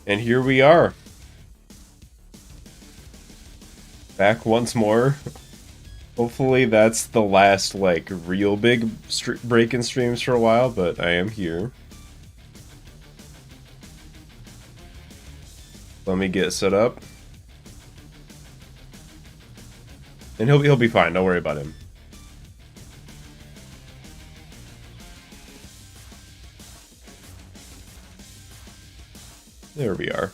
And here we are. Back once more. Hopefully that's the last, like, real big break in streams for a while, but I am here. Let me get set up. And he'll be fine, don't worry about him. There we are.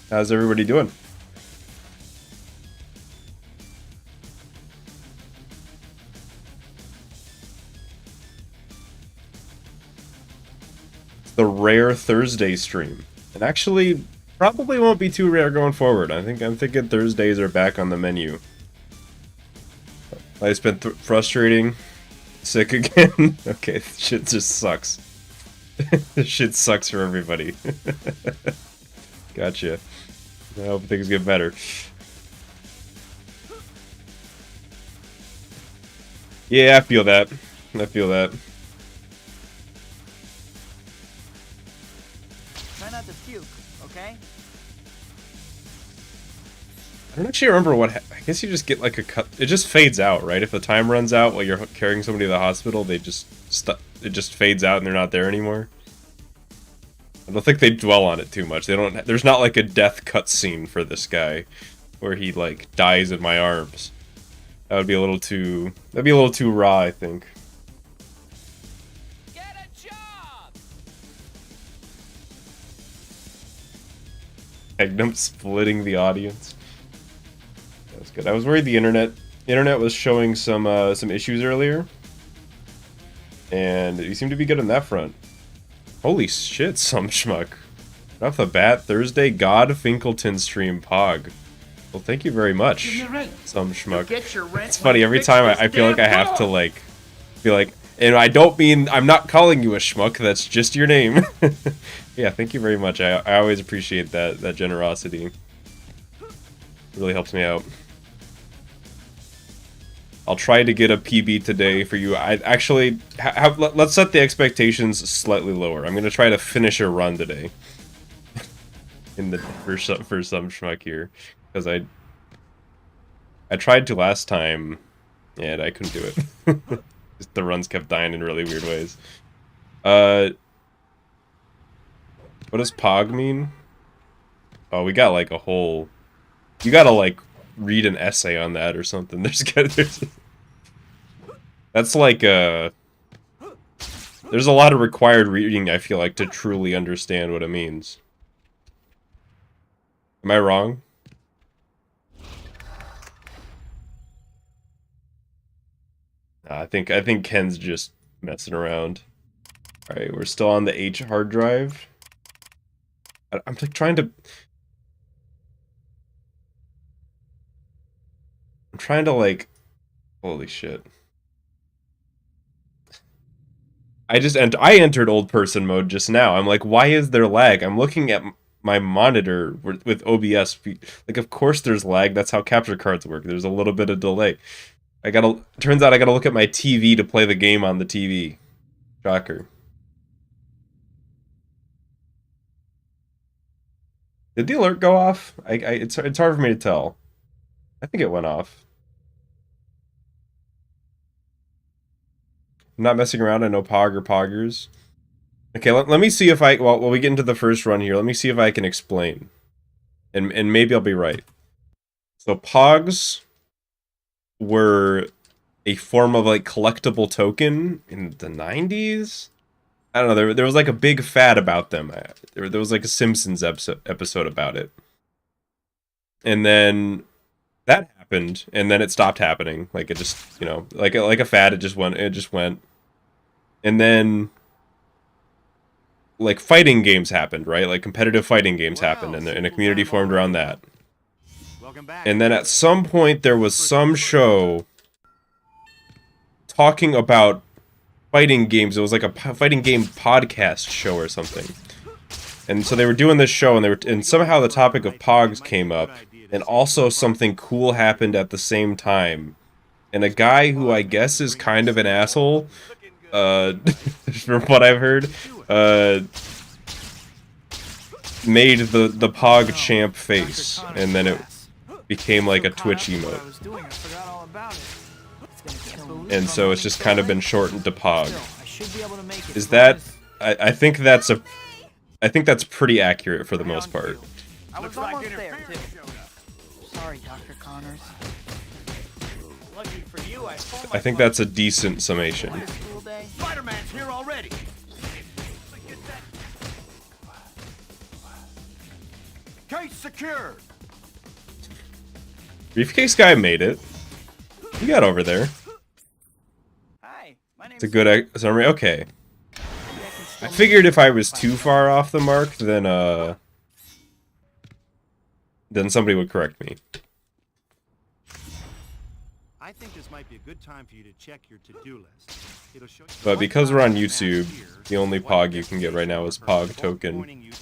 How's everybody doing? It's the rare Thursday stream. And actually, probably won't be too rare going forward. I'm thinking Thursdays are back on the menu. Life's been frustrating. Sick again. Okay, shit just sucks. This shit sucks for everybody. Gotcha. I hope things get better. Yeah, I feel that. I feel that. Try not to puke, okay? I don't actually remember what. I guess you just get like a cut. It just fades out, right? If the time runs out while you're carrying somebody to the hospital, they just it just fades out and they're not there anymore. I don't think they dwell on it too much. They don't. There's not like a death cutscene for this guy, where he like dies in my arms. That would be a little too. That'd be a little too raw, I think. Get a job. Magnum splitting the audience. That was good. I was worried the internet was showing some issues earlier, and you seem to be good on that front. Holy shit, some schmuck. Right off the bat, Thursday Slyfincleton stream Pog. Well, thank you very much, some schmuck. It's funny, every time I feel like I have to, like, be like, and I don't mean, I'm not calling you a schmuck, that's just your name. Yeah, thank you very much. I always appreciate that generosity. It really helps me out. I'll try to get a PB today for you. I actually let's set the expectations slightly lower. I'm gonna try to finish a run today. For some schmuck here, because I tried to last time, and I couldn't do it. Just the runs kept dying in really weird ways. What does Pog mean? Oh, we got like a whole. You gotta like read an essay on that or something. That's like there's a lot of required reading, I feel like, to truly understand what it means. Am I wrong? I think Ken's just messing around. All right, we're still on the H hard drive. I'm like trying to. I'm trying to like. Holy shit. I entered old person mode just now. I'm like, why is there lag? I'm looking at my monitor with OBS. Like, of course there's lag. That's how capture cards work. There's a little bit of delay. Turns out I gotta look at my TV to play the game on the TV. Shocker. Did the alert go off? It's hard for me to tell. I think it went off. I'm not messing around. I know Pog or Poggers. Okay, let me see if while we get into the first run here, let me see if I can explain. And maybe I'll be right. So Pogs were a form of like collectible token in the 90s. I don't know, there was like a big fad about them. There was like a Simpsons episode about it. And then that happened, and then it stopped happening. Like it just, you know, like a fad, it just went. And then like fighting games happened, right? Like competitive fighting games happened, and a community formed around that. And then at some point there was some show talking about fighting games. It was like a fighting game podcast show or something. And so they were doing this show, and somehow the topic of Pogs came up, and also something cool happened at the same time. And a guy who I guess is kind of an asshole from what I've heard, made the Pog champ face, and then it became like a Twitch emote. And so it's just kind of been shortened to Pog. Is that... I think that's pretty accurate for the most part. I was almost there, too. Sorry, Dr. Connors. Lucky for you, I think that's a decent summation. Spider-Man's here already. Case secured. Briefcase guy made it. He got over there. Hi, my name's... It's a good summary. Okay. I figured if I was too far off the mark, then somebody would correct me. I think this might be a good time for you to check your to-do list. It'll show you But because we're on YouTube, the only Pog you can get right now is Pog token.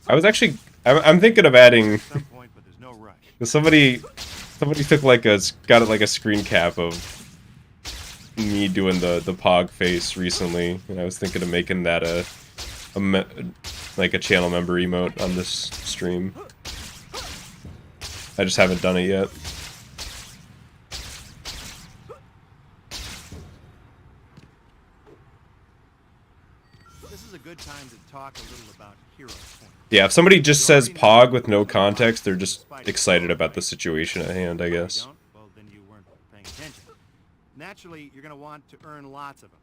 I was actually... I'm thinking of adding... somebody took like got like a screen cap of me doing the Pog face recently, and I was thinking of making that like a channel member emote on this stream. I just haven't done it yet. This is a good time to talk a little about Hero Point. Yeah, if somebody just says Pog with no context, they're just excited about the situation at hand, I guess. Well, then you weren't paying attention. Naturally, you're going to want to earn lots of them.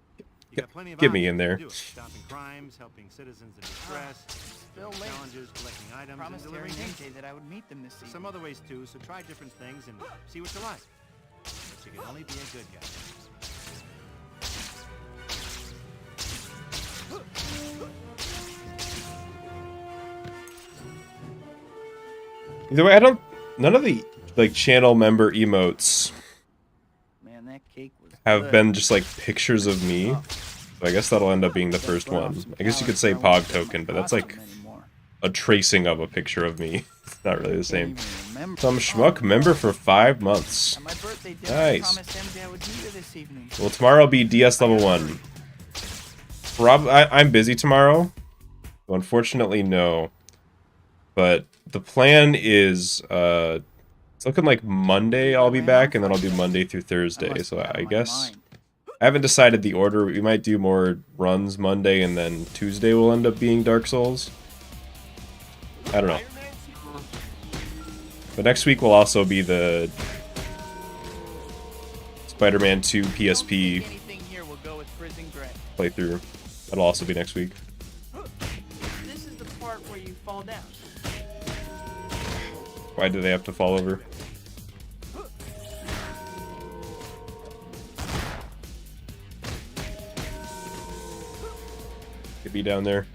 You got plenty of Get me in there. Stopping crimes, helping citizens in distress, Still late. challenges, collecting items, and Promised delivering Terry and things. AJ that I would meet them this season. Some other ways too, so try different things and see what you like. But you can only be a good guy. Either way, none of the like channel member emotes Man, that cake was have good. been just like pictures of me. So I guess that'll end up being the first one. I guess you could say Pog token, but that's like a tracing of a picture of me. It's not really the same. Some schmuck member for 5 months. On my birthday dinner, Nice. I promised MJ I would meet her this evening. Well, tomorrow will be DS level 1. I'm busy tomorrow. So unfortunately, no. But the plan is, it's looking like Monday I'll be back, and then I'll do Monday through Thursday. So I guess I haven't decided the order. We might do more runs Monday, and then Tuesday will end up being Dark Souls. I don't know. But next week will also be the Spider-Man 2 PSP Anything here will go with Prison Gray. playthrough. That'll also be next week. This is the part where you fall down. Why do they have to fall over? Could be down there.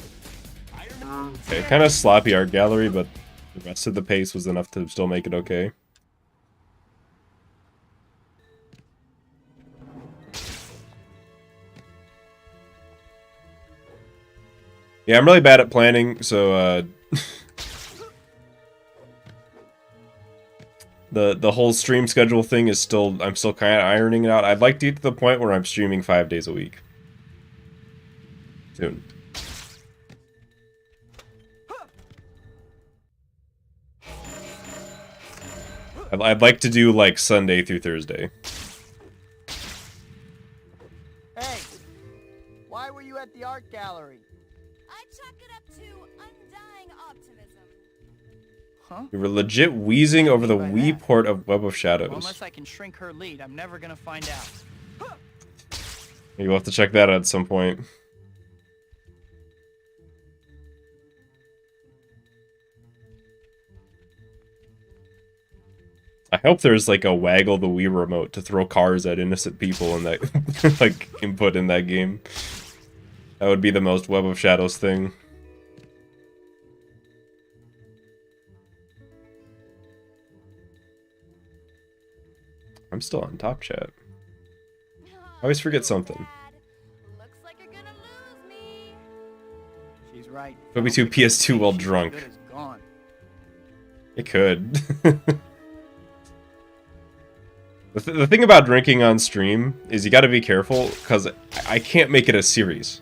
Okay, kind of sloppy art gallery, but the rest of the pace was enough to still make it okay. Yeah, I'm really bad at planning, so the whole stream schedule thing is I'm still kind of ironing it out. I'd like to get to the point where I'm streaming 5 days a week. Soon. I'd like to do like Sunday through Thursday. Hey, why were you at the art gallery? I chalk it up to undying optimism. Huh? We were legit wheezing over the By Wii that. port of Web of Well, Shadows. unless I can shrink her lead, I'm never gonna find out. Maybe we'll have to check that out at some point. I hope there's like a waggle the Wii remote to throw cars at innocent people in that like input in that game. That would be the most Web of Shadows thing. I'm still on top chat. I always forget something. Dad, looks like you're gonna lose me. She's right. Could be too PS2 while drunk. Good as gone. It could. The thing about drinking on stream is you got to be careful because I can't make it a series.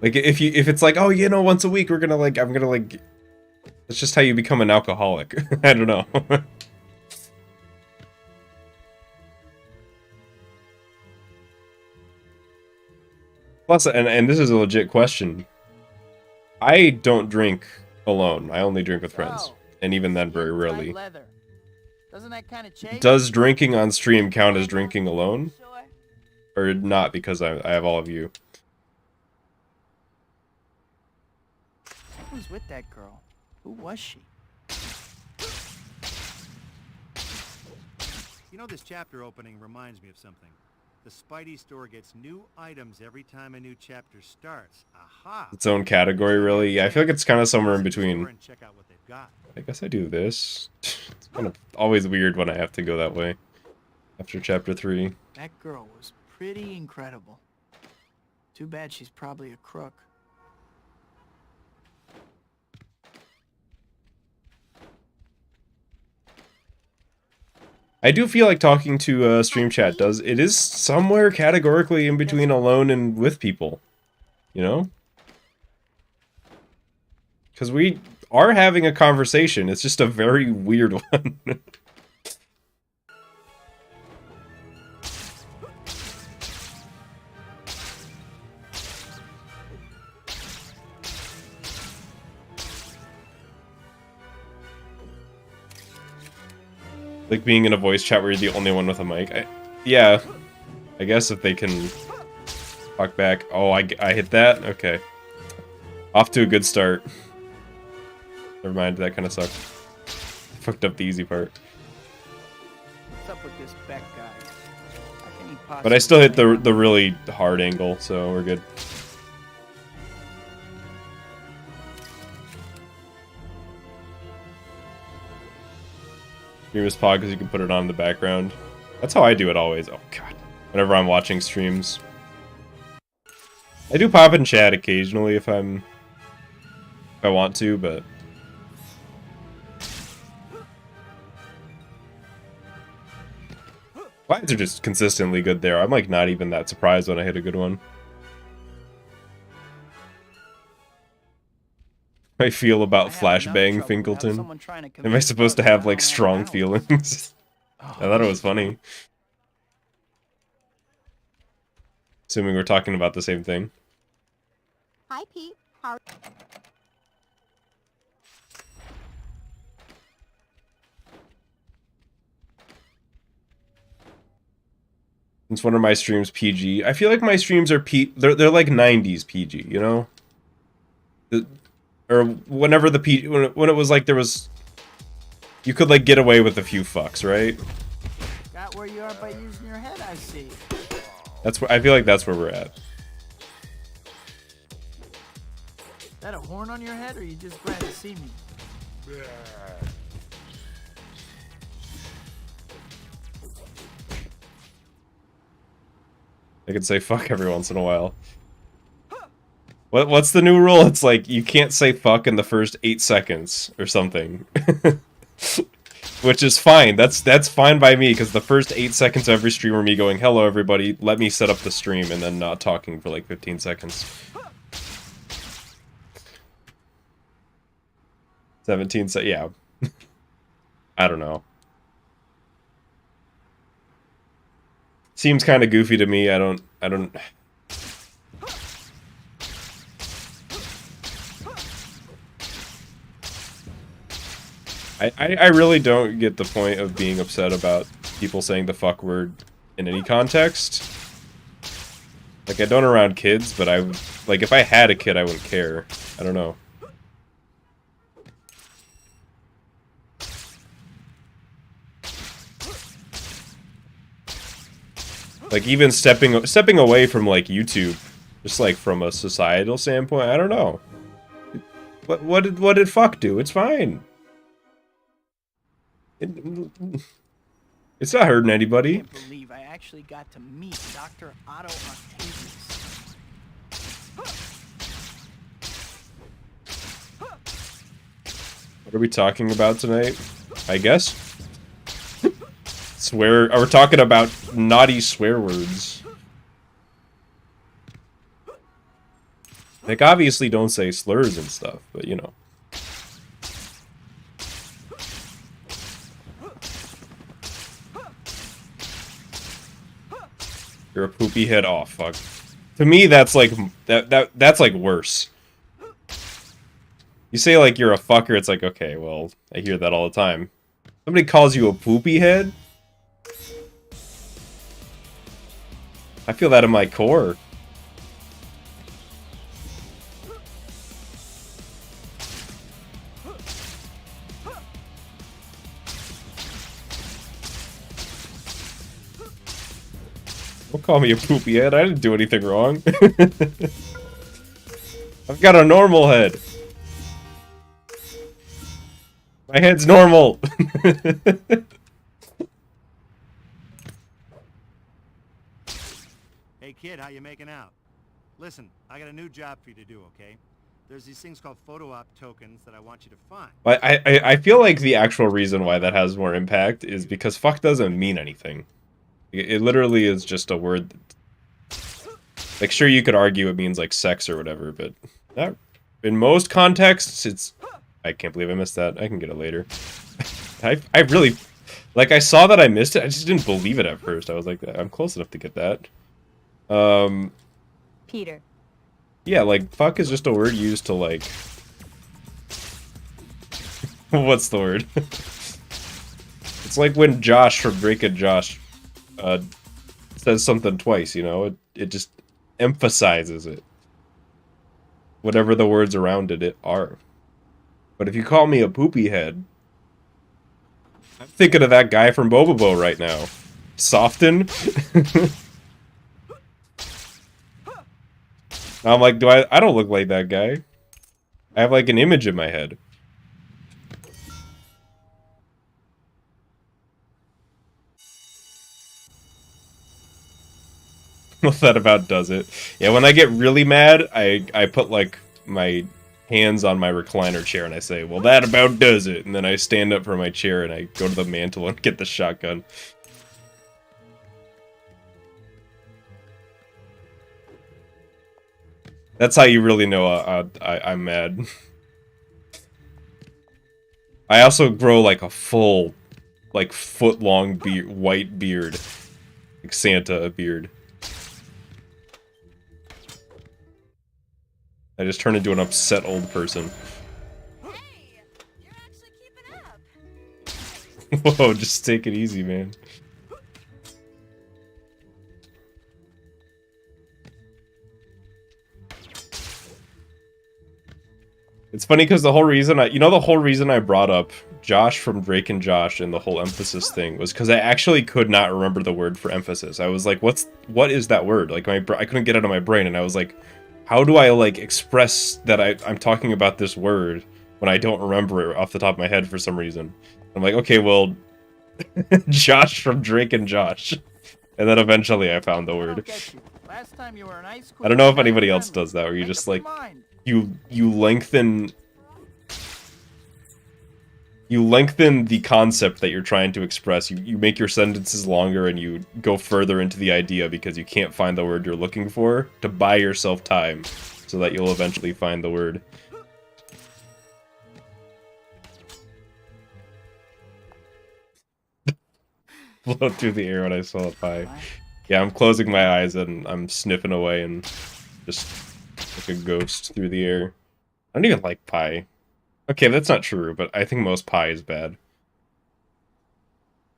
Like if it's like, oh, you know, once a week I'm gonna like. It's just how you become an alcoholic. I don't know. Plus, and this is a legit question. I don't drink alone. I only drink with friends, and even then, very rarely. Leather. Doesn't that kind of change? Does drinking on stream count as drinking alone, Sure. or not? Because I have all of you. Who's with that girl? Who was she? You know, this chapter opening reminds me of something. The Spidey store gets new items every time a new chapter starts. Aha! Its own category, really. Yeah, I feel like it's kind of somewhere in between. And check out what they've got. I guess I do this. It's kind of always weird when I have to go that way. After chapter 3. That girl was pretty incredible. Too bad she's probably a crook. I do feel like talking to stream chat does. It is somewhere categorically in between alone and with people. You know? Because we are having a conversation. It's just a very weird one. Like being in a voice chat where you're the only one with a mic. Yeah. I guess if they can talk back. Oh, I hit that? Okay. Off to a good start. Never mind, that kind of sucked. Fucked up the easy part. What's up with this Beck guy? How can he possibly But I still hit the really hard angle, so we're good. Stream pod because you can put it on in the background. That's how I do it always. Oh god. Whenever I'm watching streams. I do pop in chat occasionally if I want to, but lines are just consistently good there. I'm like not even that surprised when I hit a good one. I feel about flashbang Finkleton. Am I supposed to have like strong feelings? I thought it was funny. Assuming we're talking about the same thing. Hi, Pete. How? Since one of my streams PG, I feel like my streams are they're like 90s PG, you know? Or whenever the when it was like there was, you could like get away with a few fucks, right? Got where you are by using your head, I see. That's where I feel like that's where we're at. Is that a horn on your head, or you just glad to see me? I could say fuck every once in a while. What's the new rule? It's like you can't say fuck in the first 8 seconds or something. Which is fine. That's fine by me, because the first 8 seconds of every stream are me going, hello everybody, let me set up the stream, and then not talking for like 15 seconds. 17 yeah. I don't know. Seems kind of goofy to me. I don't I really don't get the point of being upset about people saying the fuck word in any context. Like, I don't around kids, but like, if I had a kid, I wouldn't care. I don't know. Like, even stepping away from, like, YouTube, just, like, from a societal standpoint, I don't know. What did fuck do? It's fine. It's not hurting anybody. I can't believe I actually got to meet Dr. Otto Octavius. What are we talking about tonight? I guess. It's swear. We're talking about naughty swear words. Like, obviously don't say slurs and stuff, but you know. You're a poopy head. Oh, fuck. To me, that's like, that's like worse. You say like you're a fucker, it's like, okay, well, I hear that all the time. Somebody calls you a poopy head? I feel that in my core. Don't call me a poopy head, I didn't do anything wrong. I've got a normal head. My head's normal. Hey kid, how you making out? Listen, I got a new job for you to do, okay? There's these things called photo op tokens that I want you to find. I feel like the actual reason why that has more impact is because fuck doesn't mean anything. It literally is just a word. Like, sure, you could argue it means, like, sex or whatever, but that, in most contexts, it's... I can't believe I missed that. I can get it later. I really... Like, I saw that I missed it, I just didn't believe it at first. I was like, I'm close enough to get that. Peter. Yeah, like, fuck is just a word used to, like... What's the word? It's like when Josh from Drake and Josh says something twice, you know? It just emphasizes it. Whatever the words around it are. But if you call me a poopy head, I'm thinking of that guy from Bobobo right now. Soften? I'm like, I don't look like that guy. I have like an image in my head. Well, that about does it. Yeah, when I get really mad, I put like my hands on my recliner chair and I say, well, that about does it. And then I stand up from my chair and I go to the mantle and get the shotgun. That's how you really know I'm mad. I also grow like a full, like foot-long white beard. Like Santa beard. I just turn into an upset old person. Hey, you're actually keeping up. Whoa, just take it easy, man. It's funny because the whole reason the whole reason I brought up Josh from Drake and Josh and the whole emphasis thing was because I actually could not remember the word for emphasis. I was like, what is that word? Like I couldn't get it out of my brain, and I was like, how do I like express that I'm talking about this word when I don't remember it off the top of my head for some reason? I'm like, okay, well, Josh from Drake and Josh, and then eventually I found the word. Last time you were in high school, I don't know if anybody else does that, where you just like you lengthen the concept that you're trying to express. You make your sentences longer and you go further into the idea because you can't find the word you're looking for to buy yourself time so that you'll eventually find the word. Flow through the air when I saw a pie. Yeah, I'm closing my eyes and I'm sniffing away and just like a ghost through the air. I don't even like pie. Okay, that's not true, but I think most pie is bad.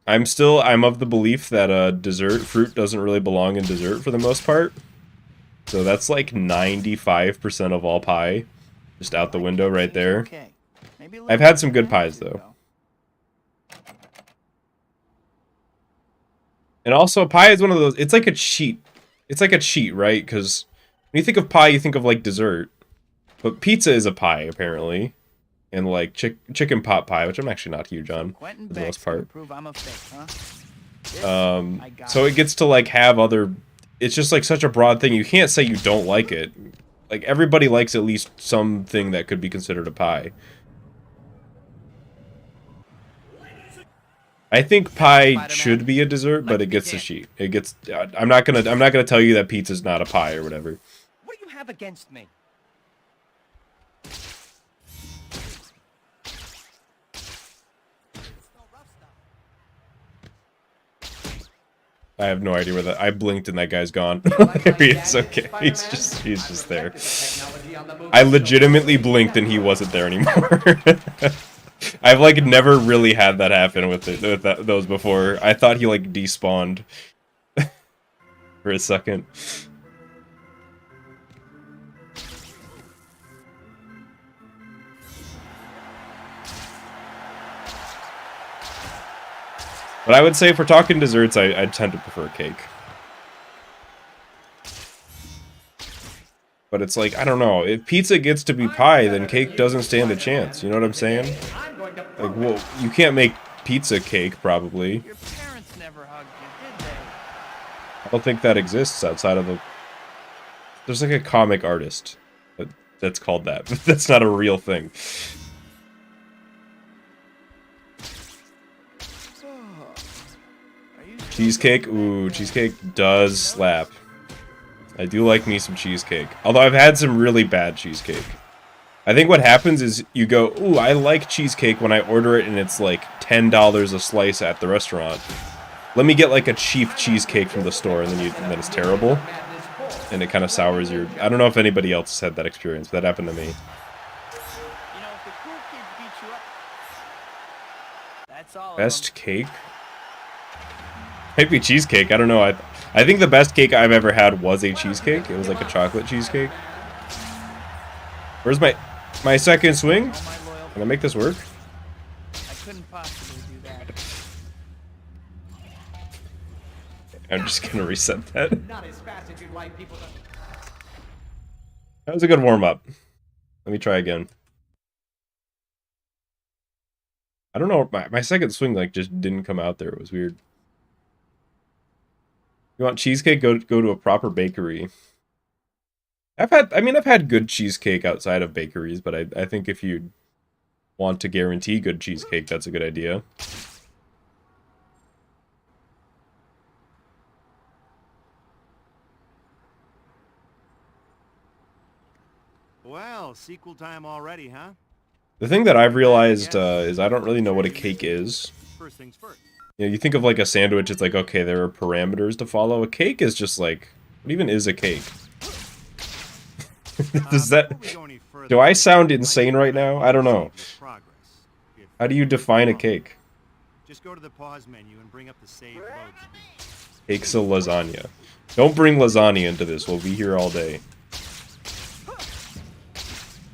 I'm of the belief that fruit doesn't really belong in dessert for the most part. So that's like 95% of all pie. Just out the window right there. I've had some good pies though. And also pie is one of those, it's like a cheat. It's like a cheat, right? Because when you think of pie, you think of like dessert. But pizza is a pie, apparently. And like chicken pot pie, which I'm actually not huge on for the most part. So it gets to like have other. It's just like such a broad thing. You can't say you don't like it. Like everybody likes at least something that could be considered a pie. I think pie Spider-Man? should be a dessert, but Let's it gets a begin. sheet. It gets. I'm not gonna tell you that pizza's not a pie or whatever. What do you have against me? I have no idea where that. I blinked and that guy's gone. Maybe it's okay. He's just there. I legitimately blinked and he wasn't there anymore. I've like never really had that happen with those before. I thought he like despawned for a second. But I would say for talking desserts, I tend to prefer cake. But it's like, I don't know, if pizza gets to be pie, then cake doesn't stand a chance, you know what I'm saying? Like, well, you can't make pizza cake, probably. Your parents never hugged you, did they? I don't think that exists outside of the... There's like a comic artist that's called that, but that's not a real thing. Cheesecake? Ooh, cheesecake does slap. I do like me some cheesecake. Although I've had some really bad cheesecake. I think what happens is you go, ooh, I like cheesecake when I order it and it's like $10 a slice at the restaurant. Let me get like a cheap cheesecake from the store, and then it's terrible. And it kind of sours your... I don't know if anybody else has had that experience, but that happened to me. You know, if the cool kids beat you up, that's all. Best cake? Maybe cheesecake, I don't know. I think the best cake I've ever had was a cheesecake. It was like a chocolate cheesecake. Where's my second swing? Can I make this work? I couldn't possibly do that. I'm just gonna reset that. Not as fast as you'd like people to. That was a good warm-up. Let me try again. I don't know, my second swing like just didn't come out there. It was weird. You want cheesecake? Go to a proper bakery. I've had good cheesecake outside of bakeries, but I think if you want to guarantee good cheesecake, that's a good idea. Well, sequel time already, huh? The thing that I've realized is I don't really know what a cake is. First things first. You know, you think of like a sandwich, it's like, okay, there are parameters to follow. A cake is just like, what even is a cake? Does that... Do I sound insane right now? I don't know. How do you define a cake? Just go to the pause menu and bring up the save load screen. Cake's a lasagna. Don't bring lasagna into this. We'll be here all day.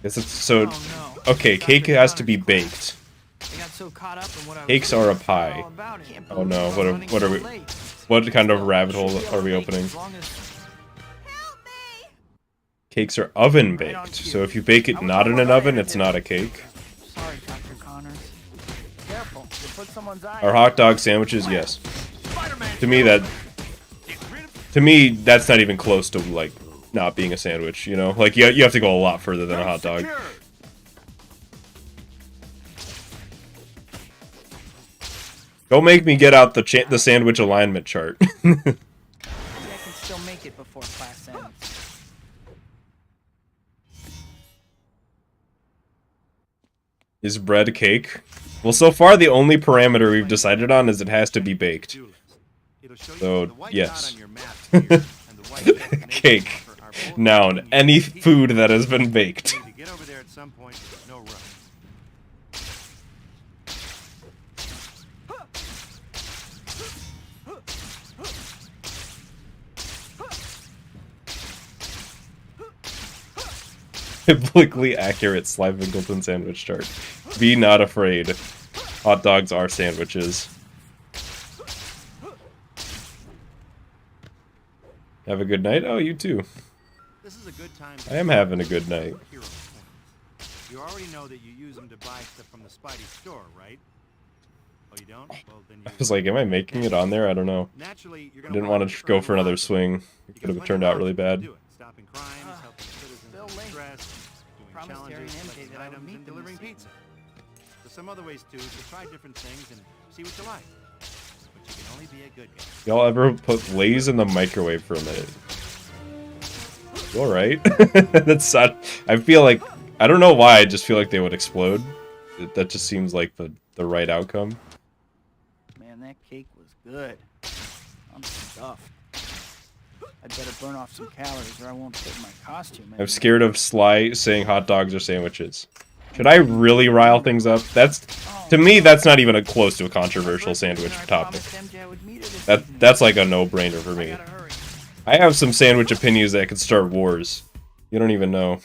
Guess it's so... Oh, no. Okay, cake has to be baked. I got so caught up in what I was Cakes are a all pie. about it. Can't Oh believe no, I'm what running are so we... late. What kind of rabbit Should hole be are we late opening? as long as- Help me! Cakes are oven baked, so if you bake it not in an oven, it's not a cake. Sorry, Dr. Connors. Careful, you put someone's eye Are out. hot dog sandwiches? Yes. To me, that's not even close to, like, not being a sandwich, you know? Like, you have to go a lot further than a hot dog. Don't make me get out the sandwich alignment chart. Maybe I can still make it before class ends. Is bread cake? Well, so far the only parameter we've decided on is it has to be baked. So, yes. Cake. Noun. Any food that has been baked. Get over there at some point, no rush. Biblically accurate Slyfincleton sandwich chart. Be not afraid. Hot dogs are sandwiches. Have a good night? Oh, you too. This is a good time. I am having a good night. You already know that you use them to buy stuff from the Spidey store, right? Oh, you don't? Well, then I was like, am I making it on there? I don't know. Naturally, you're I didn't want to go for another swing. It could have turned out really bad. Stopping crimes, helping citizens Bill in Link. distress, doing Promised Terry challenges, and MJ collecting that I would items, meet and them delivering this pizza. There's some other ways too, so try different things and see what you like. can only be a good guy. Y'all ever put Lay's in the microwave for a minute? You alright? That's not... I feel like... I don't know why, I just feel like they would explode. That just seems like the right outcome. Man, that cake was good. I'm stuffed. I'd better burn off some calories or I won't fit my costume. I'm scared of Sly saying hot dogs are sandwiches. Should I really rile things up? That's... To me, that's not even close to a controversial sandwich topic. That's like a no-brainer for me. I have some sandwich opinions that could start wars. You don't even know.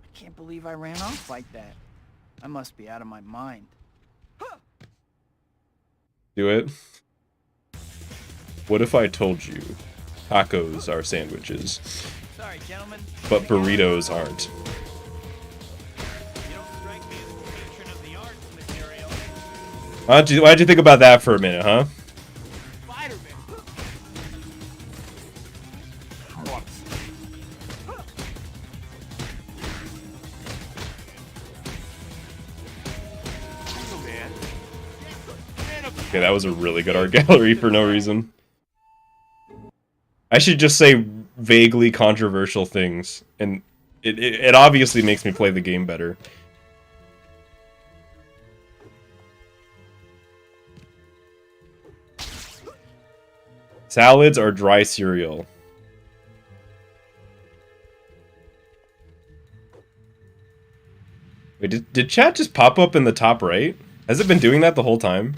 I can't believe I ran off like that. I must be out of my mind. Do it. What if I told you tacos are sandwiches, Sorry, gentlemen. but burritos aren't? You don't strike me as a patron of the arts material. Why'd you think about that for a minute, huh? Spider-Man. Okay, that was a really good art gallery for no reason. I should just say vaguely controversial things, and it obviously makes me play the game better. Salads are dry cereal. Wait, did chat just pop up in the top right? Has it been doing that the whole time?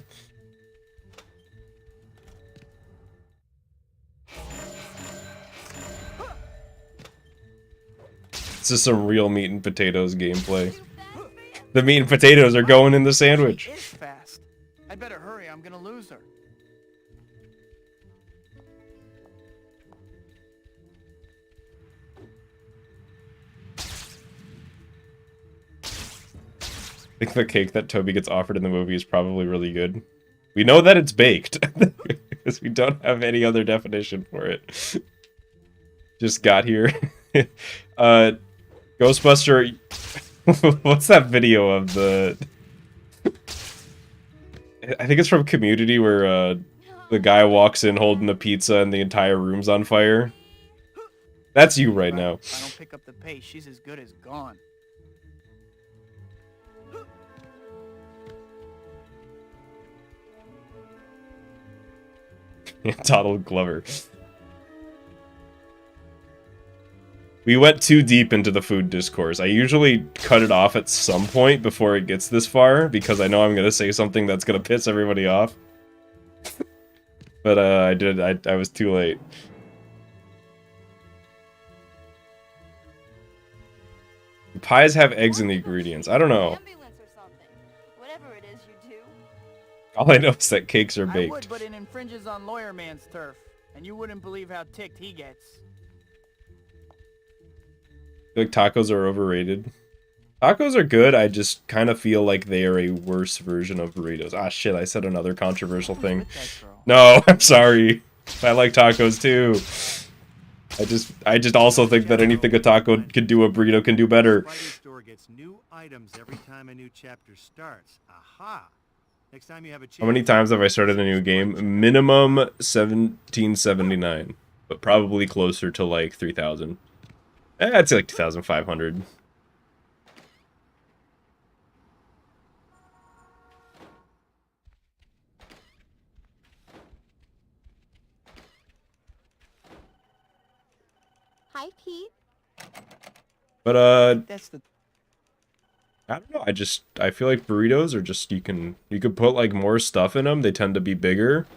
This is some real meat and potatoes gameplay. The meat and potatoes are going in the sandwich. She is fast. I'd better hurry. I'm gonna lose her. I think the cake that Toby gets offered in the movie is probably really good. We know that it's baked, because we don't have any other definition for it. Just got here. Ghostbuster, what's that video of the... I think it's from Community where the guy walks in holding the pizza and the entire room's on fire. That's you right now. If I don't pick up the pace, she's as good as gone. Donald Glover. We went too deep into the food discourse. I usually cut it off at some point before it gets this far, because I know I'm going to say something that's going to piss everybody off. But I was too late. Do pies have eggs in the ingredients? I don't know. Ambulance or something. Whatever it is you do. All I know is that cakes are I baked. would, but it infringes on Lawyer Man's turf, and you wouldn't believe how ticked he gets. I feel like tacos are overrated. Tacos are good, I just kind of feel like they are a worse version of burritos. Ah, shit, I said another controversial thing. With that girl. No, I'm sorry. I like tacos too. I just also think that anything a taco can do, a burrito can do better. Spidey store gets new items every time a new chapter starts. Aha! Next time you have a chance. How many times have I started a new game? Minimum 1779, but probably closer to like 3,000. I'd say like 2,500. Hi, Pete. But That's the I don't know. I feel like burritos are just you could put like more stuff in them. They tend to be bigger.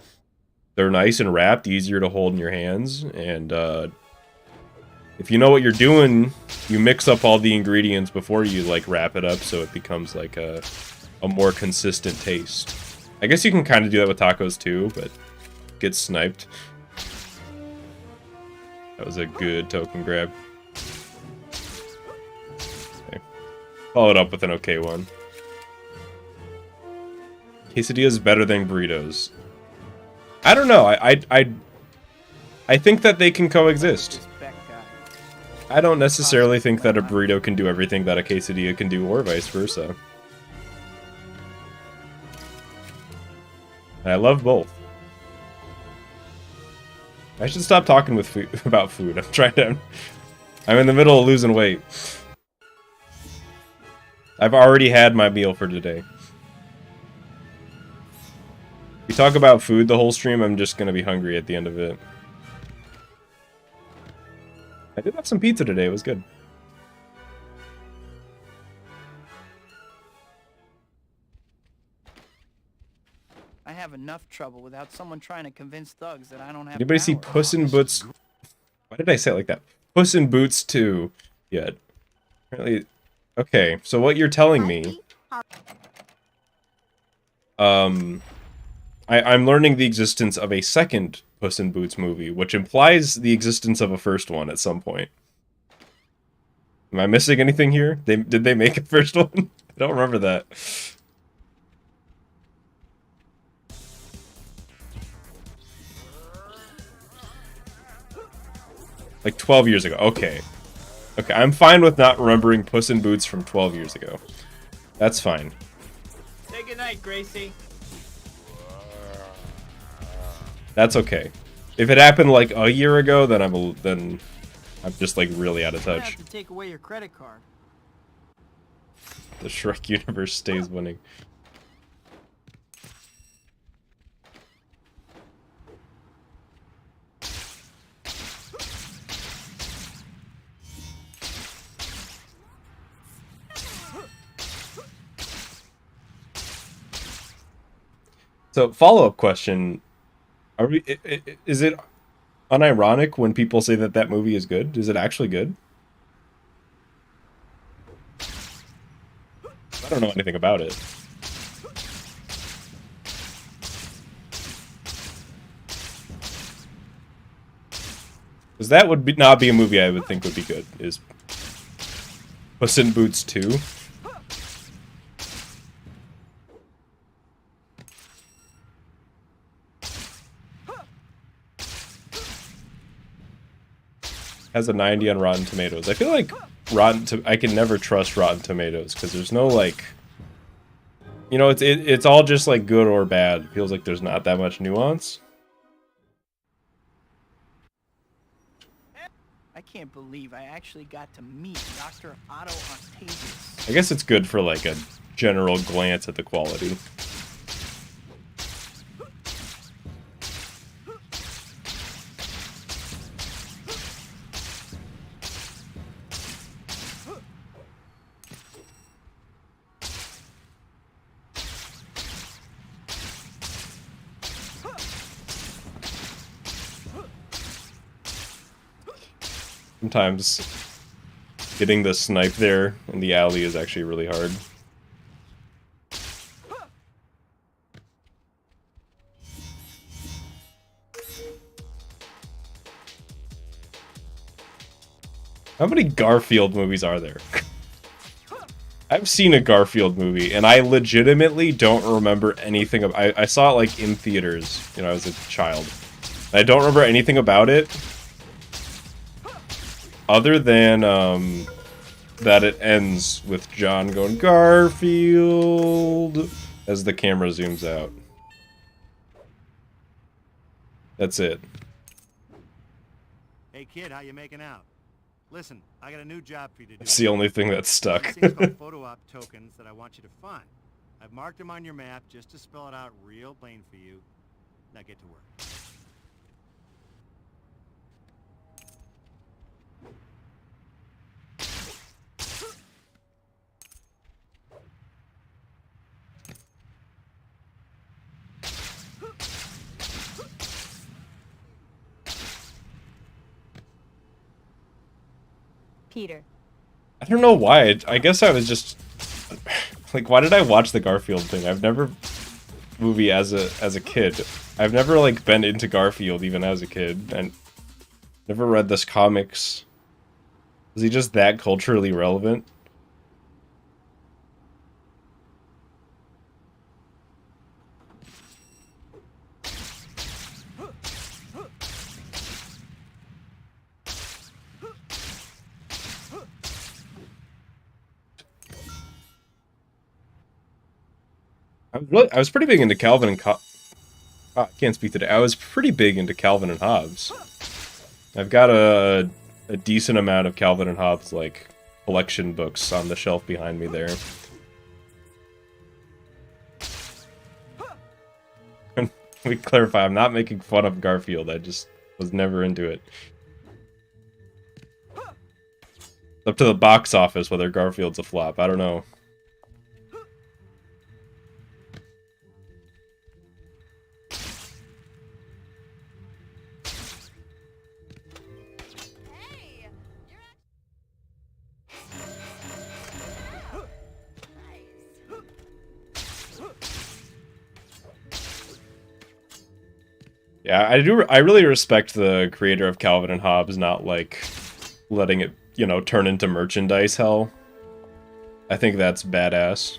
They're nice and wrapped, easier to hold in your hands, and if you know what you're doing, you mix up all the ingredients before you like wrap it up, so it becomes like a more consistent taste. I guess you can kind of do that with tacos too, but get sniped. That was a good token grab. Okay. Follow it up with an okay one. Quesadilla is better than burritos. I don't know. I think that they can coexist. respect guy. I don't necessarily think that a burrito can do everything that a quesadilla can do, or vice versa. And I love both. I should stop talking with about food. I'm trying to... I'm in the middle of losing weight. I've already had my meal for today. We talk about food the whole stream, I'm just gonna be hungry at the end of it. I did have some pizza today, it was good. I have enough trouble without someone trying to convince thugs that I don't have Anybody see power. Puss in Boots? Why did I say it like that? Puss in Boots 2 yet? Apparently, okay, so what you're telling me, I'm learning the existence of a second Puss in Boots movie, which implies the existence of a first one at some point. Am I missing anything here? Did they make a first one? I don't remember that. Like 12 years ago. Okay. Okay, I'm fine with not remembering Puss in Boots from 12 years ago. That's fine. Say goodnight, Gracie. That's okay. If it happened like a year ago, then I'm just like really out of I touch. have to take away your credit card. The Shrek universe stays winning. So, follow-up question. Is it unironic when people say that that movie is good? Is it actually good? I don't know anything about it. Because that would not be a movie I would think would be good, is Puss in Boots 2. Has a 90 on Rotten Tomatoes. I feel like I can never trust Rotten Tomatoes because there's no like, you know, it's all just like good or bad. It feels like there's not that much nuance. I can't believe I actually got to meet Dr. Otto Octavius. I guess it's good for like a general glance at the quality. Sometimes getting the snipe there in the alley is actually really hard. How many Garfield movies are there? I've seen a Garfield movie, and I legitimately don't remember anything of. I saw it like in theaters, you know, as a child. I don't remember anything about it. Other than, that it ends with John going, Garfield, as the camera zooms out. That's it. Hey kid, how you making out? Listen, I got a new job for you to do. That's the only thing that's stuck. These things called photo op tokens that I want you to find. I've marked them on your map just to spell it out real plain for you. Now get to work. Peter. I don't know why. I guess I was just like, why did I watch the Garfield thing? I've never movie as a kid. I've never like been into Garfield even as a kid, and never read this comics. Is he just that culturally relevant? I was pretty big into Calvin and I can't speak today. I was pretty big into Calvin and Hobbes. I've got a decent amount of Calvin and Hobbes, like, collection books on the shelf behind me there. We clarify, I'm not making fun of Garfield, I just was never into it. It's up to the box office whether Garfield's a flop, I don't know. Hey, you're Yeah, I really respect the creator of Calvin and Hobbes not, like, letting it, you know, turn into merchandise hell. I think that's badass.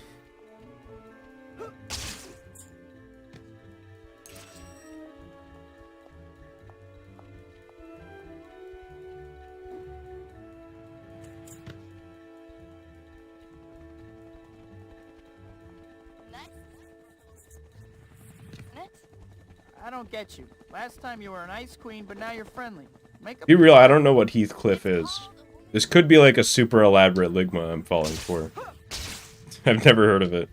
nice. Isn't it? I don't get you. Last time you were an ice queen, but now you're friendly. Make Be real, I don't know what Heathcliff is. This could be like a super elaborate Ligma I'm falling for. I've never heard of it.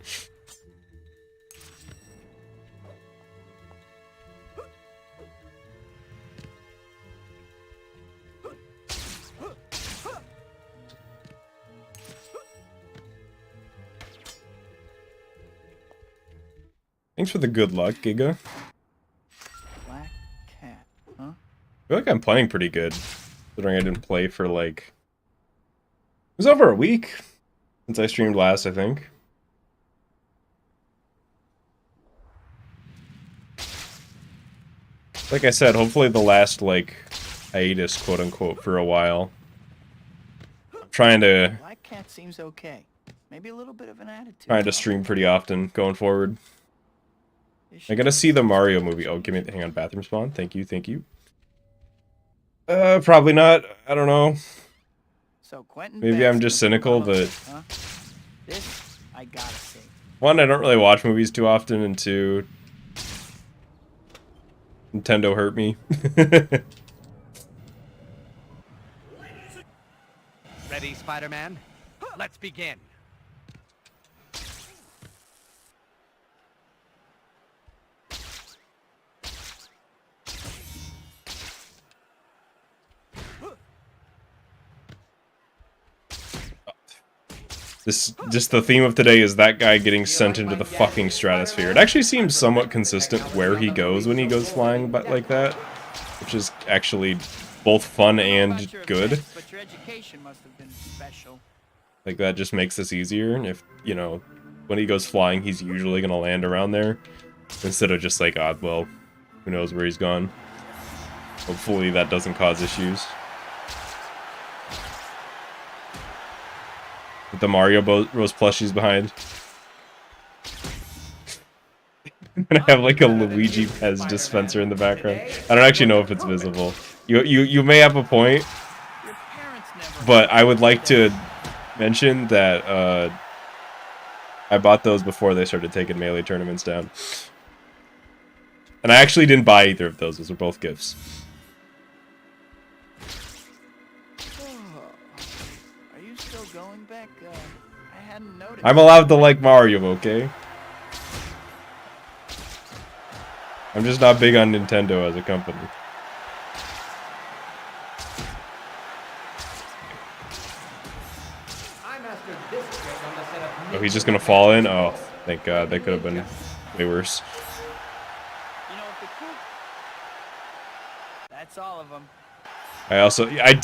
Thanks for the good luck, Giga. Black cat, huh? I feel like I'm playing pretty good, considering I didn't play for, like... It was over a week since I streamed last, I think. Like I said, hopefully the last, like, hiatus, quote-unquote, for a while. I'm trying to Black cat seems okay. Maybe a little bit of an attitude. trying to stream pretty often going forward. Is I she- gotta see the Mario movie. Oh, give me... Hang on, bathroom spawn. Thank you, thank you. Probably not. I don't know. So Quentin Maybe Beck's I'm just gonna cynical, pull all of but... this, huh? This, I gotta see. One, I don't really watch movies too often, and two... Nintendo hurt me. Ready, Spider-Man? Let's begin. Just the theme of today is that guy getting sent into the fucking stratosphere. It actually seems somewhat consistent where he goes when he goes flying, but like that, which is actually both fun I don't know and about your good. effects, but your education must have been special. Like that just makes this easier. And if, you know, when he goes flying, he's usually gonna land around there instead of just like, odd, well, who knows where he's gone. Hopefully that doesn't cause issues. With the Mario Rose plushies behind. And I have like a Luigi Pez dispenser in the background. I don't actually know if it's visible. You may have a point, Your parents never. but I would like to mention that I bought those before they started taking Melee tournaments down. And I actually didn't buy either of those. Those were both gifts. Are you still going back? I hadn't noticed. I'm allowed to like Mario, okay? I'm just not big on Nintendo as a company. Oh, he's just gonna fall in? Oh, thank God. That could have been way worse. You know what the cool? That's all of them. I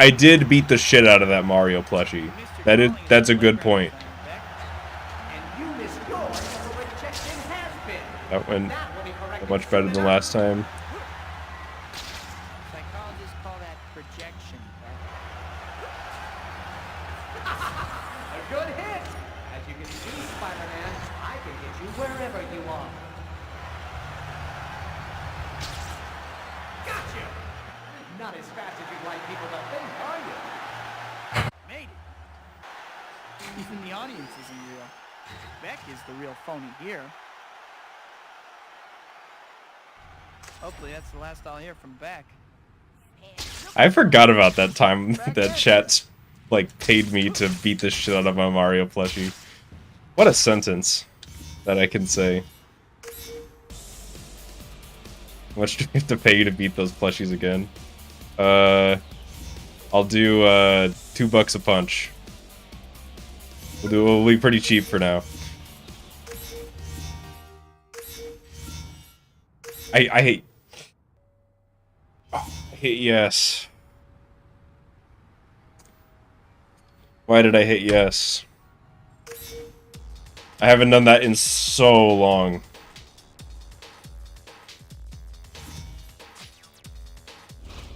did beat the shit out of that Mario plushie. That's a good point. And you missed yours, so the rejection has been. That went That will be corrected much better than last time. Psychologists call that projection. A good hit! As you can see, Spider-Man, I can get you wherever you are. Gotcha! Not as fast as you'd like people to think, are you? Made it. Even the audience isn't real. Beck is the real phony here. Hopefully that's the last I'll hear from Beck. I forgot about that time that chat, like, paid me to beat the shit out of my Mario plushie. What a sentence that I can say. How much do we have to pay you to beat those plushies again? I'll do, $2 a punch. We'll be pretty cheap for now. I hate... Oh, I hate yes. Why did I hit yes? I haven't done that in so long.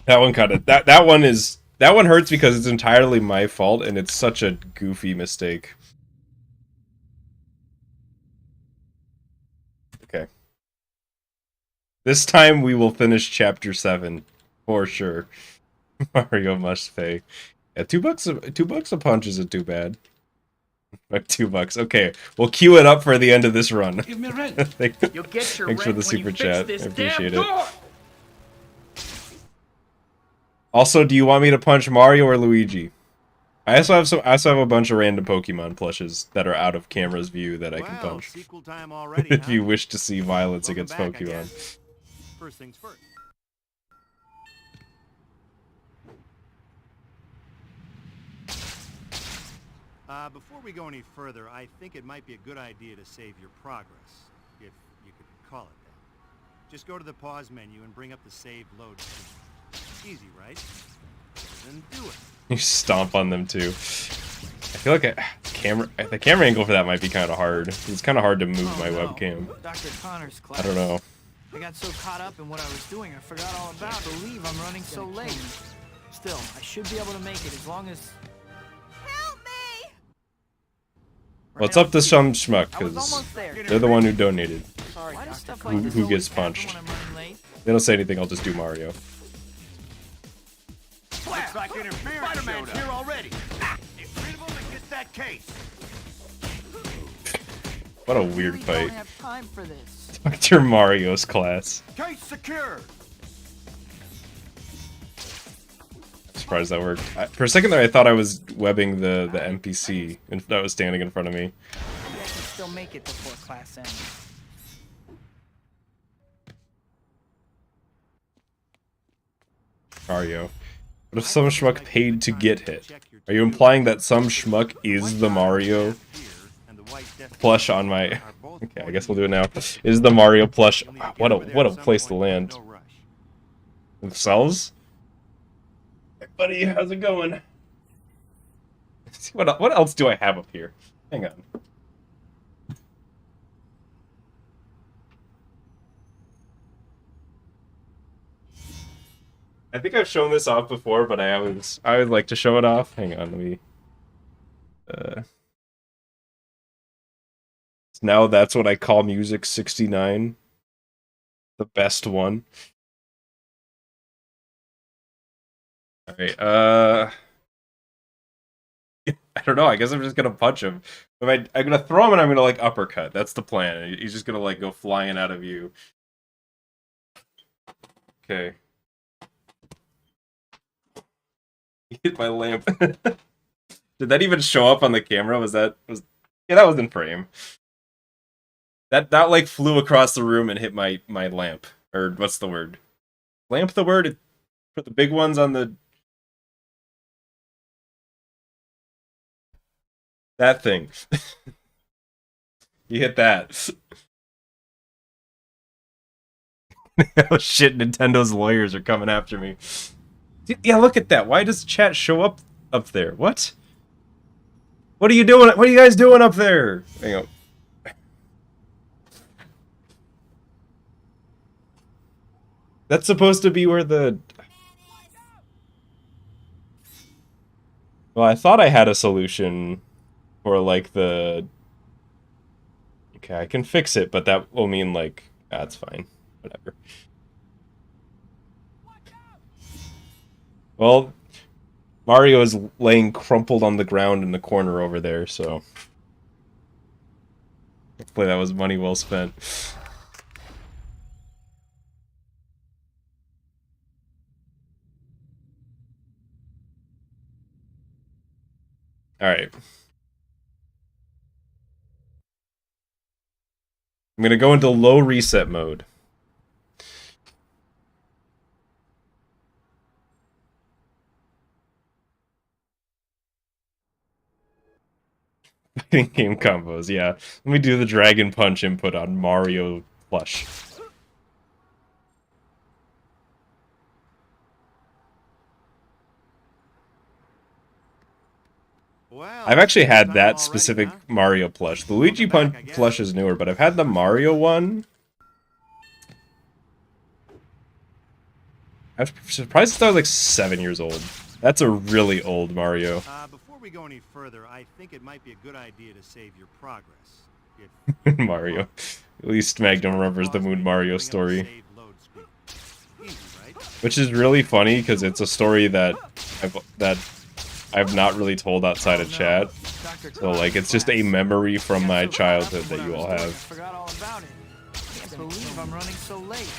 That one kind of... That one is... That one hurts because it's entirely my fault, and it's such a goofy mistake. Okay. This time we will finish Chapter 7. For sure. Mario must pay. Yeah, $2 a punch isn't too bad. Like $2. Okay, we'll queue it up for the end of this run. Give me rent. You'll get your Thanks for rent the when super you chat. fix I this appreciate damn it. door. Also, do you want me to punch Mario or Luigi? I also have a bunch of random Pokemon plushes that are out of camera's view that I can Well, punch. sequel time already, If huh? you wish to see violence Welcome against back, I Pokemon. guess. First things first. Before we go any further, I think it might be a good idea to save your progress, if you could call it that. Just go to the pause menu and bring up the save load screen. Easy, right? Then do it. You stomp on them too. I feel like the camera angle for that might be kind of hard. It's kind of hard to move my webcam. Dr. Connor's class. I don't know. I got so caught up in what I was doing, I forgot all about it. I can't believe I'm running so late. Still, I should be able to make it as long as... Help me! Well, it's up to some schmuck, I was because almost there. they're the one who donated. Sorry, Why does Dr. stuff Connor. like this Who always gets happen punched? when I'm running late? They don't say anything, I'll just do Mario. Looks like interference Spider-Man's here already. Get rid of him and get that case. What a I weird really fight. don't have time for this. Dr. Mario's class. Case secured. Surprised that worked. For a second there, I thought I was webbing the NPC that was standing in front of me. Maybe I can still make it before class ends. Mario. What if some schmuck paid to get hit? Are you implying that some schmuck is the Mario plush on my... Okay, I guess we'll do it now. Is the Mario plush... What a place to land. Themselves? Hey buddy, how's it going? What else do I have up here? Hang on. I think I've shown this off before, but I would like to show it off. Hang on, let me... Now that's what I call music 69. The best one. Alright, I don't know, I guess I'm just gonna punch him. I'm gonna throw him and I'm gonna, like, uppercut. That's the plan. He's just gonna, like, go flying out of you. Okay. He hit my lamp. Did that even show up on the camera? Yeah, that was in frame. That like flew across the room and hit my lamp. Or what's the word? Lamp the word? For the big ones on the... That thing. You hit that. Oh shit, Nintendo's lawyers are coming after me. Yeah, look at that. Why does chat show up there? What? What are you doing? What are you guys doing up there? Hang on. That's supposed to be where the... Well, I thought I had a solution for, like, the... Okay, I can fix it, but that will mean, like... That's fine. Whatever. Well, Mario is laying crumpled on the ground in the corner over there, so... Hopefully that was money well spent. Alright. I'm gonna go into low reset mode. Fighting game combos, yeah. Let me do the Dragon Punch input on Mario plush. Well, I've actually had time that already, specific huh? Mario plush. The Luigi Welcome back, I Punch guess. plush is newer, but I've had the Mario one. I was surprised that I was like 7 years old. That's a really old Mario. Before we go any further, I think it might be a good idea to save your progress. If you can Mario. recall. At least Magnum remembers the Moon Mario story. Save load screen. Easy, right? Which is really funny because it's a story that I've not really told outside of chat. So like it's just a memory from my childhood that you all I have. forgot all about it. Can't believe I'm running so late.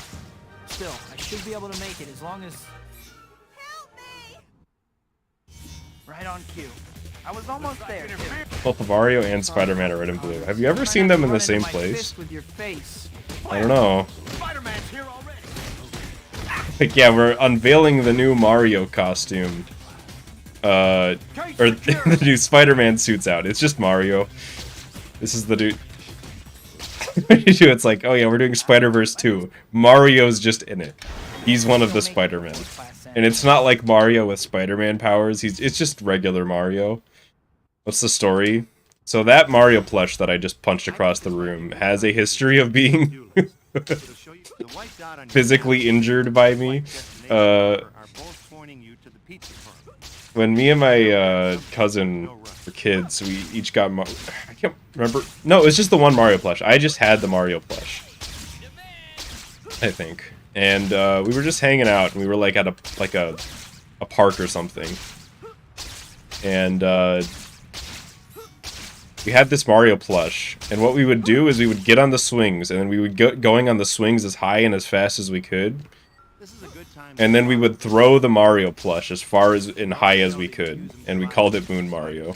Still, I should be able to make it as long as... Help me! Right on cue. I was almost there, too. Both Mario and Spider-Man are red and blue. Have you ever seen them in the same place? With your face. I don't know. Spider-Man's here already. Like, yeah, we're unveiling the new Mario costume. Or the new Spider-Man suit's out. It's just Mario. This is the dude. It's like, oh yeah, we're doing Spider-Verse 2. Mario's just in it. He's one of the Spider-Men. And it's not like Mario with Spider-Man powers. It's just regular Mario. What's the story? So that Mario plush that I just punched across the room has a history of being physically injured by me. When me and my cousin were kids, we each got I can't remember. No, it was just the one Mario plush. I just had the Mario plush, I think. And we were just hanging out, and we were like at a park or something. And we had this Mario plush, and what we would do is we would get on the swings, and then we would get going on the swings as high and as fast as we could. And then we would throw the Mario plush as far as and high as we could, and we called it Moon Mario.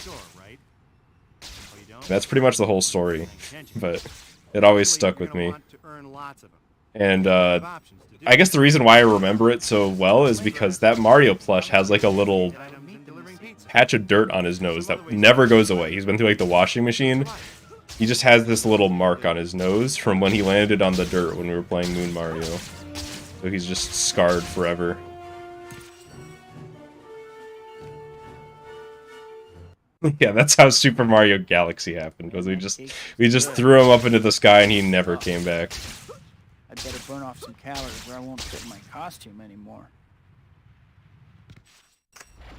That's pretty much the whole story, but it always stuck with me. And I guess the reason why I remember it so well is because that Mario plush has like a little patch of dirt on his nose that never goes away. He's been through like the washing machine. He just has this little mark on his nose from when he landed on the dirt when we were playing Moon Mario. So he's just scarred forever. Yeah, that's how Super Mario Galaxy happened. Was we just threw him up into the sky and he never came back. I'd better burn off some calories or I won't fit in my costume anymore.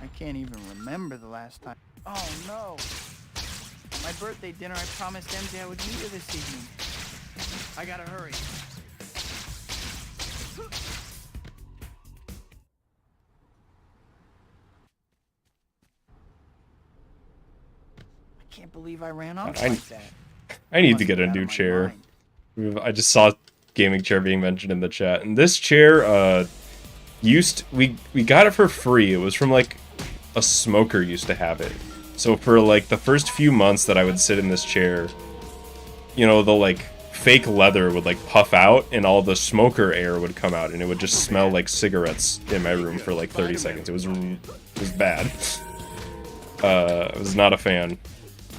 I can't even remember the last time. Oh no! At my birthday dinner, I promised MJ I would meet her this evening. I gotta hurry. I can't believe I ran off like that. I need to get a new chair. I just saw gaming chair being mentioned in the chat, and this chair, we got it for free. It was from like a smoker used to have it. So for like the first few months that I would sit in this chair, you know, the like fake leather would like puff out and all the smoker air would come out and it would just smell like cigarettes in my room for like 30 seconds. It was bad. I was not a fan.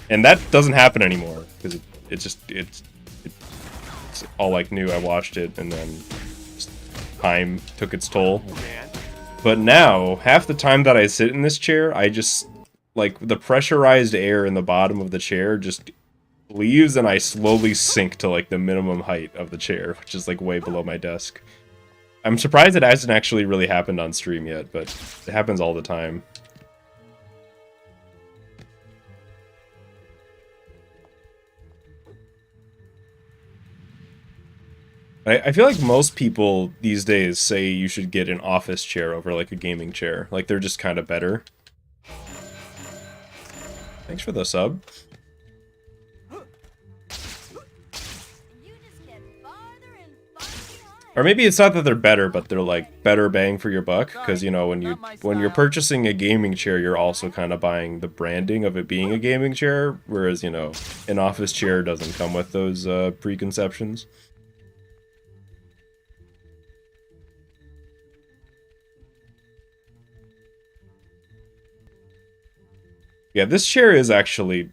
And that doesn't happen anymore because it's all like new. I watched it and then time took its toll. But now, half the time that I sit in this chair, I just, like, the pressurized air in the bottom of the chair just leaves and I slowly sink to, like, the minimum height of the chair, which is, like, way below my desk. I'm surprised it hasn't actually really happened on stream yet, but it happens all the time. I feel like most people these days say you should get an office chair over like a gaming chair. Like they're just kind of better. Thanks for the sub. You just get farther and farther behind. Or maybe it's not that they're better, but they're like better bang for your buck. Because you know, when you're purchasing a gaming chair, you're also kind of buying the branding of it being a gaming chair. Whereas, you know, an office chair doesn't come with those preconceptions. Yeah, this chair is actually,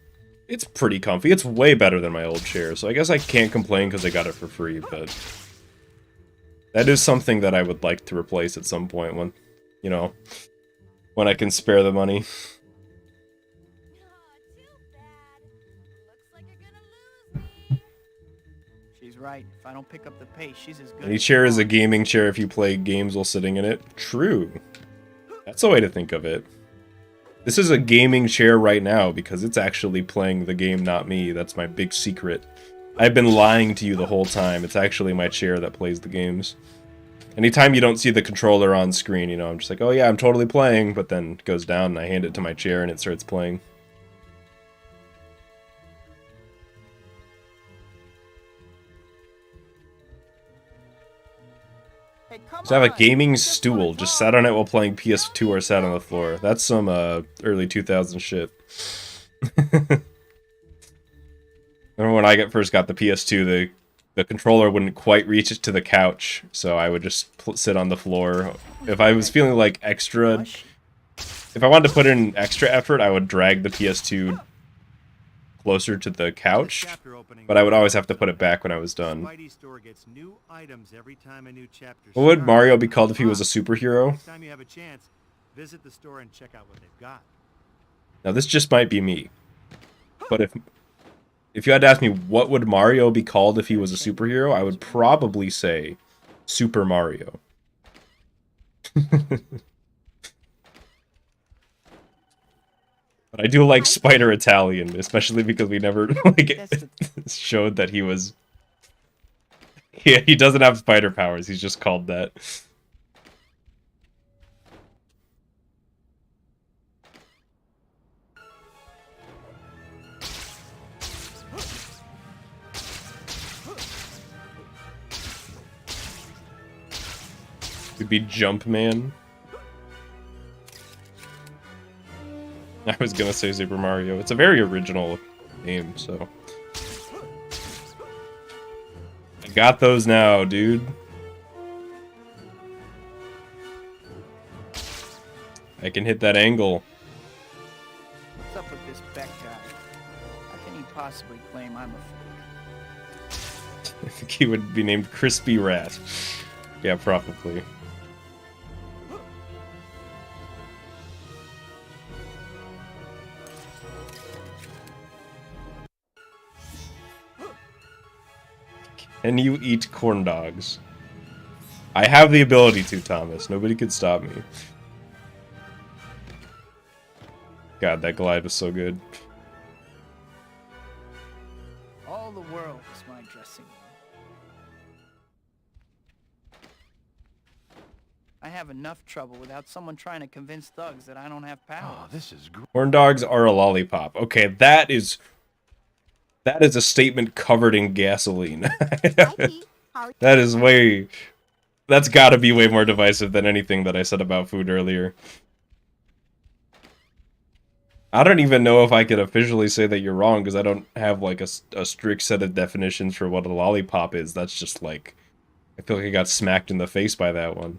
it's pretty comfy. It's way better than my old chair, so I guess I can't complain because I got it for free, but that is something that I would like to replace at some point when, you know, when I can spare the money. Aw, too bad. Looks like you're gonna lose me. She's right. If I don't pick up the pace, she's as good Any as chair is a gone. gaming chair if you play games while sitting in it. True. That's a way to think of it. This is a gaming chair right now because it's actually playing the game, not me. That's my big secret. I've been lying to you the whole time. It's actually my chair that plays the games. Anytime you don't see the controller on screen, you know, I'm just like, oh yeah, I'm totally playing, but then it goes down and I hand it to my chair and it starts playing. Hey, come Just have a on. gaming I just wanna stool. Just talk. sat on it while playing PS2 or sat on the floor. That's some early 2000s shit. Remember when I first got the PS2, the controller wouldn't quite reach it to the couch, so I would just sit on the floor. If I was feeling like extra, Hush. if I wanted to put in extra effort, I would drag the PS2 closer to the couch, Chapter opening. but I would always have to put it back when I was done. Spidey store gets new items every time a new chapter What would starts. Mario be called if he was a superhero? Next time you have a chance, visit the store and check out what they've got. Now this just might be me, but if you had to ask me what would Mario be called if he was a superhero, I would probably say Super Mario. But I do like Spider Italian, especially because we never like That's showed that he was. Yeah, he doesn't have spider powers. He's just called that. Could be Jumpman. I was gonna say Super Mario. It's a very original name, so. I got those now, dude. I can hit that angle. What's up with this Beck guy? How can he possibly claim I'm a fake? I think he would be named Crispy Rat. Yeah, probably. Can you eat corn dogs? I have the ability to, Thomas. Nobody could stop me. God, that glide was so good. All the world is my dressing room. I have enough trouble without someone trying to convince thugs that I don't have power. Oh, this is great. Corn dogs are a lollipop. Okay, that is a statement covered in gasoline. That is way... That's gotta be way more divisive than anything that I said about food earlier. I don't even know if I could officially say that you're wrong, because I don't have, like, a strict set of definitions for what a lollipop is. That's just, like... I feel like I got smacked in the face by that one.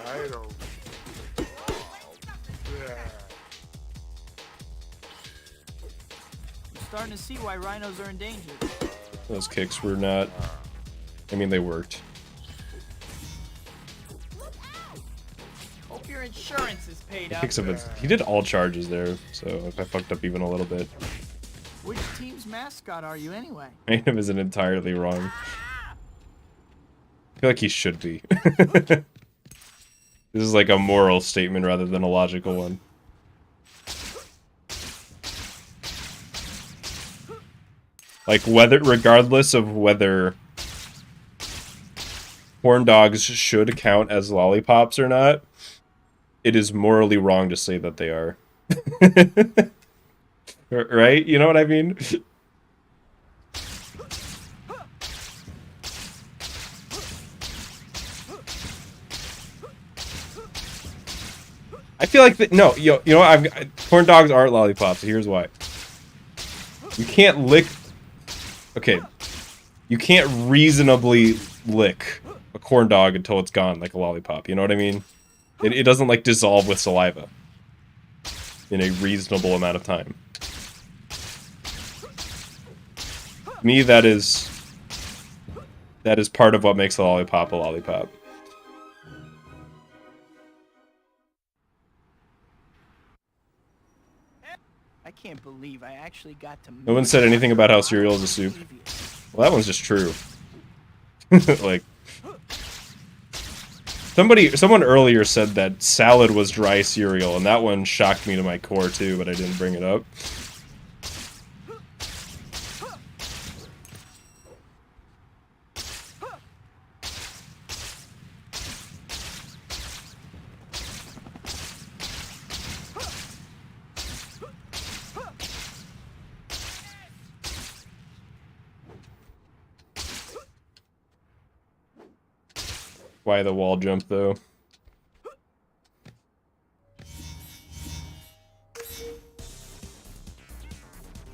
I don't. I'm starting to see why rhinos are endangered. Those kicks were not... I mean, they worked. Hope your insurance is paid up. Kicks of it. He did all charges there, so if I fucked up even a little bit. Which team's mascot are you anyway? My name isn't entirely wrong. I feel like he should be. This is like a moral statement rather than a logical one. Like, regardless of whether corn dogs should count as lollipops or not, it is morally wrong to say that they are. Right? You know what I mean? I feel like that. No, you know, corn dogs aren't lollipops. Here's why. You can't lick. Okay, you can't reasonably lick a corn dog until it's gone, like a lollipop. You know what I mean? It doesn't like dissolve with saliva in a reasonable amount of time. To me, that is part of what makes a lollipop a lollipop. I can't believe I actually got to. No one said anything about how cereal is a soup. Well, that one's just true. Like, someone earlier said that salad was dry cereal, and that one shocked me to my core too, but I didn't bring it up. Why the wall jump, though?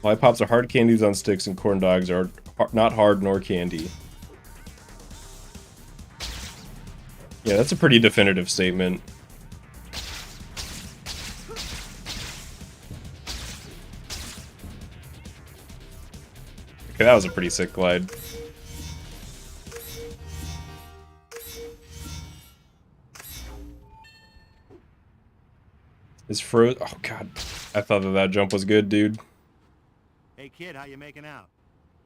Lollipops are hard candies on sticks, and corn dogs are not hard nor candy. Yeah, that's a pretty definitive statement. Okay, that was a pretty sick glide. Is froze? Oh god, I thought that jump was good, dude. Hey kid, how you making out?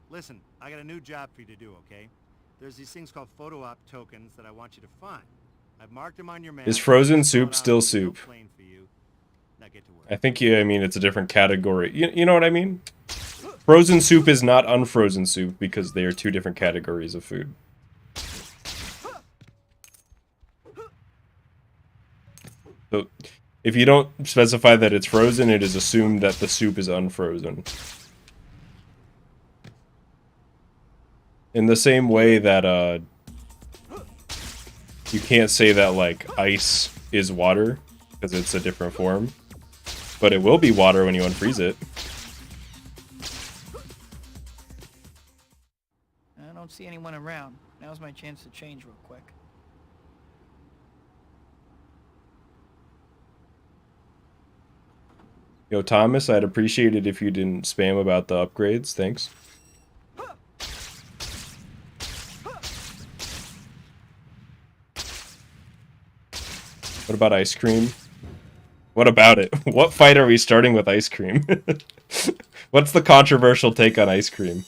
Listen, I got a new job for you to do, okay? There's these things called photo op tokens that I want you to find. I've marked them on your map. Is frozen soup still soup? Now get to work. I think, yeah, I mean, it's a different category. You know what I mean? Frozen soup is not unfrozen soup because they are two different categories of food. So, if you don't specify that it's frozen, it is assumed that the soup is unfrozen. In the same way that, you can't say that, like, ice is water, because it's a different form. But it will be water when you unfreeze it. I don't see anyone around. Now's my chance to change real quick. Yo, Thomas, I'd appreciate it if you didn't spam about the upgrades. Thanks. What about ice cream? What about it? What fight are we starting with ice cream? What's the controversial take on ice cream?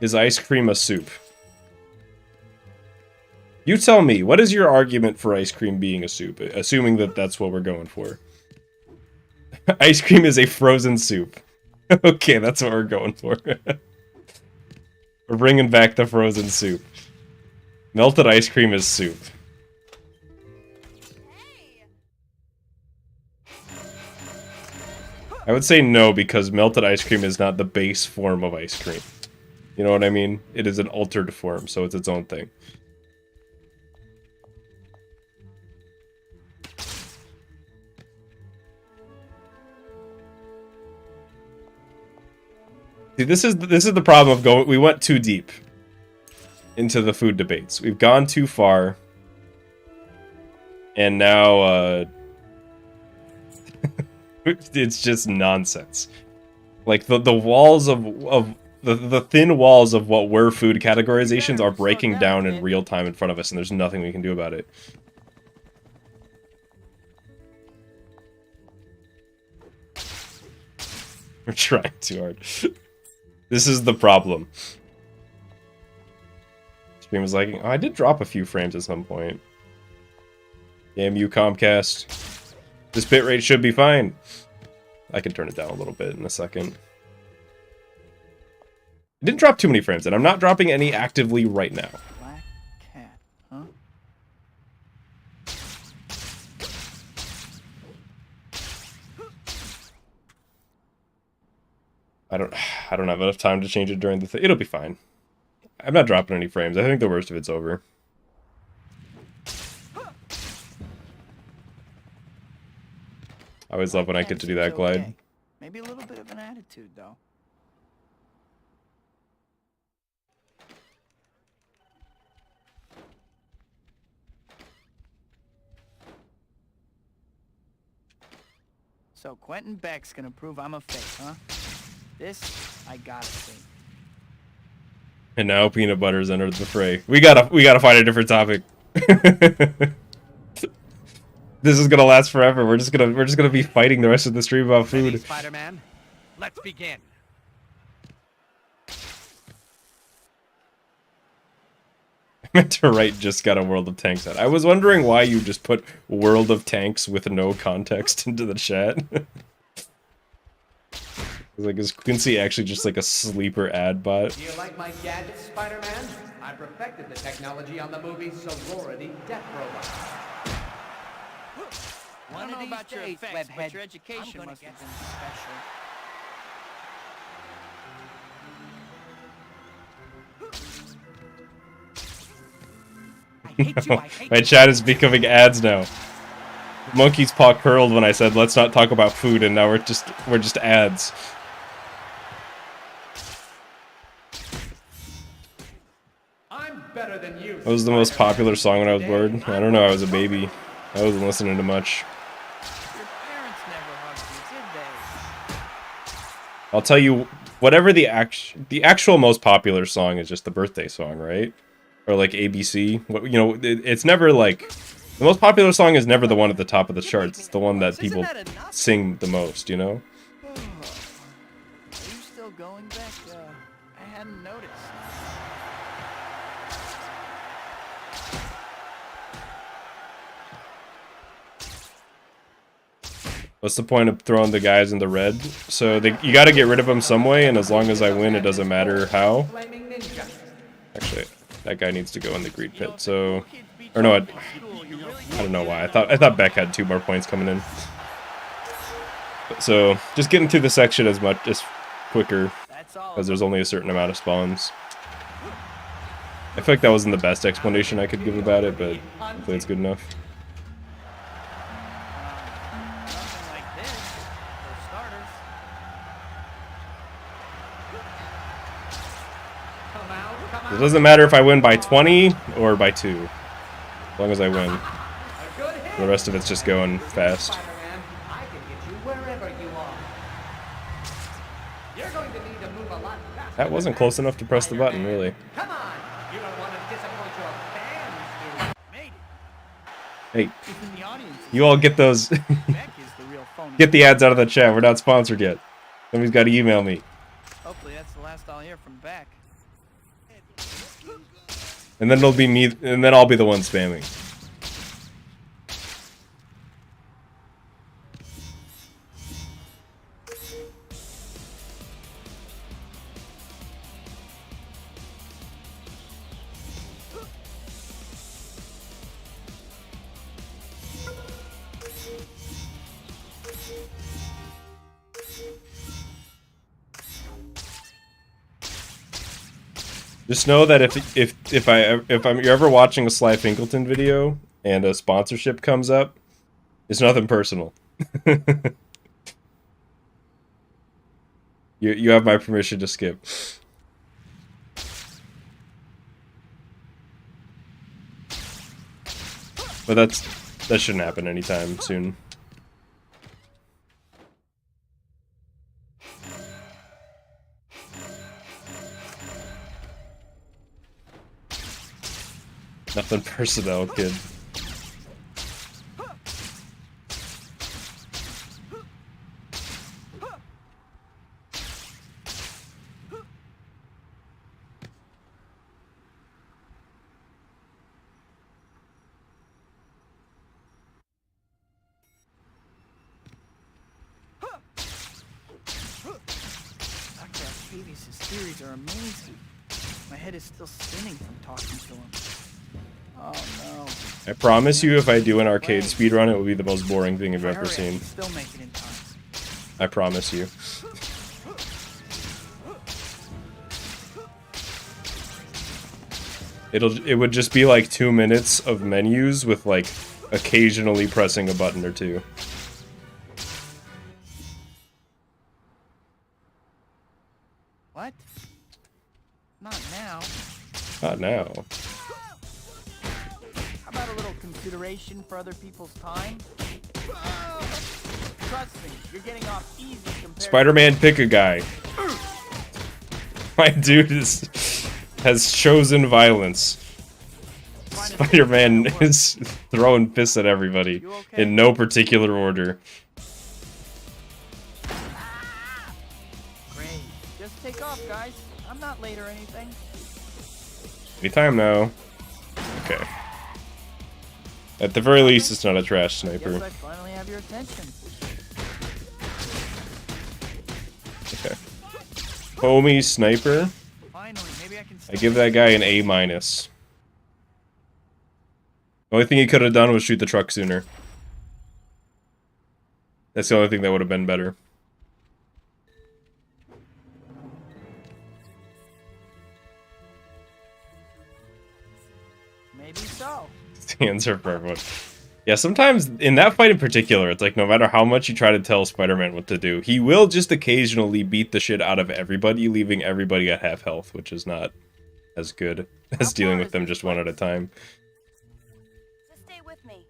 Is ice cream a soup? You tell me, what is your argument for ice cream being a soup, assuming that that's what we're going for? Ice cream is a frozen soup. Okay, that's what we're going for. We're bringing back the frozen soup. Melted ice cream is soup. I would say no, because melted ice cream is not the base form of ice cream. You know what I mean? It is an altered form, so it's its own thing. See, this is the problem of going. We went too deep into the food debates. We've gone too far, and now it's just nonsense. Like the walls of the thin walls of what were food categorizations are breaking down in real time in front of us, and there's nothing we can do about it. We're trying too hard. This is the problem. Stream was lagging. Oh, I did drop a few frames at some point. Damn you, Comcast. This bitrate should be fine. I can turn it down a little bit in a second. I didn't drop too many frames, and I'm not dropping any actively right now. Black cat, huh? I don't have enough time to change it during the thing. It'll be fine. I'm not dropping any frames. I think the worst of it's over. I always love when I get to do that glide. Okay. Maybe a little bit of an attitude, though. So Quentin Beck's gonna prove I'm a fake, huh? This, I gotta see. And now peanut butter's entered the fray. We gotta find a different topic. This is gonna last forever. We're just gonna be fighting the rest of the stream about Ready, food. Spider-Man? Let's begin. I meant to write just got a World of Tanks at. I was wondering why you just put World of Tanks with no context into the chat. Like, is Quincy actually just like a sleeper ad bot? Do you like my gadgets, Spider-Man? I perfected the technology on the movie Sorority Death Robot. I don't know about your effects, but your education must have been special. My chat is becoming ads now. Monkey's paw curled when I said let's not talk about food, and now we're just ads. I'm better than you. That was the most popular song when I was bored. I don't know, I was a baby. I wasn't listening to much. Your parents never hugged you, did they? I'll tell you, whatever the actual most popular song is just the birthday song, right? Or like ABC. What, you know, it's never like the most popular song is never the one at the top of the charts. It's the one that people sing the most, you know? Are you still going back? I hadn't noticed. What's the point of throwing the guys in the red? So you got to get rid of them some way, and as long as I win, it doesn't matter how. Actually, that guy needs to go in the greed pit. So, or no, I don't know why. I thought Beck had 2 more points coming in. So just getting through the section as quicker, because there's only a certain amount of spawns. I feel like that wasn't the best explanation I could give about it, but hopefully it's good enough. Something like this, for starters. It doesn't matter if I win by 20 or by 2, as long as I win. The rest of it's just going fast. Spider-Man, I can get you wherever you are. You're going to need to move a lot faster. That wasn't close enough to press the button, really. Come on, you don't want to disappoint your fans, do you? Made Hey, it. Even the audience is you all get those, Beck is the real phony. get the ads out of the chat. We're not sponsored yet. Somebody's got to email me. Hopefully that's the last I'll hear from Beck. And then it'll be me, and then I'll be the one spamming. Just know that if you're ever watching a Slyfincleton video and a sponsorship comes up, it's nothing personal. You have my permission to skip. But that shouldn't happen anytime soon. Nothing personnel, kid. Dr. Octavius' theories are amazing. My head is still spinning from talking to him. Oh no. I promise you, if I do an arcade speedrun, it will be the most boring thing you've If I ever hurry, I seen. can still make it in time. I promise you. It would just be like 2 minutes of menus with like occasionally pressing a button or two. What? Not now. Not now. How about a little consideration for other people's time? Trust me, you're getting off easy compared Spider-Man, pick a guy. My dude has chosen violence. Spider-Man is throwing fists at everybody in no particular order. Great. Just take off, guys. I'm not late or anything. Anytime now. Okay. At the very least, it's not a trash sniper. Guess I finally have your attention. Okay. Homie sniper. Finally, maybe I can. I give that guy an A-. The only thing he could have done was shoot the truck sooner. That's the only thing that would have been better. Maybe so. The answer for everyone. Yeah, sometimes in that fight in particular, it's like no matter how much you try to tell Spider-Man what to do, he will just occasionally beat the shit out of everybody, leaving everybody at half health, which is not as good as dealing with them just one at a time. Just stay with me.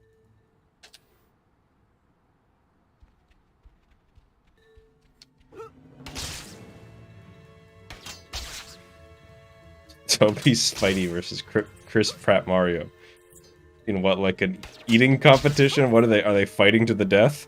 Toby Spidey versus Chris Pratt Mario. In what, like an eating competition? What are they? Are they fighting to the death?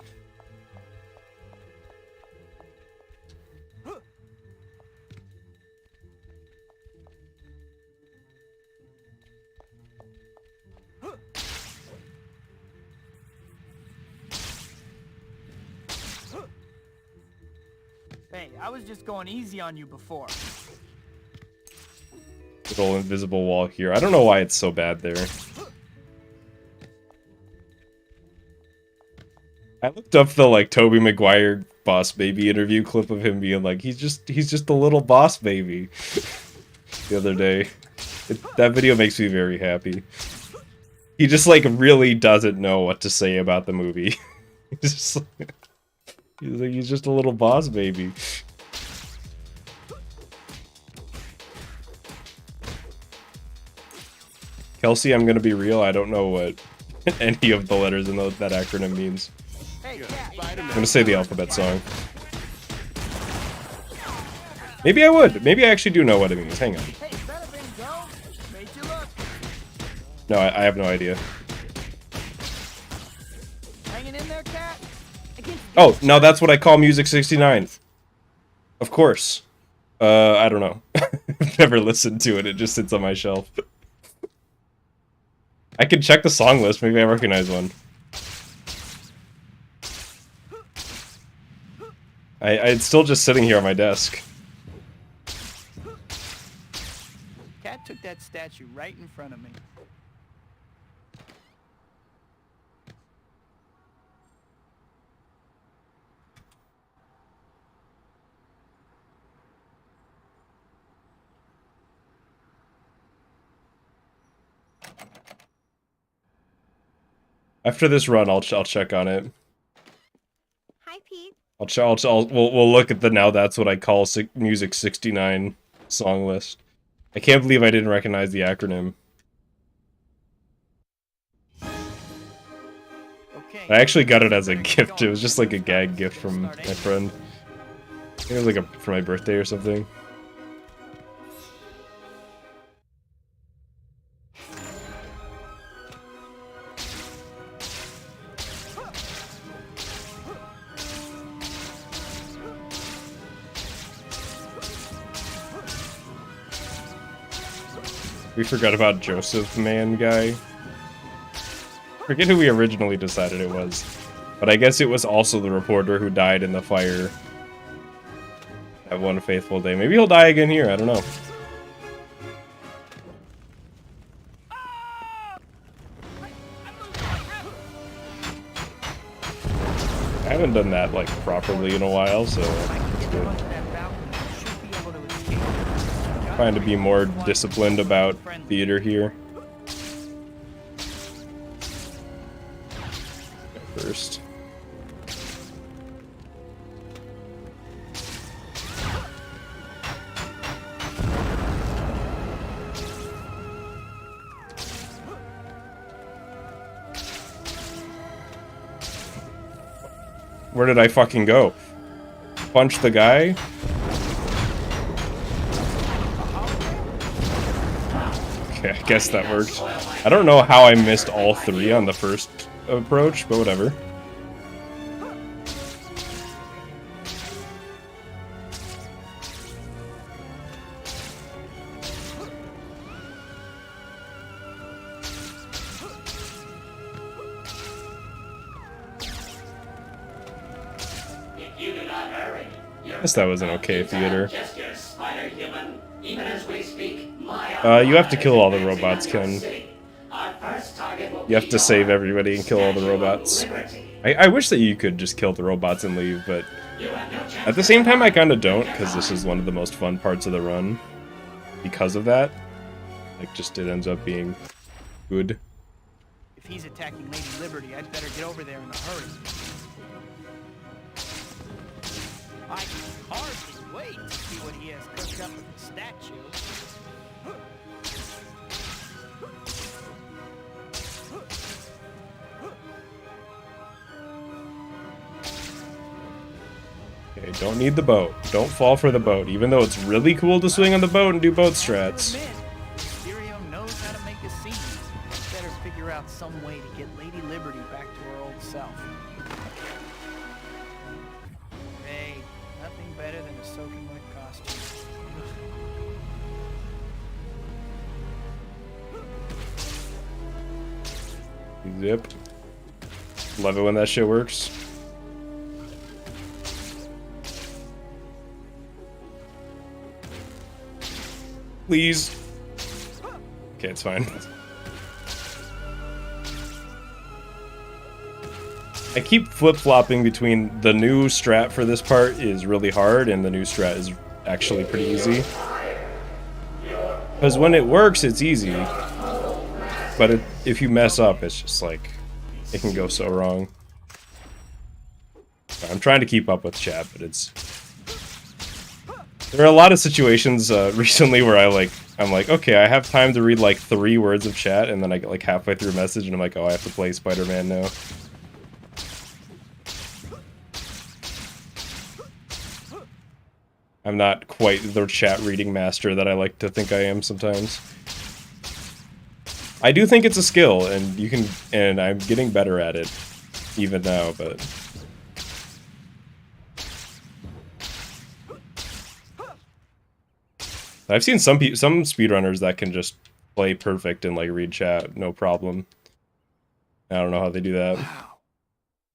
Hey, I was just going easy on you before. Little invisible wall here. I don't know why it's so bad there. I looked up the like Tobey Maguire Boss Baby interview clip of him being like, he's just a little boss baby the other day. That video makes me very happy. He just like really doesn't know what to say about the movie. He's just a little boss baby. Kelsey, I'm gonna be real, I don't know what any of the letters in that acronym means. Hey, I'm gonna say the alphabet song. Maybe I would. Maybe I actually do know what it means. Hang on. Hey, better than go. Made you look. No, I have no idea. Hanging in there, cat? Oh, now that's what I call Music 69. Of course. I don't know. I've never listened to it. It just sits on my shelf. I can check the song list. Maybe I recognize one. It's still just sitting here on my desk. Cat took that statue right in front of me. After this run, I'll check on it. Hi, Pete. We'll look at the Now That's What I Call Music 69 song list. I can't believe I didn't recognize the acronym. Okay. I actually got it as a gift. It was just like a gag gift from my friend. I think it was like for my birthday or something. We forgot about Joseph Man guy. Forget who we originally decided it was. But I guess it was also the reporter who died in the fire that one fateful day. Maybe he'll die again here, I don't know. I haven't done that like properly in a while, so it's good. Trying to be more disciplined about theater here. First. Where did I fucking go? Punch the guy? Okay, I guess that worked. I don't know how I missed all three on the first approach, but whatever. I guess that was an okay theater. You have to kill all the robots, Ken. You have to save everybody and kill all the robots. I wish that you could just kill the robots and leave, but at the same time I kinda don't, because this is one of the most fun parts of the run. Because of that. Like, just it ends up being good. If he's attacking Lady Liberty, I'd better get over there in a hurry. I can hardly wait to see what he has cooked up with the statue. Okay, don't need the boat. Don't fall for the boat, even though it's really cool to swing on the boat and do boat strats. Mysterio knows how to make a scene. Better figure out some way to get Lady Liberty back to her old self. Hey, nothing better than a soaking wet costume. Zip. Love it when that shit works. Please. Okay, it's fine. I keep flip-flopping between the new strat for this part is really hard and the new strat is actually pretty easy. Because when it works, it's easy. But if you mess up, it's just like, it can go so wrong. I'm trying to keep up with chat, but it's... There are a lot of situations recently where I'm like, okay, I have time to read like 3 words of chat, and then I get like halfway through a message, and I'm like, oh, I have to play Spider-Man now. I'm not quite the chat reading master that I like to think I am sometimes. I do think it's a skill, and you can, and I'm getting better at it, even now, but... I've seen some speedrunners that can just play perfect and like read chat, no problem. I don't know how they do that. Wow.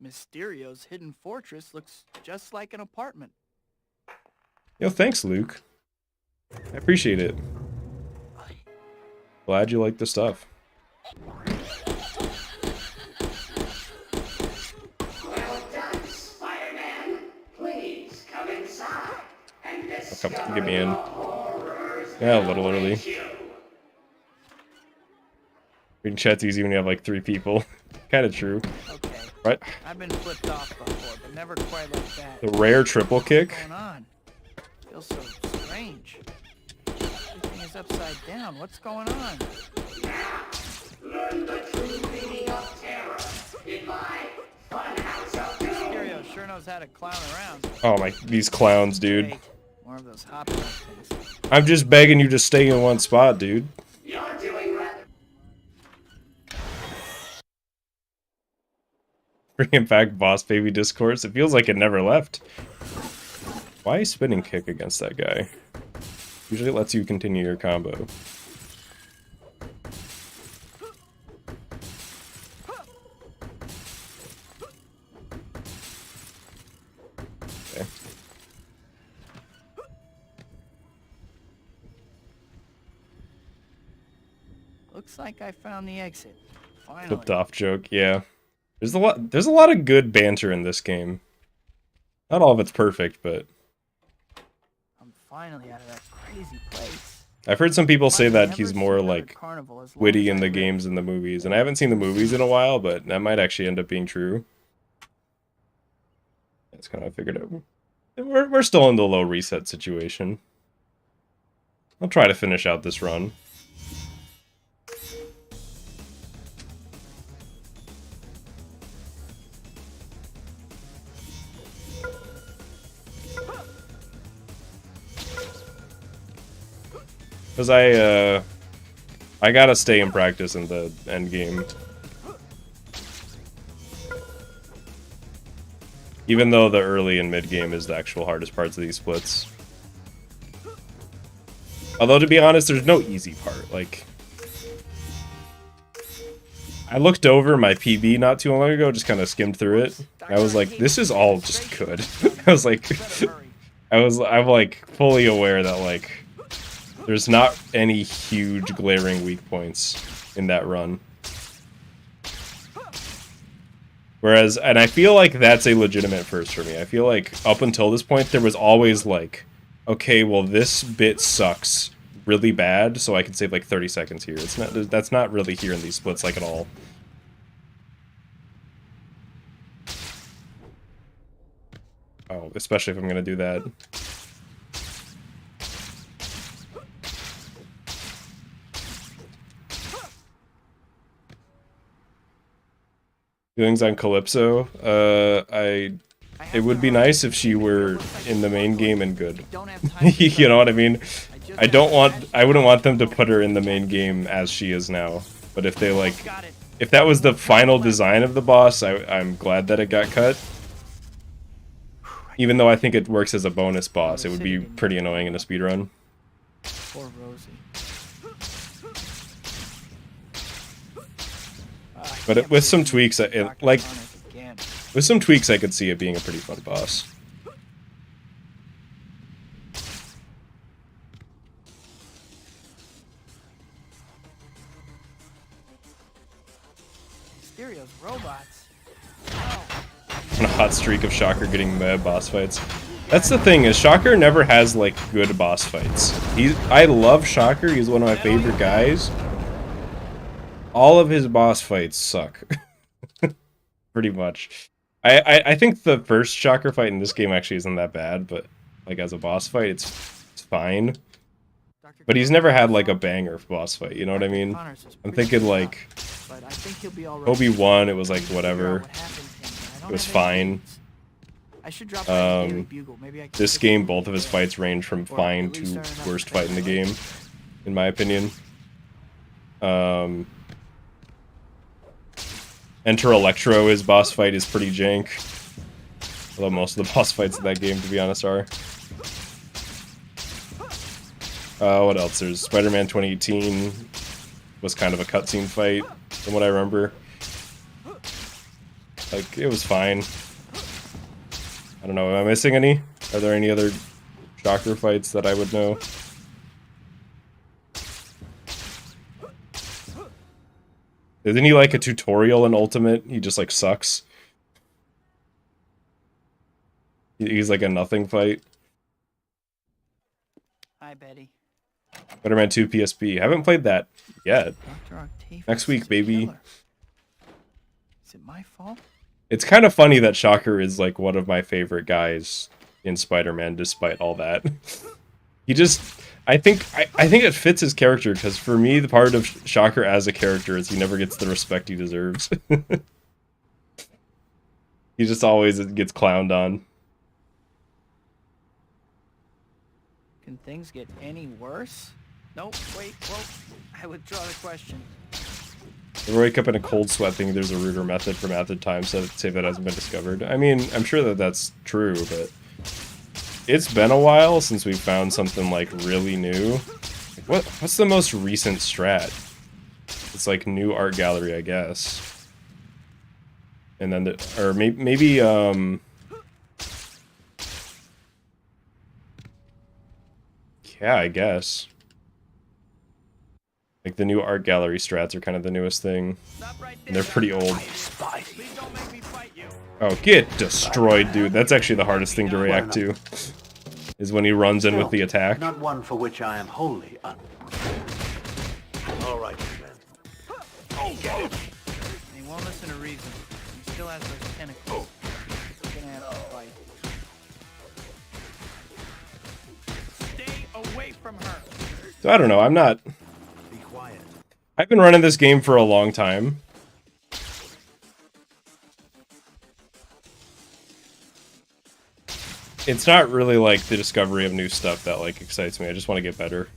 Mysterio's hidden fortress looks just like an apartment. Yo, thanks, Luke. I appreciate it. Glad you like the stuff. Well done, Spider-Man. Please come inside and discover Get me in. the horrors Yeah, a little early. await you. Reading chat's easy when you have like 3 people. Kind of true. Okay. Right? I've been flipped off before, but never quite like that. The rare triple kick. What's going on? Feels so strange. Everything is upside down. What's going on? Learn the true meaning of terror in my funhouse of doom. Mysterio sure knows how to clown around. Oh my, these clowns, dude. Great. More of those hopping things. I'm just begging you to stay in one spot, dude. You're doing rather. Bringing back Boss Baby discourse. It feels like it never left. Why spinning kick against that guy? Usually it lets you continue your combo. Okay. Looks like I found the exit. Finally. Flipped off joke, yeah. There's a lot of good banter in this game. Not all of it's perfect, but I'm finally out of that crazy place. I've heard some people say I've that never he's seen more another like carnival as long witty as in I the live. games and the movies, and I haven't seen the movies in a while, but that might actually end up being true. That's kind of figured out. That's kind of figured out. We're still in the low reset situation. I'll try to finish out this run. Because I gotta stay in practice in the end game. Even though the early and mid game is the actual hardest parts of these splits. Although, to be honest, there's no easy part. Like, I looked over my PB not too long ago, just kind of skimmed through it. I was like, this is all just good. I was like, I'm like fully aware that like, there's not any huge glaring weak points in that run. Whereas, and I feel like that's a legitimate first for me. I feel like up until this point, there was always like, okay, well, this bit sucks really bad, so I can save like 30 seconds here. It's not, that's not really here in these splits like at all. Oh, especially if I'm gonna do that. Feelings on Calypso. It would be nice if she were in the main game and good. You know what I mean? I wouldn't want them to put her in the main game as she is now. But if they like, if that was the final design of the boss, I'm glad that it got cut. Even though I think it works as a bonus boss, it would be pretty annoying in a speedrun. Poor Rosie. But with some tweaks, with some tweaks, I could see it being a pretty fun boss. Stereo's robots. On a hot streak of Shocker getting mad boss fights. That's the thing, is Shocker never has like good boss fights. I love Shocker, he's one of my favorite guys. All of his boss fights suck. Pretty much. I think the first Shocker fight in this game actually isn't that bad, but like as a boss fight, it's fine. But he's never had like a banger boss fight, you know what I mean? I'm thinking like Obi-Wan, it was like whatever. It was fine. This game, both of his fights range from fine to worst fight in the game, in my opinion. Enter Electro, his boss fight is pretty jank. Although most of the boss fights in that game, to be honest, are. What else? There's Spider-Man 2018 was kind of a cutscene fight, from what I remember. Like, it was fine. I don't know, am I missing any? Are there any other Shocker fights that I would know? Isn't he like a tutorial in Ultimate? He just like sucks. He's like a nothing fight. Hi, Betty. Spider-Man 2 PSP. Haven't played that yet. Next week, baby. Is it my fault? It's kind of funny that Shocker is like one of my favorite guys in Spider-Man, despite all that. He just, I think it fits his character, because for me, the part of Shocker as a character is he never gets the respect he deserves. He just always gets clowned on. Can things get any worse? Nope, wait, whoa. I withdraw the question. If I wake up in a cold sweat thinking there's a ruder method from Athid time, so save that hasn't been discovered. I mean, I'm sure that that's true, but it's been a while since we found something like really new. Like, what's the most recent strat? It's like new art gallery, I guess. And then maybe yeah, I guess. Like the new art gallery strats are kind of the newest thing. And they're pretty old. Oh, get destroyed, dude. That's actually the hardest thing to react to. is when he runs in with the attack. Not one for which I am wholly un... All right, then. Oh, get him! He won't listen to reason. He still has those tentacles. He's gonna have to fight. Stay away from her. So I don't know, I'm not... Be quiet. I've been running this game for a long time. It's not really like the discovery of new stuff that like excites me. I just want to get better.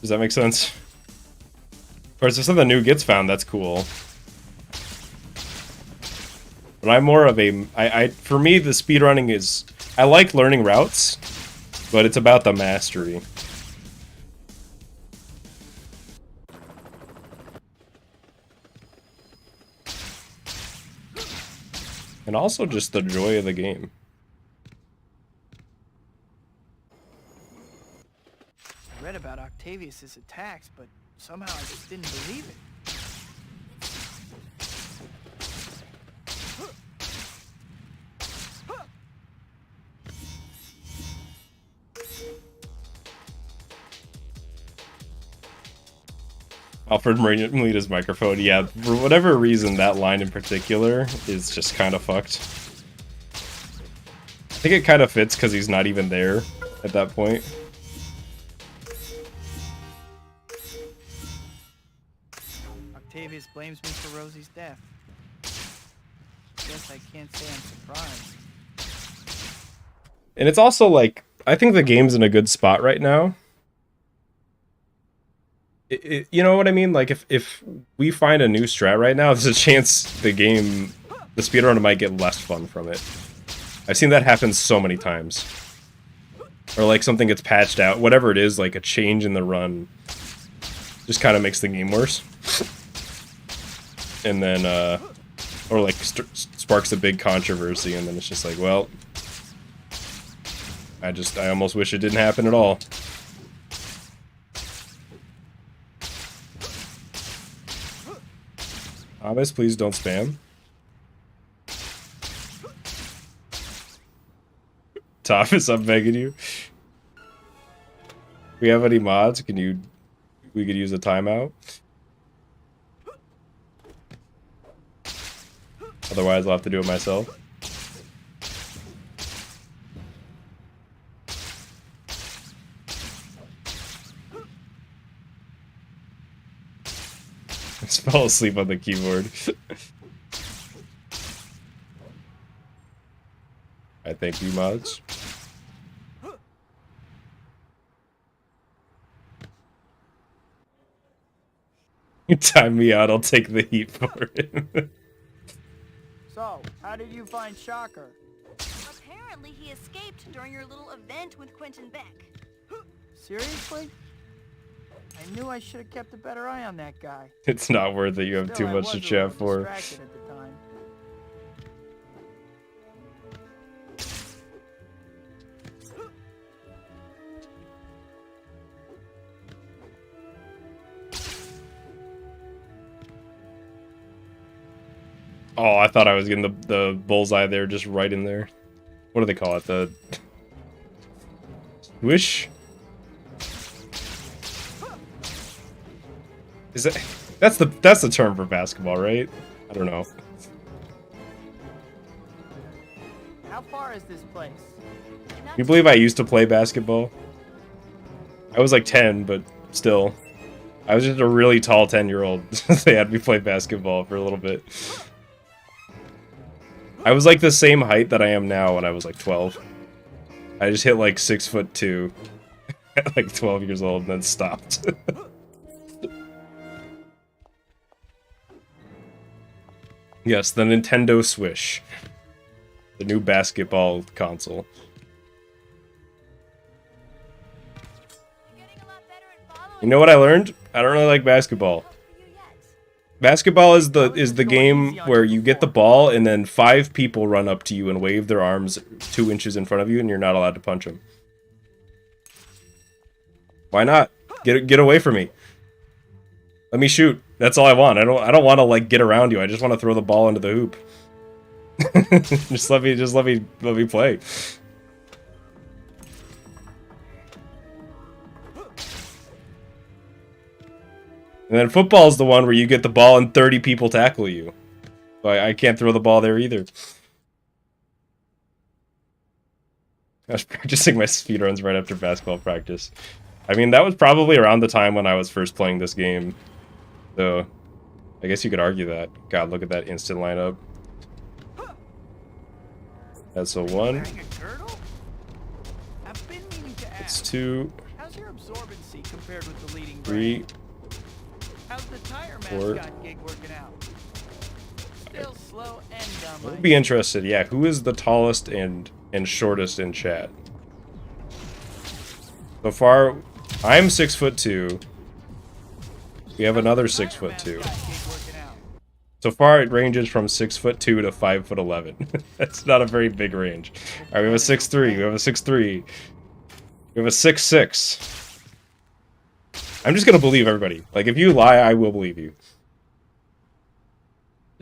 Does that make sense? Of course, if something new gets found, that's cool. But I'm more of a... for me, the speedrunning is... I like learning routes, but it's about the mastery. And also just the joy of the game. I read about Octavius's attacks, but somehow I just didn't believe it. Alfred Molina's microphone, yeah, for whatever reason, that line in particular is just kind of fucked. I think it kind of fits because he's not even there at that point. Octavius blames me for Rosie's death. Guess I can't say I'm surprised. And it's also like, I think the game's in a good spot right now. You know what I mean? Like, if we find a new strat right now, there's a chance the speedrunner might get less fun from it. I've seen that happen so many times. Or like something gets patched out, whatever it is, like a change in the run just kind of makes the game worse. And then, or like sparks a big controversy, and then it's just like, well, I almost wish it didn't happen at all. Thomas, please don't spam. Thomas, I'm begging you. We have any mods? We could use a timeout. Otherwise, I'll have to do it myself. I just fell asleep on the keyboard. I thank you, mods. You time me out, I'll take the heat for it. So, how did you find Shocker? Apparently he escaped during your little event with Quentin Beck. Seriously? I knew I should have kept a better eye on that guy. It's not worth it, you have too Still, I much was to a chat little for. distracted at the time. Oh, I thought I was getting the bullseye there, just right in there. What do they call it? The... Swish? Is that... That's the term for basketball, right? I don't know. How far is this place? Can you believe I used to play basketball? I was like 10, but still. I was just a really tall 10-year-old. They had me play basketball for a little bit. I was like the same height that I am now when I was like 12. I just hit like 6'2" at like 12 years old and then stopped. Yes, the Nintendo Switch. The new basketball console. You know what I learned? I don't really like basketball. Basketball is the game where you get the ball and then 5 people run up to you and wave their arms 2 inches in front of you and you're not allowed to punch them. Why not? Get away from me. Let me shoot. That's all I want. I don't want to like get around you. I just want to throw the ball into the hoop. just let me play. And then football is the one where you get the ball and 30 people tackle you. So I can't throw the ball there either. I was practicing my speedruns right after basketball practice. I mean, that was probably around the time when I was first playing this game. So, I guess you could argue that. God, look at that instant lineup. That's a 1. Wearing a girdle? I've been meaning to It's ask. 2. How's your absorbency compared with the leading 3. brand? How's the tire 4. mascot gig working out? Still slow and dumb. We'll be interested. Yeah, who is the tallest and shortest in chat? So far, I'm 6'2". We have another 6'2". So far, it ranges from 6'2" to 5'11". That's not a very big range. All right, we have a 6'3". We have a 6'3". We have a 6'6". I'm just gonna believe everybody. Like, if you lie, I will believe you.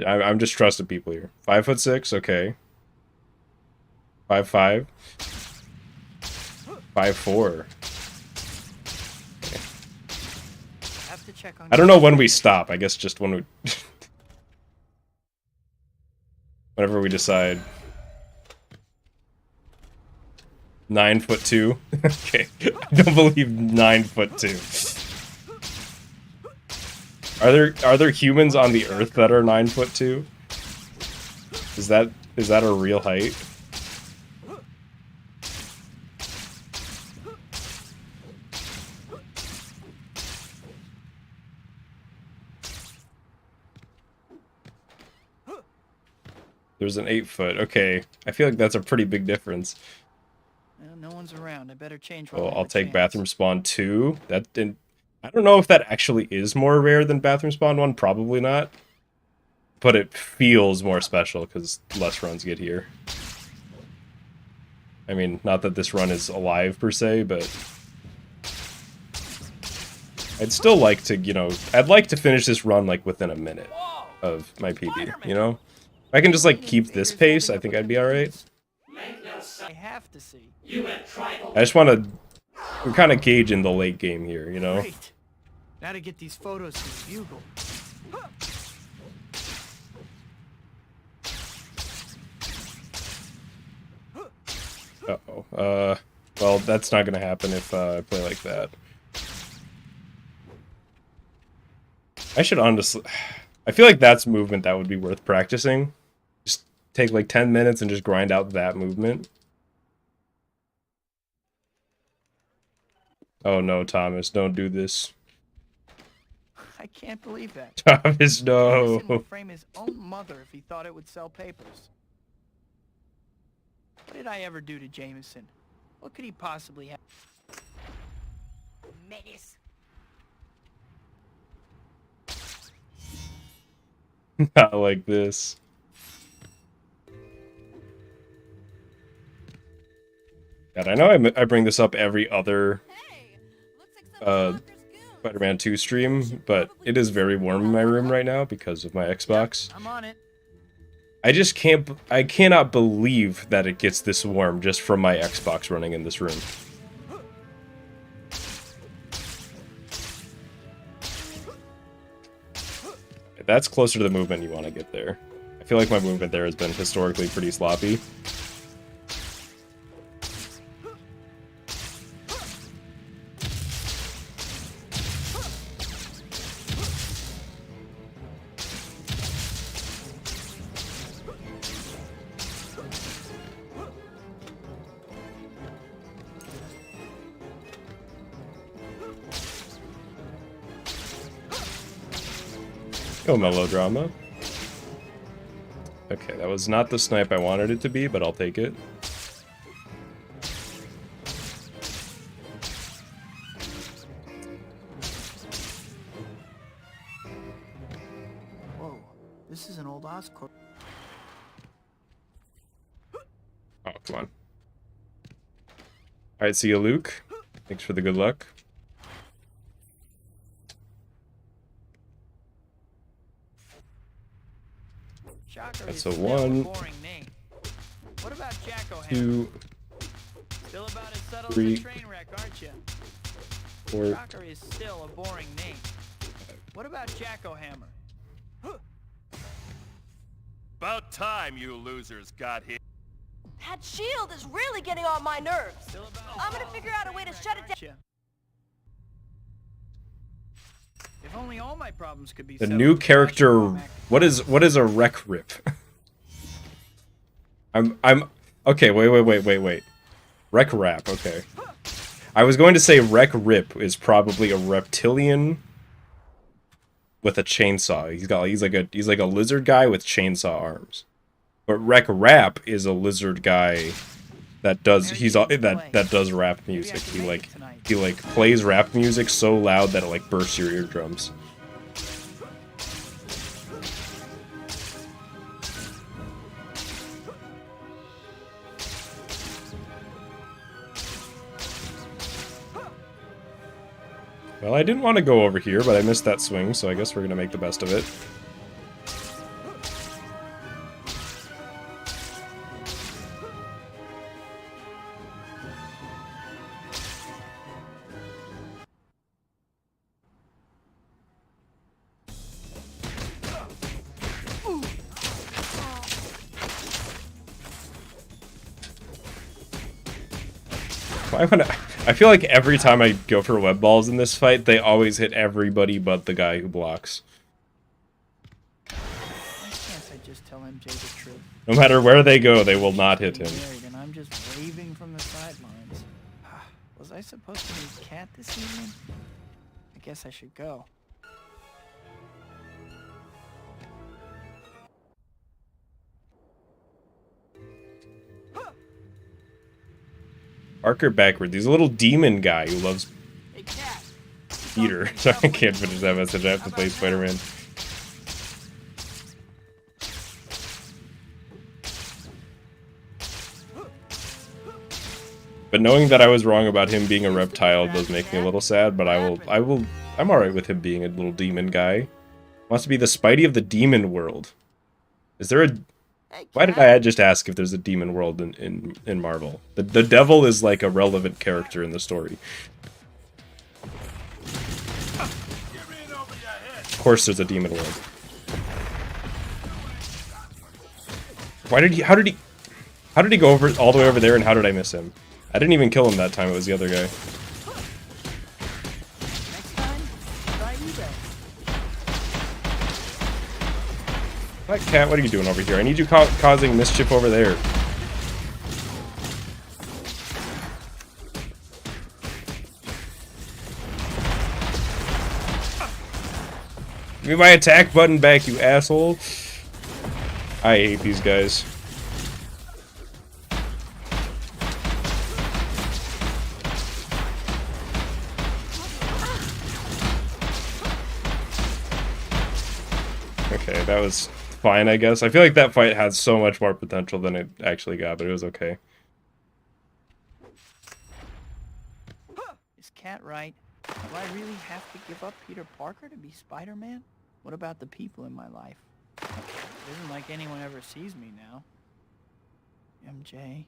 I'm just trusting people here. 5'6", okay. 5'5". 5'4". Have to check on I don't know when we stop. I guess just when we... whenever we decide. 9'2". Okay. I don't believe 9'2". Are there humans on the Earth that are 9'2"? Is that a real height? There's an 8 foot. Okay, I feel like that's a pretty big difference. Well, no one's around. I better change. Well, I'll take bathroom spawn 2. That didn't. I don't know if that actually is more rare than bathroom spawn 1. Probably not. But it feels more special because less runs get here. I mean, not that this run is alive per se, but I'd still like to, you know, I'd like to finish this run like within a minute of my PB, you know? If I can just like keep this pace, I think I'd be alright. I have to see. I just want to, we're kind of gauging the late game here, you know? Great. Now to get these photos to Bugle. Uh-oh. Well, that's not gonna happen if I play like that. I should honestly... I feel like that's movement that would be worth practicing. Just take like 10 minutes and just grind out that movement. Oh no, Thomas, don't do this. I can't believe that. Thomas, no. Jameson would frame his own mother if he thought it would sell papers. What did I ever do to Jameson? What could he possibly have? Menace. Not like this. God, I know I bring this up every other Hey, looks like some stalker's goon. Spider-Man 2 stream, but it is very warm in my room right now because of my Xbox. I'm on it. I cannot believe that it gets this warm just from my Xbox running in this room. That's closer to the movement you want to get there. I feel like my movement there has been historically pretty sloppy. Go melodrama. Okay, that was not the snipe I wanted it to be, but I'll take it. Whoa, this is an old Oscorp. Oh, come on. Alright, see you, Luke. Thanks for the good luck. Shocker That's is a still 1. boring name. What about Jacko? 2, Still about as subtle 3, as a train wreck, aren't you? 4, Shocker is still a boring name. What about Jacko-Hammer? About time you losers got here. That shield is really getting on my nerves. I'm gonna figure out a way to shut it down. Gotcha. If only all my problems could be The settled new with character. Flashback. What is a wreck rip? I'm okay. Wait. Wreck rap. Okay. I was going to say wreck rip is probably a reptilian with a chainsaw. He's like a lizard guy with chainsaw arms. But wreck rap is a lizard guy that does that does rap music. He like plays rap music so loud that it like bursts your eardrums. Well, I didn't want to go over here, but I missed that swing, so I guess we're gonna make the best of it. I feel like every time I go for web balls in this fight, they always hit everybody but the guy who blocks. Why can't I just tell MJ the truth? No matter where they go, they will not hit him. Married and I'm just waving from the sidelines. Was I supposed to meet Kat this evening? I guess I should go. Parker backward. He's a little demon guy who loves Hey, Kat. Peter. Sorry, I can't finish that message. I have to play Spider-Man. But knowing that I was wrong about him being a reptile does make me a little sad, but I'm alright with him being a little demon guy. Wants to be the Spidey of the demon world. Is there a... Why did I just ask if there's a demon world in Marvel? The devil is like a relevant character in the story. Of course there's a demon world. How did he go over all the way over there, and how did I miss him? I didn't even kill him that time, it was the other guy. Next time, try eBay. What, Cat? What are you doing over here? I need you causing mischief over there. Give me my attack button back, you asshole. I hate these guys. Okay, that was fine, I guess. I feel like that fight had so much more potential than it actually got, but it was okay. Is Kat right? Do I really have to give up Peter Parker to be Spider-Man? What about the people in my life? It isn't like anyone ever sees me now. MJ.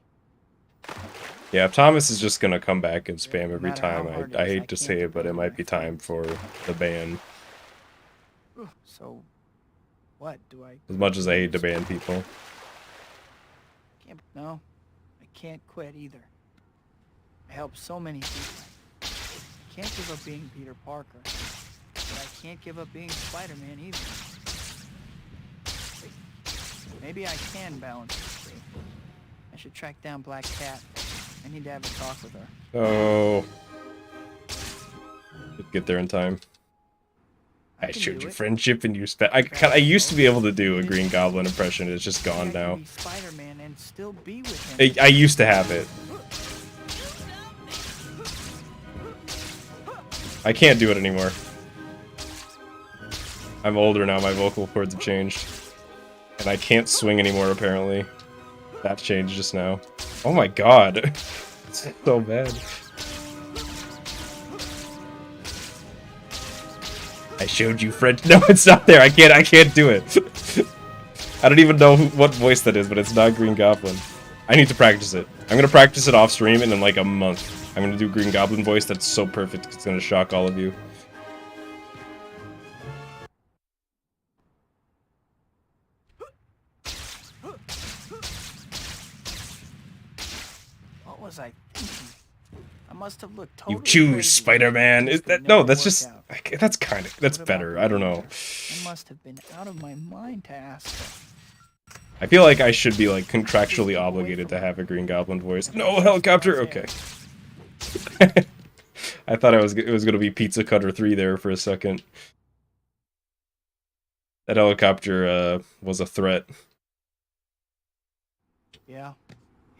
Yeah, Thomas is just gonna come back and spam every time. I hate to say it, but it might be time for the ban. So, what do I... As much as I hate to ban people. No, I can't quit either. I help so many people. I can't give up being Peter Parker. But I can't give up being Spider-Man either. Maybe I can balance this too. I should track down Black Cat. I need to have a talk with her. Oh. Get there in time. I showed you friendship and you I used to be able to do a Green Goblin impression. It's just gone now. Spider-Man and still be with him. I used to have it. I can't do it anymore. I'm older now, my vocal cords have changed. And I can't swing anymore, apparently. That changed just now. Oh my god. It's so bad. I showed you French. No, it's not there. I can't do it. I don't even know what voice that is, but it's not Green Goblin. I need to practice it. I'm gonna practice it off stream, and in like a month, I'm gonna do Green Goblin voice that's so perfect it's gonna shock all of you. was I thinking? I must have looked totally You choose, crazy. Spider-Man. Is Just that could no? never That's work just out. that's kind of that's What about better. the I don't know. leader? I must have been out of my mind to ask her. I feel like I should be like contractually obligated to have a Green Goblin voice. No helicopter. Okay. I thought it was gonna be Pizza Cutter 3 there for a second. That helicopter was a threat. Yeah,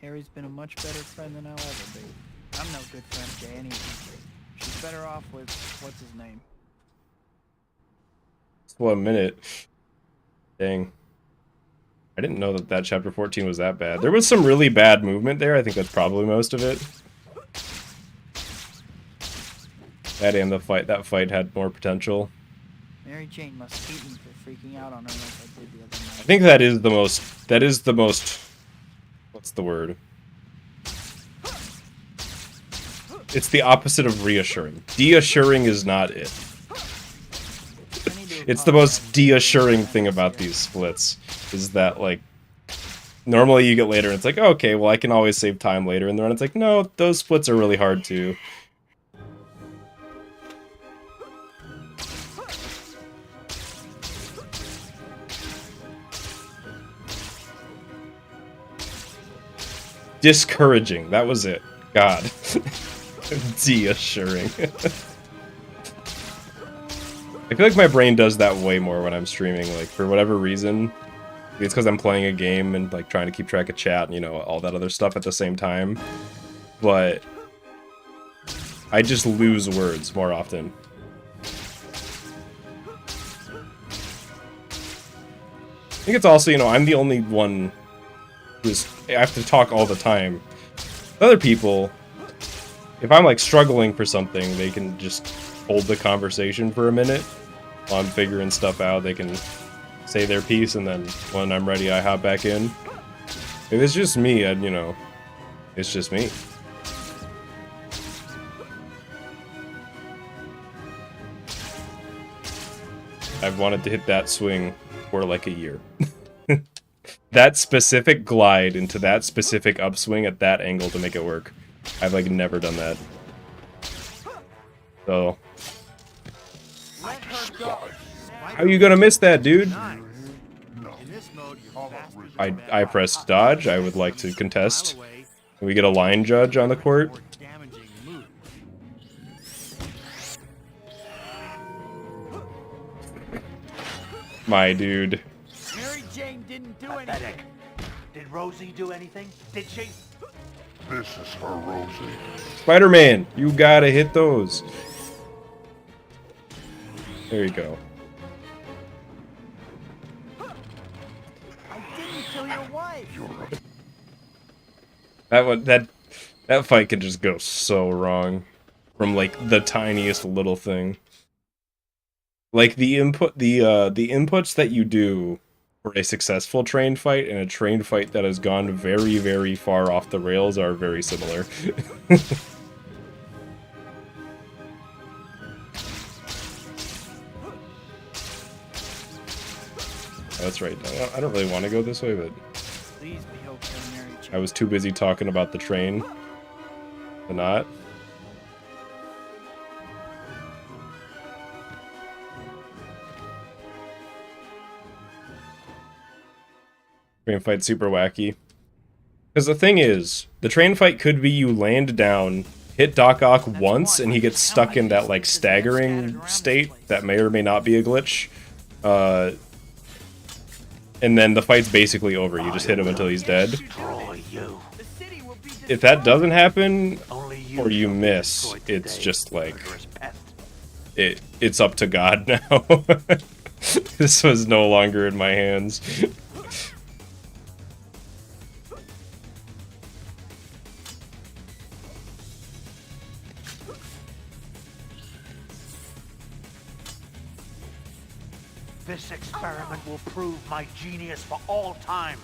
Harry's been a much better friend than I'll ever be. I'm no good friend to any of you. She's better off with what's his name. Just 1 minute. Dang. I didn't know that chapter 14 was that bad. There was some really bad movement there. I think that's probably most of it. That and that fight had more potential. Mary Jane must hate me for freaking out on her like I did the other night. I think that is the most what's the word? It's the opposite of reassuring. Deassuring is not it. It's the most deassuring thing about these splits, is that, like, normally you get later and it's like, oh, okay, well, I can always save time later, and then it's like, no, those splits are really hard too. Discouraging, that was it. God. Deassuring. I feel like my brain does that way more when I'm streaming, like, for whatever reason. Maybe it's because I'm playing a game and, like, trying to keep track of chat and, you know, all that other stuff at the same time. But I just lose words more often. I think it's also, you know, I'm the only one who's... I have to talk all the time. Other people, if I'm, like, struggling for something, they can just hold the conversation for a minute while I'm figuring stuff out. They can say their piece, and then when I'm ready, I hop back in. If it's just me, you know, it's just me. I've wanted to hit that swing for like a year. That specific glide into that specific upswing at that angle to make it work. I've like never done that. So how are you gonna miss that, dude? I pressed dodge. I would like to contest. Can we get a line judge on the court? My dude. Mary Jane didn't do anything. Pathetic. Did Rosie do anything? Did she? This is her, Rosie. Spider-Man, you gotta hit those. There you go. I didn't kill your wife. That fight can just go so wrong from like the tiniest little thing. Like the inputs that you do for a successful train fight and a train fight that has gone very, very far off the rails are very similar. That's right. I don't really want to go this way, but Please be okay, Mary Jane. I was too busy talking about the train to not. Train fight's super wacky. Because the thing is, the train fight could be you land down, hit Doc Ock once, and he gets stuck in that, like, staggering state that may or may not be a glitch. And then the fight's basically over. You just hit him until he's dead. If that doesn't happen, or you miss, it's just like... It's up to God now. This was no longer in my hands. This experiment will prove my genius for all time.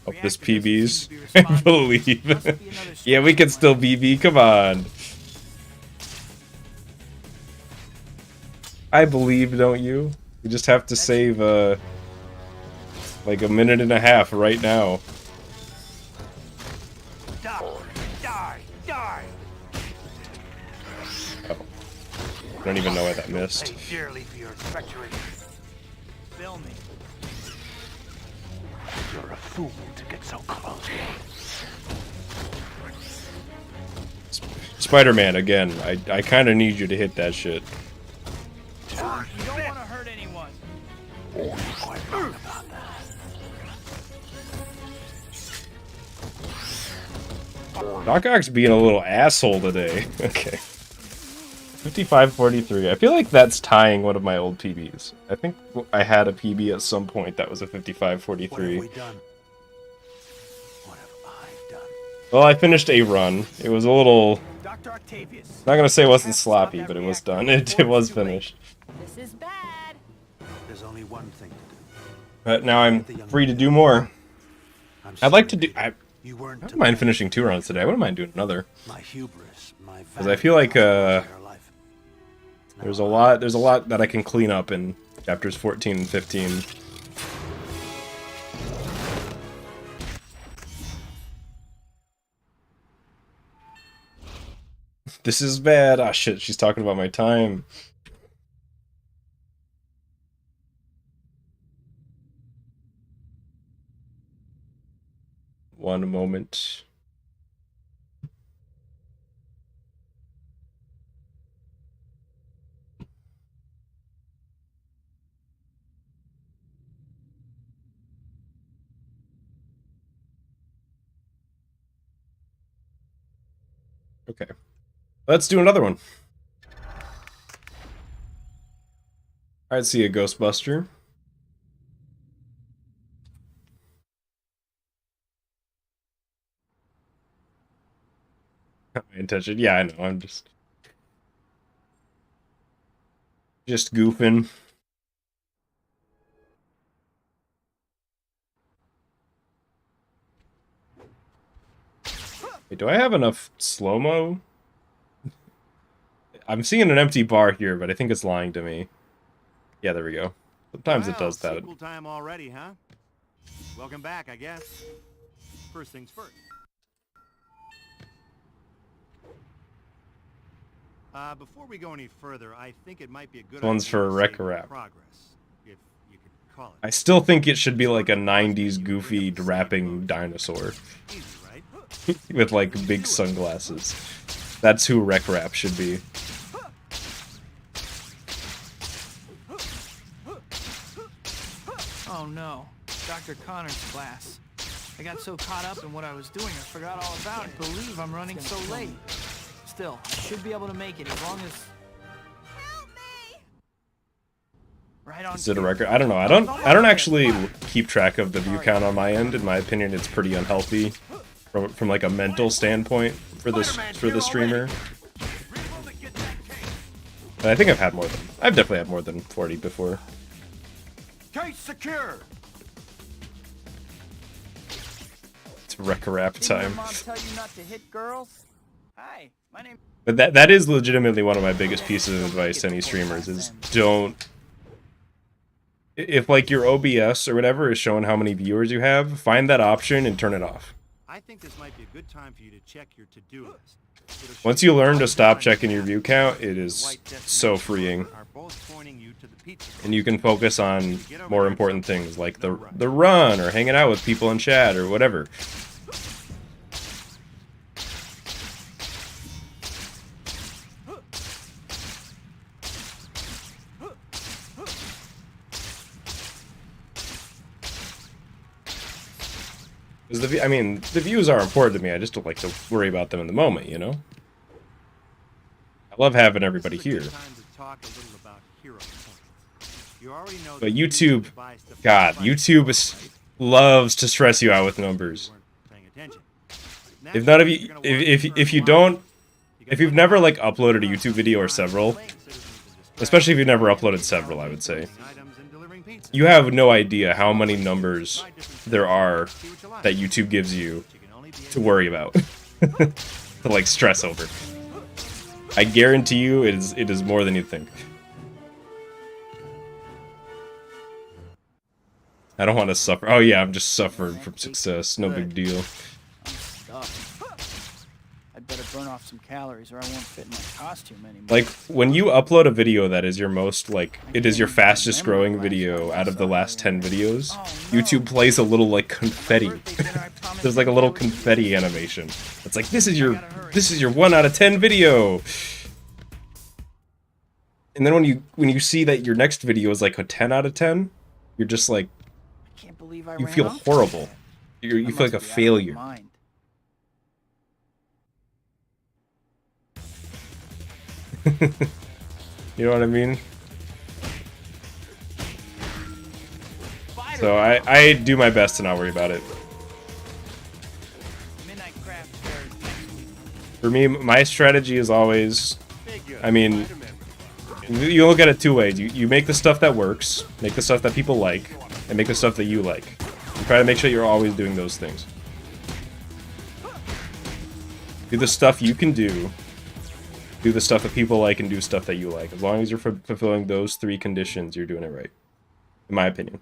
Up this PBs. I believe. Yeah, we can still BB. Come on. I believe, don't you? We just have to save, like a minute and a half right now. don't even know why that missed. Pay dearly for your treachery. Fill me. You're a fool to get so close. Spider-Man, again, I kind of need you to hit that shit. You don't want to hurt anyone. Quite wrong about that. Doc Ock's being a little asshole today. Okay. 55-43. I feel like that's tying one of my old PBs. I think I had a PB at some point that was a What have 55-43. we done? What have I done? Well, I finished a run. It was a little... Dr. Octavius. Not gonna say it wasn't sloppy, but it was done. It was finished. This is bad. There's only one thing to do. But now I'm free to do more. I'd like to do... I You weren't don't mind finishing 2 runs today. I wouldn't mind doing another. my hubris, my Because I feel like life. there's a lot that I can clean up in chapters 14 and 15. This is bad. Ah, shit, she's talking about my time. One moment. Okay. Let's do another one. Alright, see you, Ghostbuster. Not my intention. Yeah, I know. I'm just goofing. Wait, do I have enough slow-mo? I'm seeing an empty bar here, but I think it's lying to me. Yeah, there we go. Sometimes it does that. Sequel time already, huh? Welcome back, I guess. First things first. Before we go any further, I think it might be a good This one's idea for to Wreck save a your Rap. progress, if you could call it. I still think it should be like a 90s goofy rapping dinosaur Easy, right? with like big sunglasses. That's who Wreck Rap should be. Oh no, Dr. Connor's class. I got so caught up in what I was doing, I forgot all about it. I can't believe I'm running so late. Still, I should be able to make it as long as... Help me! Right on. Is it a record? I don't know. I don't actually keep track of the view count on my end. In my opinion, it's pretty unhealthy from like a mental standpoint for the streamer. But I think I've definitely had more than 40 before. Case secure. It's Wreck a Rap Didn't your time. mom tell you not to hit girls? Hi, my name... But that is legitimately one of my biggest pieces of advice to any streamers is don't... If like your OBS or whatever is showing how many viewers you have, find that option and turn it off. I think this might be a good time for you to check your to-do list. It'll show Once you learn to all stop the checking your tasks view count, it and the is white so destinations freeing. are both pointing you to the pizza And you can focus on Get over more there important sometime. things like No the rush. run or hanging out with people in chat or whatever. Because the views are important to me. I just don't like to worry about them in the moment, you know? I love having everybody This is a here. good time to talk a little about hero points. You already know But that YouTube, to buy stuff God, from YouTube loves to stress you out with numbers. you weren't paying attention. If none of Naturally, you, you're gonna want to if you earn don't, money. You if gotta you've put never money like on uploaded a time, YouTube video or several, playing citizens to distract especially if you've never uploaded several, I would say, items and delivering pizza. you have no idea how many numbers Try different there things, are see what you like. that YouTube gives you But you can only be to worry about, to like stress over. I guarantee you, it is more than you think. I don't want to suffer. Oh yeah, I'm just suffering from success. No big deal. I'm stuck. I'd better burn off some calories or I won't fit in my costume anymore. Like, when you upload a video that is your most, like, it is your fastest growing video out of the last 10 videos, YouTube plays a little, like, confetti. There's, like, a little confetti animation. It's like, this is your 1 out of 10 video! And then when you see that your next video is, like, a 10 out of 10, you're just like, I can't believe I you ran feel off horrible. that. You I feel like a must be out of my failure. mind. You know what I mean? So I do my best to not worry about it. Midnight craft fair is next week. For me, my strategy is always, I mean, you look at it two ways. You make the stuff that works, make the stuff that people like, and make the stuff that you like. You try to make sure you're always doing those things. Do the stuff you can do the stuff that people like, and do stuff that you like. As long as you're fulfilling those 3 conditions, you're doing it right. In my opinion.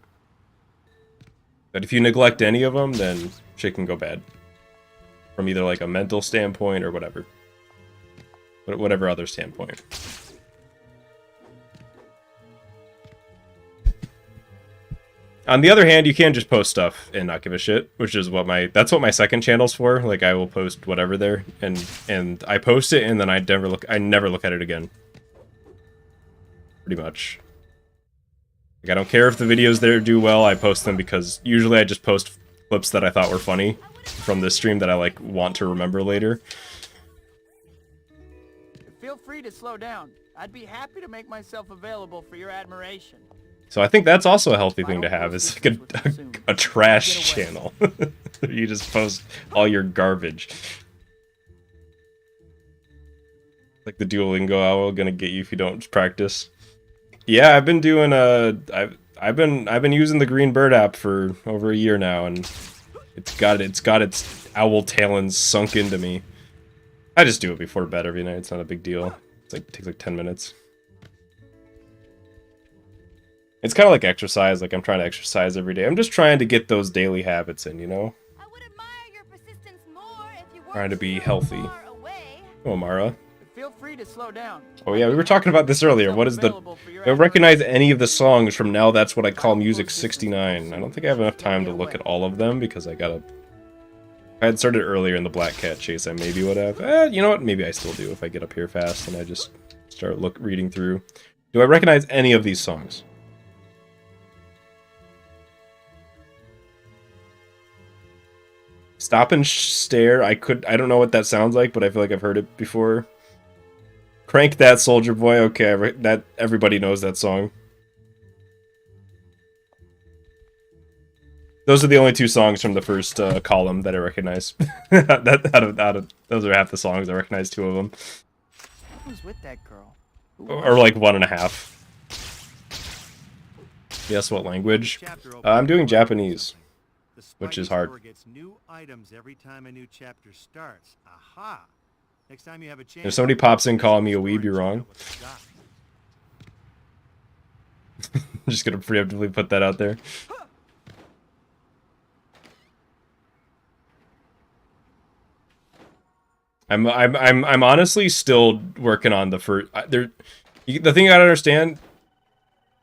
But if you neglect any of them, then shit can go bad. From either like a mental standpoint or whatever. Whatever other standpoint. On the other hand, you can just post stuff and not give a shit, which is that's what my second channel's for. Like, I will post whatever there, and I post it, and then I never look at it again. Pretty much. Like, I don't care if the videos there do well, I post them because usually I just post clips that I thought were funny from this stream that I, like, want to remember later. Feel free to slow down. I'd be happy to make myself available for your admiration. So I think that's also a healthy thing to have, is like a trash channel. You just post all your garbage. Like the Duolingo owl gonna get you if you don't practice. Yeah, I've been doing I've been using the Green Bird app for over a year now, and it's got its owl talons sunk into me. I just do it before bed every night. It's not a big deal. It takes like 10 minutes. It's kind of like exercise. Like, I'm trying to exercise every day. I'm just trying to get those daily habits in, you know? I would admire your persistence more if you Trying to be weren't so healthy. far away. Oh, Amara. Feel free to slow down. Oh yeah, we were talking about this earlier. What is the... I don't recognize any of the songs from Now That's What I Call Music 69. I don't think I have enough time to look at all of them, because I gotta... If I had started earlier in the Black Cat chase, I maybe would have. You know what? Maybe I still do if I get up here fast and I just start reading through. Do I recognize any of these songs? Stop and Stare. I don't know what that sounds like, but I feel like I've heard it before. Crank That, Soldier Boy. Okay, that everybody knows that song. Those are the only 2 songs from the first column that I recognize. Those are half the songs. I recognize 2 of them. Who's with that girl? Or like 1.5. Guess what language? I'm doing Japanese, which is hard. Gets new items every time a new chapter starts. Aha! Next time you have a chance. If somebody pops in calling me a weeb, you're wrong. I'm just gonna preemptively put that out there. I'm honestly still working on the first. The thing you gotta understand,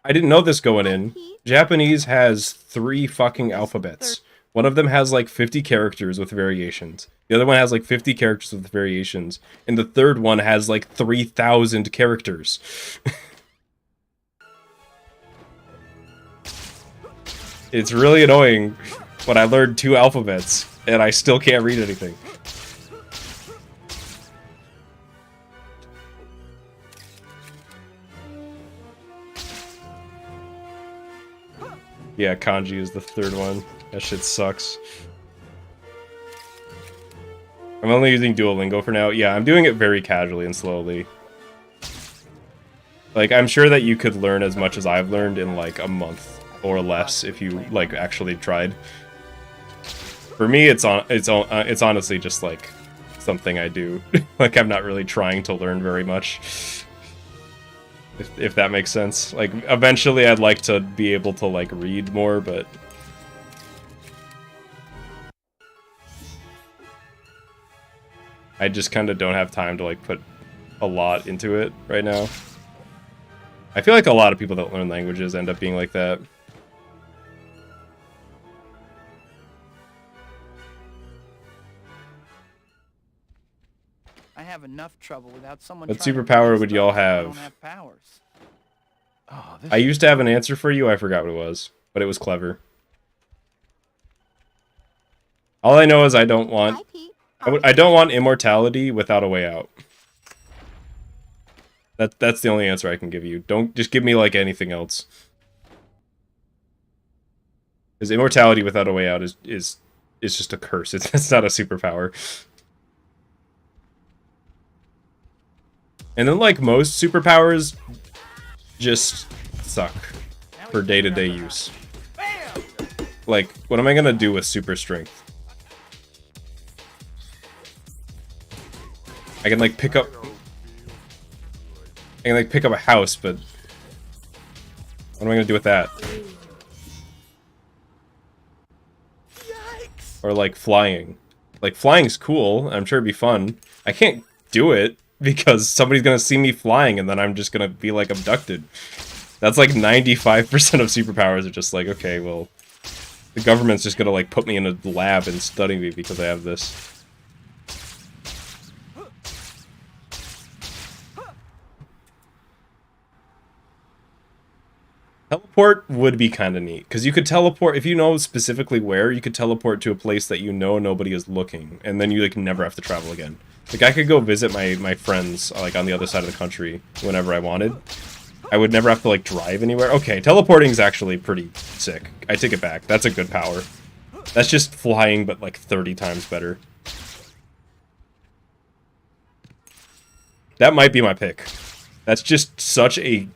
I didn't know this going in. Japanese has 3 fucking alphabets. One of them has like 50 characters with variations. The other one has like 50 characters with variations. And the third one has like 3,000 characters. It's really annoying when I learned 2 alphabets and I still can't read anything. Yeah, kanji is the 3rd one. That shit sucks. I'm only using Duolingo for now. Yeah, I'm doing it very casually and slowly. Like, I'm sure that you could learn as much as I've learned in like a month or less if you like actually tried. For me, it's honestly just like something I do. Like, I'm not really trying to learn very much. If that makes sense. Like, eventually I'd like to be able to like read more, but I just kind of don't have time to like put a lot into it right now. I feel like a lot of people that learn languages end up being like that. I have enough trouble without someone. What trying to superpower raise would y'all those that don't have? have powers. Oh, I used to have an answer for you. I forgot what it was, but it was clever. All I know is I don't want. Hi, Pete. I don't want immortality without a way out. That's the only answer I can give you. Don't just give me like anything else. Because immortality without a way out is just a curse. It's not a superpower. And then like most superpowers just suck for day-to-day use. Like, what am I gonna do with super strength? I can like pick up a house, but what am I gonna do with that? Yikes! Or like flying. Like flying's cool, I'm sure it'd be fun. I can't do it because somebody's gonna see me flying and then I'm just gonna be like abducted. That's like 95% of superpowers are just like, okay, well, the government's just gonna like put me in a lab and study me because I have this. Teleport would be kind of neat, because you could teleport, if you know specifically where, you could teleport to a place that you know nobody is looking, and then you like never have to travel again. Like I could go visit my friends like on the other side of the country whenever I wanted. I would never have to like drive anywhere. Okay, teleporting is actually pretty sick. I take it back. That's a good power. That's just flying, but like 30 times better. That might be my pick. That's just such a...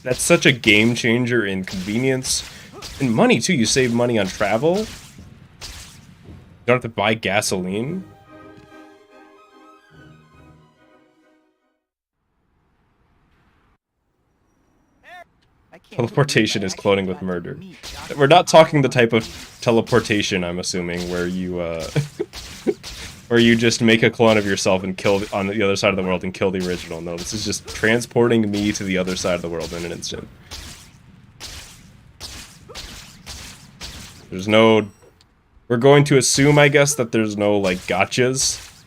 That's such a game changer in convenience. And money, too. You save money on travel. You don't have to buy gasoline. I can't Teleportation believe is I cloning actually with got to murder. meet Dr. We're not talking the type of teleportation, I'm assuming, where you, where you just make a clone of yourself and kill on the other side of the world and kill the original. No, this is just transporting me to the other side of the world in an instant. There's no... We're going to assume, I guess, that there's no, like, gotchas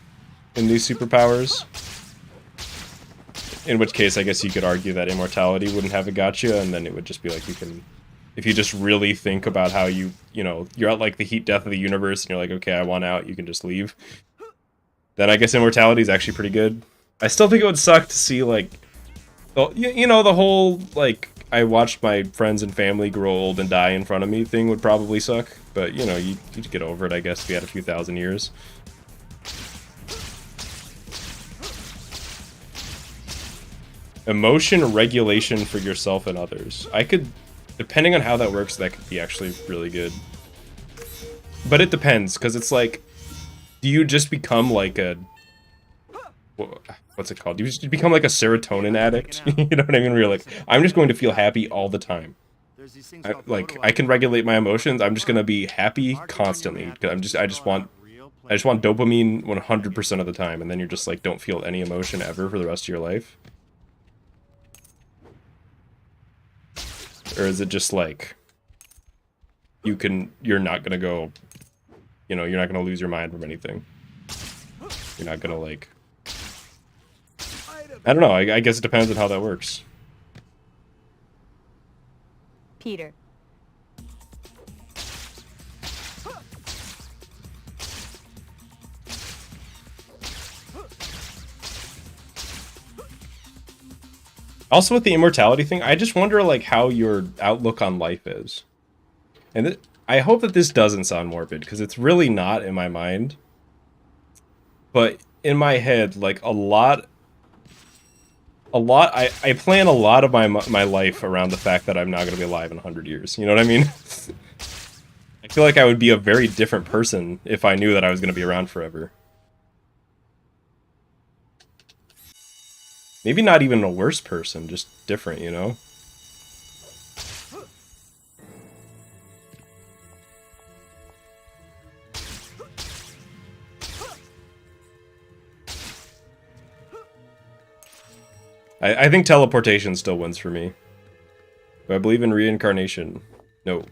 in these superpowers. In which case, I guess you could argue that immortality wouldn't have a gotcha, and then it would just be like you can... If you just really think about how you know, you're at, like, the heat death of the universe, and you're like, okay, I want out, you can just leave. Then I guess immortality is actually pretty good. I still think it would suck to see, like... You know, the whole, like... I watched my friends and family grow old and die in front of me thing would probably suck. But, you know, you'd get over it, I guess, if you had a few thousand years. Emotion regulation for yourself and others. I could... Depending on how that works, that could be actually really good. But it depends, because it's like... Do you just become like a... What's it called? Do you just become like a serotonin addict? You know what I mean? Where you're like, I'm just going to feel happy all the time. I can regulate my emotions. I'm just gonna be happy constantly. I just want dopamine 100% of the time, and then you're just like don't feel any emotion ever for the rest of your life. Or is it just like you're not gonna go, you know, you're not gonna lose your mind from anything. You're not gonna like, I don't know, I guess it depends on how that works. Peter. Also with the immortality thing, I just wonder like how your outlook on life is. And I hope that this doesn't sound morbid, because it's really not in my mind. But in my head, like I plan a lot of my life around the fact that I'm not going to be alive in 100 years. You know what I mean? I feel like I would be a very different person if I knew that I was going to be around forever. Maybe not even a worse person, just different, you know? I think teleportation still wins for me. Do I believe in reincarnation? No.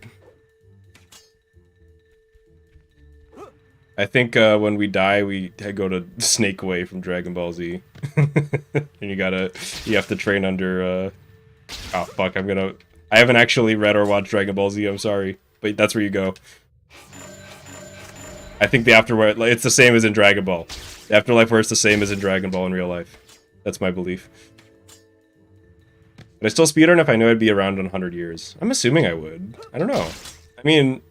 I think when we die, we go to Snake Way from Dragon Ball Z. And you have to train under, oh fuck, I haven't actually read or watched Dragon Ball Z, I'm sorry. But that's where you go. I think the afterlife, it's the same as in Dragon Ball. The afterlife where it's the same as in Dragon Ball in real life. That's my belief. Would I still speedrun if I knew I'd be around in 100 years? I'm assuming I would. I don't know. I mean...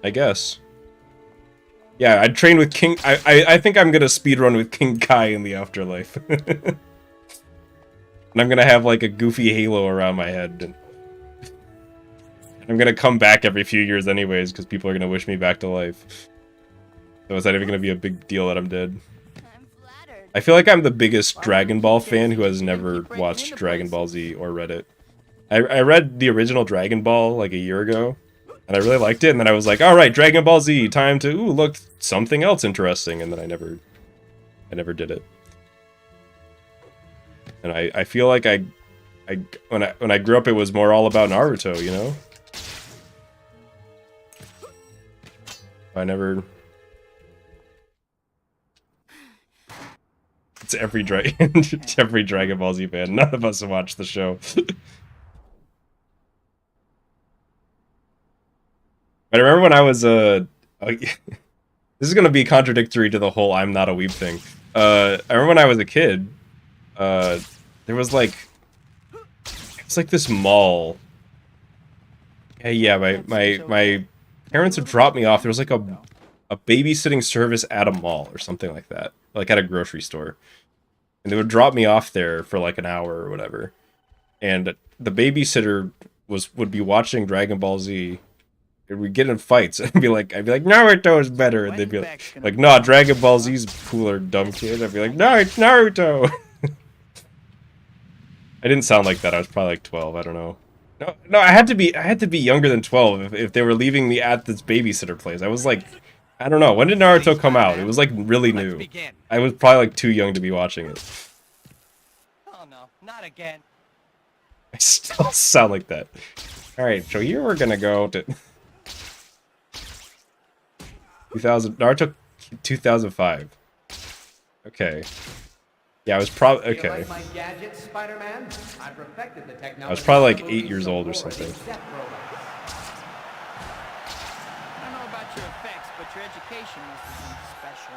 I guess. Yeah, I'd train with King... I think I'm gonna speedrun with King Kai in the afterlife. And I'm gonna have, like, a goofy halo around my head. And I'm gonna come back every few years anyways, because people are gonna wish me back to life. So it's not even gonna be a big deal that I'm dead. I'm flattered. I feel like I'm the biggest Dragon Ball fan who has never watched Dragon Ball Z or read it. I read the original Dragon Ball like a year ago, and I really liked it, and then I was like, alright, Dragon Ball Z, time to, look, something else interesting, and then I never did it. And I feel like when I grew up, it was more all about Naruto, you know? It's every every Dragon Ball Z fan. None of us watch the show. I remember when I was this is gonna be contradictory to the whole I'm not a weeb thing. I remember when I was a kid, there was like it's like this mall. Yeah, my parents would drop me off. There was like a babysitting service at a mall or something like that, like at a grocery store, and they would drop me off there for like an hour or whatever. And the babysitter would be watching Dragon Ball Z. And we'd get in fights. I'd be like, Naruto is better, and they'd be like, nah, Dragon Ball Z's cooler, dumb kid. I'd be like, no, it's Naruto. I didn't sound like that. I was probably like 12. I don't know. No, I had to be younger than 12 if they were leaving me at this babysitter place. I was like, I don't know. When did Naruto come out? It was like really new. I was probably like too young to be watching it. Oh no, not again. I still sound like that. All right, so here we're gonna go to 2000 Naruto 2005. Okay. Yeah, I was probably okay. You like my gadgets, Spider-Man? I perfected the technology. I was probably like 8 years old or something. I don't know about your effects, but your education must have been special.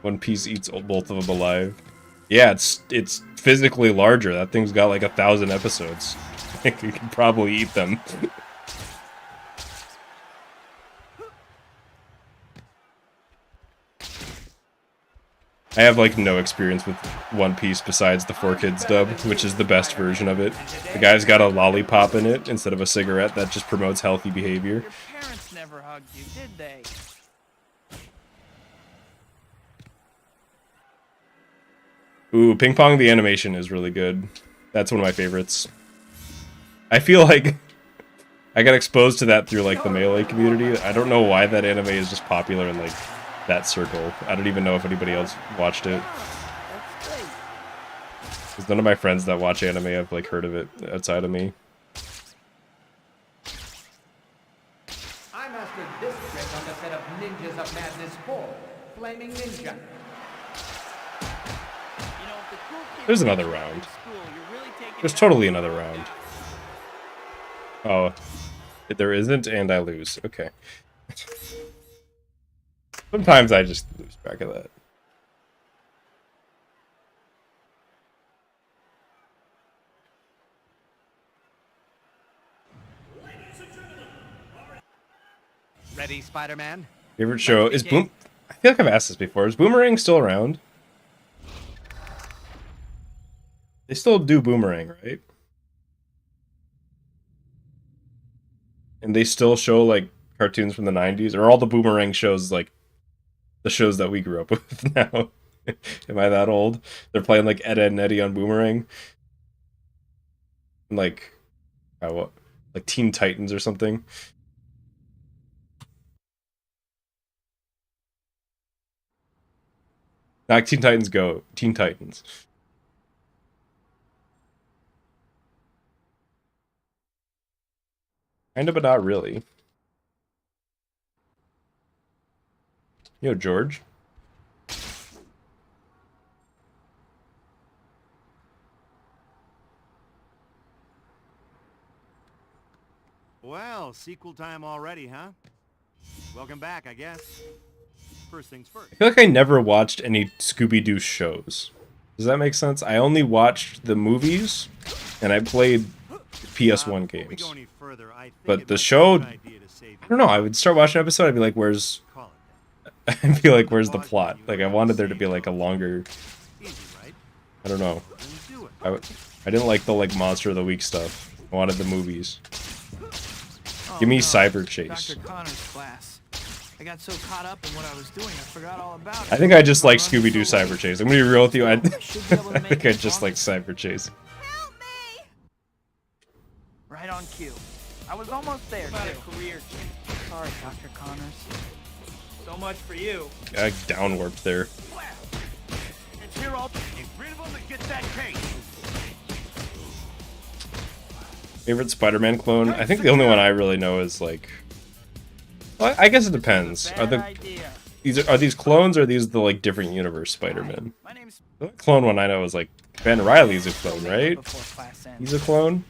One Piece eats both of them alive. Yeah, it's physically larger. That thing's got like 1,000 episodes. I think you can probably eat them. I have like no experience with One Piece besides the 4Kids dub, which is the best version of it. The guy's got a lollipop in it instead of a cigarette that just promotes healthy behavior. Your parents never hugged you, did they? Ooh, Ping Pong the animation is really good. That's one of my favorites. I feel like I got exposed to that through like the Melee community. I don't know why that anime is just popular in like that circle. I don't even know if anybody else watched it. That's great. Because none of my friends that watch anime have like heard of it outside of me. I mastered this trick on the set of Ninjas of Madness 4, Flaming Ninja. You know, if the cool kids There's another in round. school, you're really taking There's it totally out. another round. Oh, there isn't, and I lose. Okay. Sometimes I just lose track of that. Ready, Spider-Man? Favorite show is Boom. I feel like I've asked this before. Is Boomerang still around? They still do Boomerang, right? And they still show like cartoons from the 90s, or all the Boomerang shows like the shows that we grew up with now. Am I that old? They're playing like Ed, Edd and Eddy on Boomerang. And like what? Like Teen Titans or something. Not Teen Titans Go. Teen Titans. Kinda, but not really. Yo, George. Well, sequel time already, huh? Welcome back, I guess. First things first. I feel like I never watched any Scooby-Doo shows. Does that make sense? I only watched the movies, and I played PS1 Before we games. go any further, I think But it the might be a show, good idea to save I don't know, I would start watching an episode, I'd be like, where's... Call it that. I'd be like, where's the plot? Like, I wanted there to be, like, a longer... Easy, right? I don't know. Then do it. I didn't like the, like, Monster of the Week stuff. I wanted the movies. Oh, Give me no. Cyber Chase. Dr. Connor's class. I got so caught up in what I was doing, I forgot all about it. I think I just like I'm running Scooby-Doo so late. Cyber Chase. I'm gonna be real with you, I Should be able to make think I it just like August. Cyber Chase. Help me! Right on cue. I was almost there, About a too. career. Sorry, Dr. Connors. So much for you. I downwarped there. It's here all. Get rid of him and get that case. Favorite Spider-Man clone? I think the only one I really know is like... Well, I guess it depends. Are Bad idea. these clones or are these the like different universe Spider-Man? My name's The clone one I know is like Ben Reilly's a clone, right? before class ends. He's a clone.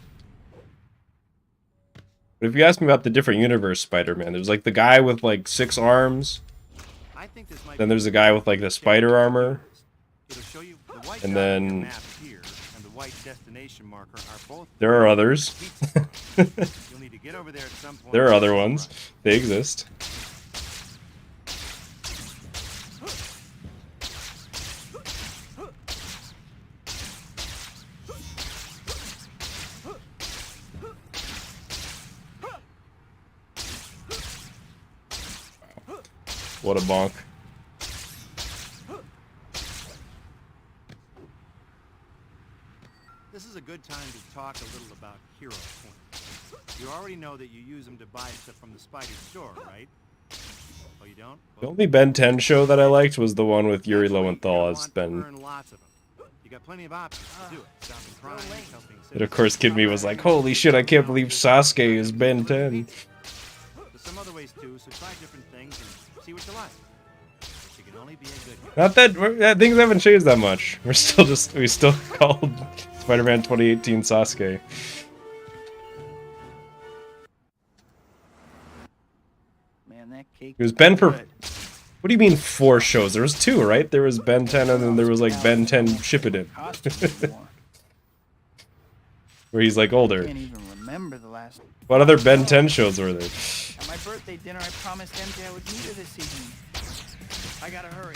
But if you ask me about the different universe Spider-Man, there's like the guy with like 6 arms. I think this might Then be there's a guy with like the spider armor. It'll show you the white And dot on your then- map here and the white destination marker are both. There are others. You'll need to get over there at some point. There are other ones. They exist. What a bonk. This is a good time to talk a little about hero points. You already know that you use them to buy stuff from the Spidey store, right? Oh, you don't? The only Ben 10 show that I liked was the one with Yuri Naturally, you're Lowenthal gonna as want to Ben. earn lots of them. You got plenty of options to do it. Stopping crime, helping And of course, Kid Me was like, holy shit, I can't believe Sasuke is Ben 10. There's some other ways too, so try different things and see what you like. You can only be a good guy. Not that things haven't changed that much. We still called Spider-Man 2018 Sasuke. Man, that cake. It was Ben for. good. What do you mean 4 shows? There was 2, right? There was Ben 10 and then there was like Ben 10 Shippuden, Costumes anymore. where he's like older. Can't even remember the last. What other Ben 10 shows were there? At my birthday dinner, I promised MJ I would meet her this evening. I gotta hurry.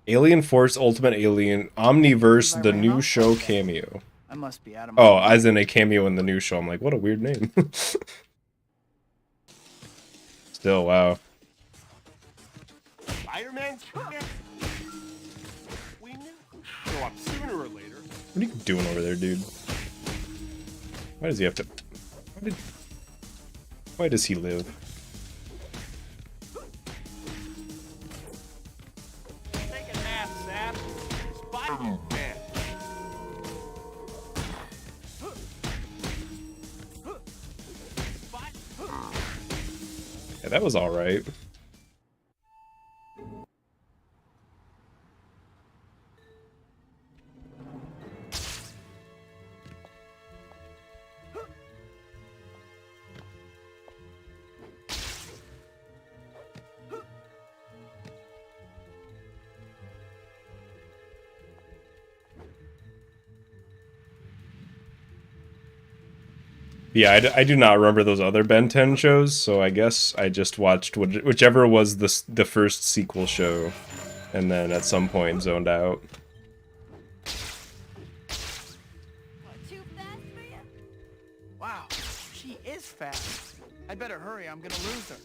Alien Force Ultimate Alien Omniverse, the new show cameo. I must be out of my. Oh, as in a cameo in the new show. I'm like, what a weird name. Still, wow. Spider-Man? We knew. Show up sooner or later. What are you doing over there, dude? Why does he have to... Why does he live? Take a nap, Sap. Spider-Man. Yeah, that was alright. Yeah, I do not remember those other Ben 10 shows, so I guess I just watched whichever was the first sequel show, and then at some point zoned out. Too fast for you? Wow, she is fast. I better hurry. I'm gonna lose her.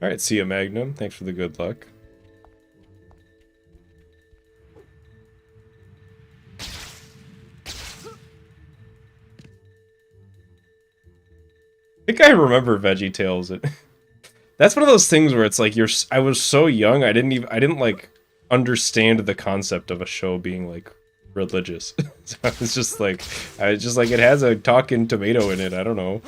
Alright, see ya, Magnum. Thanks for the good luck. I think think I remember VeggieTales. That's one of those things where it's like I was so young, I didn't like understand the concept of a show being like religious. So it's just like it has a talking tomato in it. I don't know.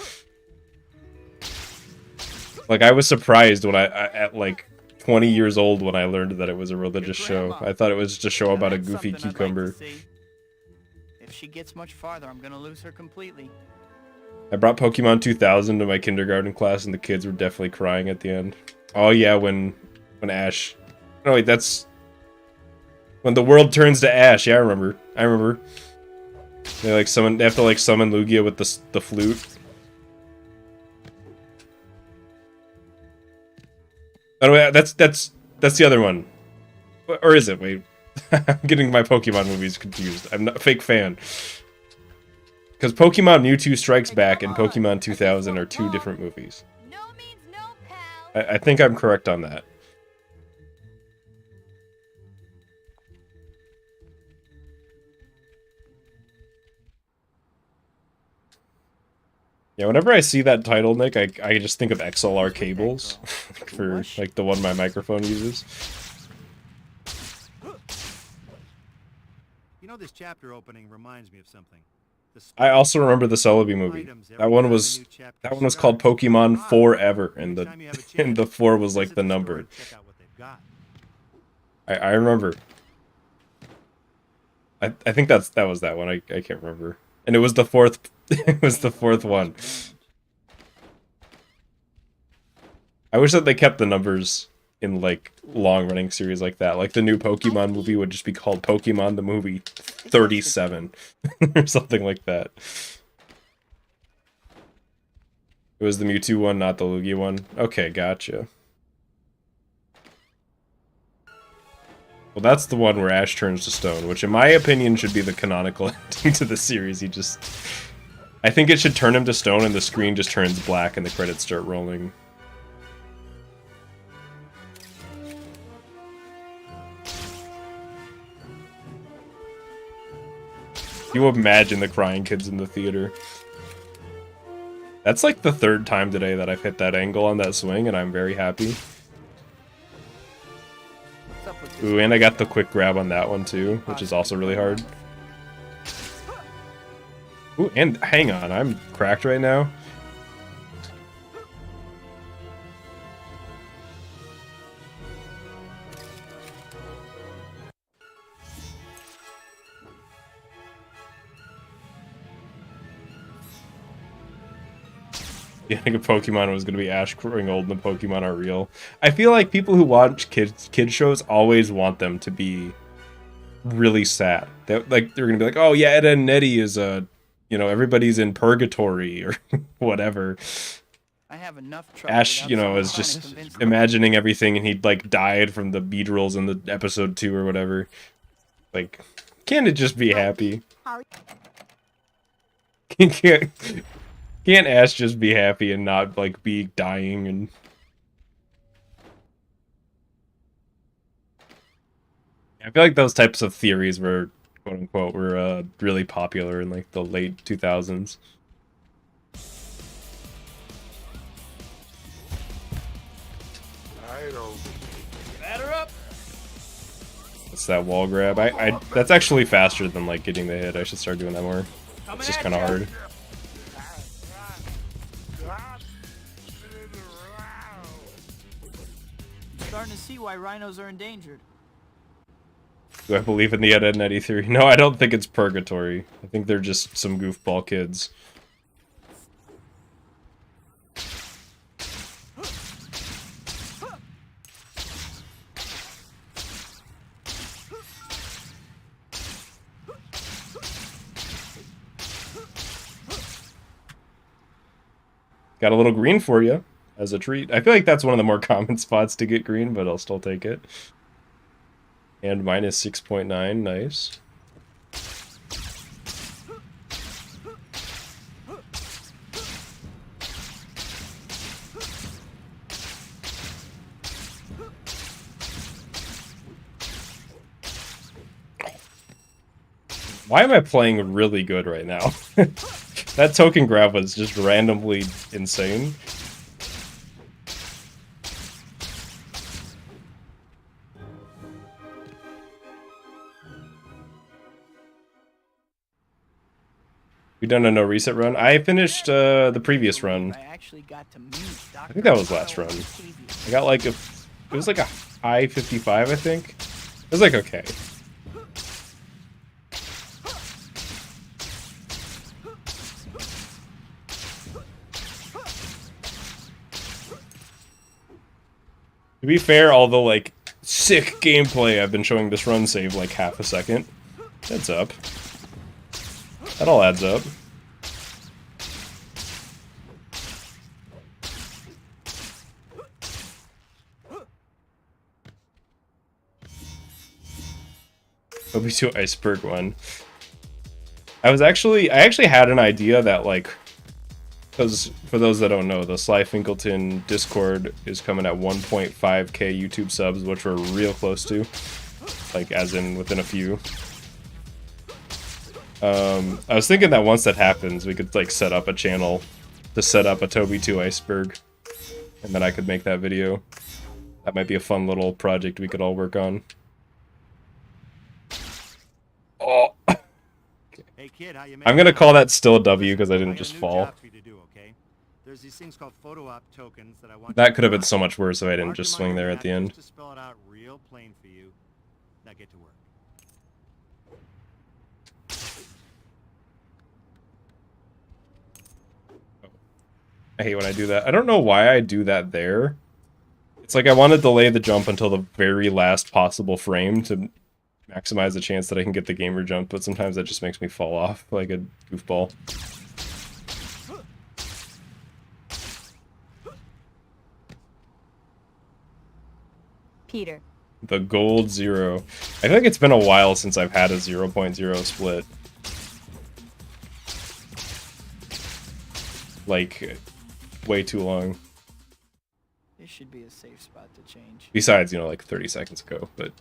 Like I was surprised when I at like 20 years old when I learned that it was a religious show. I thought it was just a show about a goofy cucumber. If she gets much farther, I'm gonna lose her completely. I brought Pokemon 2000 to my kindergarten class, and the kids were definitely crying at the end. Oh yeah, when Ash. Oh wait, that's when the world turns to ash. Yeah, I remember. They like summon. They have to like summon Lugia with the flute. Oh wait, that's the other one. Or is it? Wait, I'm getting my Pokemon movies confused. I'm not a fake fan. Because Pokemon Mewtwo Strikes Back and Pokemon 2000 are two different movies. No means no, pal. I think I'm correct on that. Yeah, whenever I see that title, Nick, I just think of XLR cables for like the one my microphone uses. You know, this chapter opening reminds me of something. I also remember the Celebi movie. That one was called Pokemon Forever, and the 4 was like the number. I remember. I think that was that one. I can't remember. And it was the fourth. It was the fourth one. I wish that they kept the numbers in like long-running series like that. Like the new Pokemon movie would just be called Pokemon the Movie 37 or something like that. It was the Mewtwo one, not the Lugia one. Okay, gotcha. Well, that's the one where Ash turns to stone, which in my opinion should be the canonical ending to the series. I think it should turn him to stone and the screen just turns black and the credits start rolling. You imagine the crying kids in the theater. That's like the 3rd time today that I've hit that angle on that swing, and I'm very happy. Ooh, and I got the quick grab on that one too, which is also really hard. Ooh, and hang on, I'm cracked right now. Yeah, I think a Pokemon was going to be Ash growing old and the Pokemon are real. I feel like people who watch kid shows always want them to be really sad. They're going to be like, oh yeah, Ed, Edd n Eddy is everybody's in purgatory or whatever. I have enough trouble. Ash, is just imagining everything, and he'd like died from the Beedrills in the episode 2 or whatever. Like, can't it just be happy? Can't Ash just be happy and not like be dying? And I feel like those types of theories were, quote unquote, really popular in like the late 2000s. Batter up. It's that wall grab. That's actually faster than like getting the hit. I should start doing that more. It's just kind of hard. Starting to see why rhinos are endangered. Do I believe in the Ed, Edd n Eddy theory? No, I don't think it's purgatory. I think they're just some goofball kids. Got a little green for you as a treat. I feel like that's one of the more common spots to get green, but I'll still take it. And minus 6.9, nice. Why am I playing really good right now? That token grab was just randomly insane. We done a no reset run. I finished the previous run. I actually got to meet I think that was last run. I got like it was like a high 55, I think. It was like okay. To be fair, although like sick gameplay, I've been showing this run save like half a second. Adds up. That all adds up. OB2 Iceberg one. I actually had an idea that like, because for those that don't know, the Slyfincleton Discord is coming at 1.5k YouTube subs, which we're real close to, like as in within a few. I was thinking that once that happens, we could like set up a channel to set up a Toby 2 Iceberg, and then I could make that video. That might be a fun little project we could all work on. Oh. Hey kid, how you I'm gonna call that still a W because I didn't just fall. There's these things called photo op tokens that I want. That could have been so much worse if I didn't just swing there at the end. To spell it out real plain for you. Now get to work. I hate when I do that. I don't know why I do that there. It's like I want to delay the jump until the very last possible frame to maximize the chance that I can get the gamer jump, but sometimes that just makes me fall off like a goofball. Peter. The gold 0. I feel like it's been a while since I've had a 0.0 split. Like, way too long. This should be a safe spot to change. Besides, you know, like 30 seconds ago, but...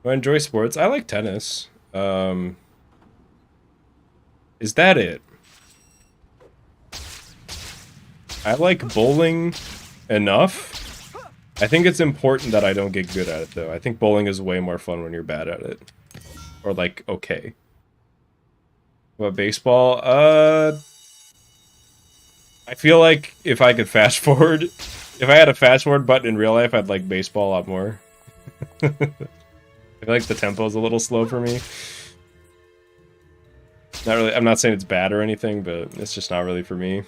I enjoy sports. I like tennis. Is that it? I like bowling enough. I think it's important that I don't get good at it, though. I think bowling is way more fun when you're bad at it. Or, like, okay. What, baseball? I feel like if I could fast forward... If I had a fast forward button in real life, I'd like baseball a lot more. I feel like the tempo is a little slow for me. Not really. I'm not saying it's bad or anything, but it's just not really for me.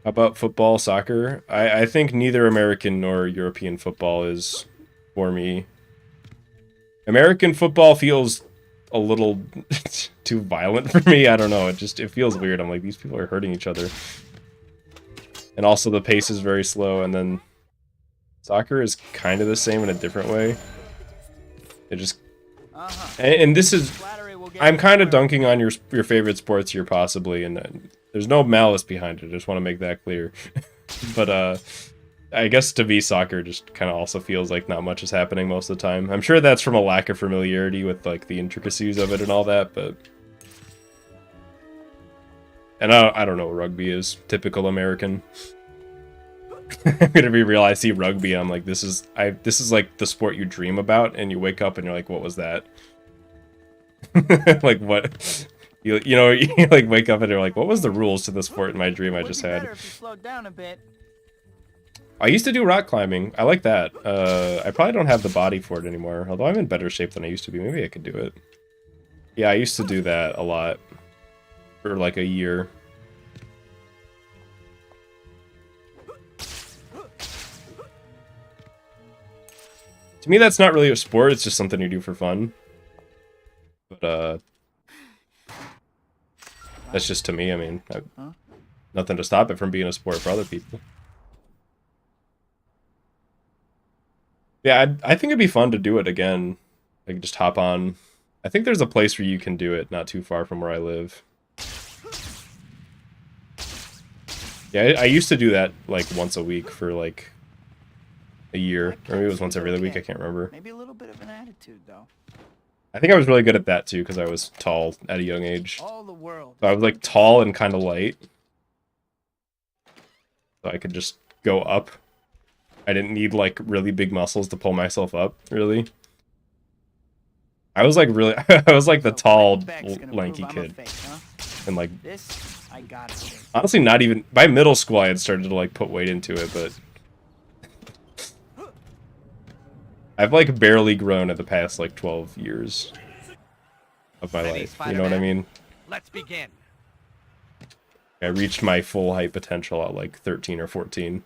How about football, soccer? I think neither American nor European football is for me. American football feels a little too violent for me. I don't know. It feels weird. I'm like, these people are hurting each other. And also the pace is very slow, and then soccer is kind of the same in a different way. It just... And this is... I'm kind of dunking on your favorite sports here, possibly, and there's no malice behind it. I just want to make that clear. But, I guess to me, soccer just kind of also feels like not much is happening most of the time. I'm sure that's from a lack of familiarity with, like, the intricacies of it and all that, but... And I don't know what rugby is. Typical American. I'm gonna be real. I see rugby. I'm like, this is like the sport you dream about, and you wake up and you're like, what was that? Like what? You know you like wake up and you're like, what was the rules to the sport in my dream I just had? Better if you slowed down a bit. I used to do rock climbing. I like that. I probably don't have the body for it anymore. Although I'm in better shape than I used to be. Maybe I could do it. Yeah, I used to do that a lot. For like a year. To me, that's not really a sport. It's just something you do for fun. But, that's just to me. I mean, nothing to stop it from being a sport for other people. Yeah, I think it'd be fun to do it again. Like, just hop on. I think there's a place where you can do it not too far from where I live. Yeah, I used to do that, like, once a week for, like, a year. Or maybe it was once every other week, I can't remember. Maybe a little bit of an attitude, though. I think I was really good at that too because I was tall at a young age. All the world. So I was like tall and kind of light. So I could just go up. I didn't need like really big muscles to pull myself up, really. I was like really I was like the tall lanky kid. And like This I got it. honestly not even by middle school I had started to like put weight into it, but I've like barely grown in the past like 12 years of my life. You know what I mean? Let's begin. I reached my full height potential at like 13 or 14.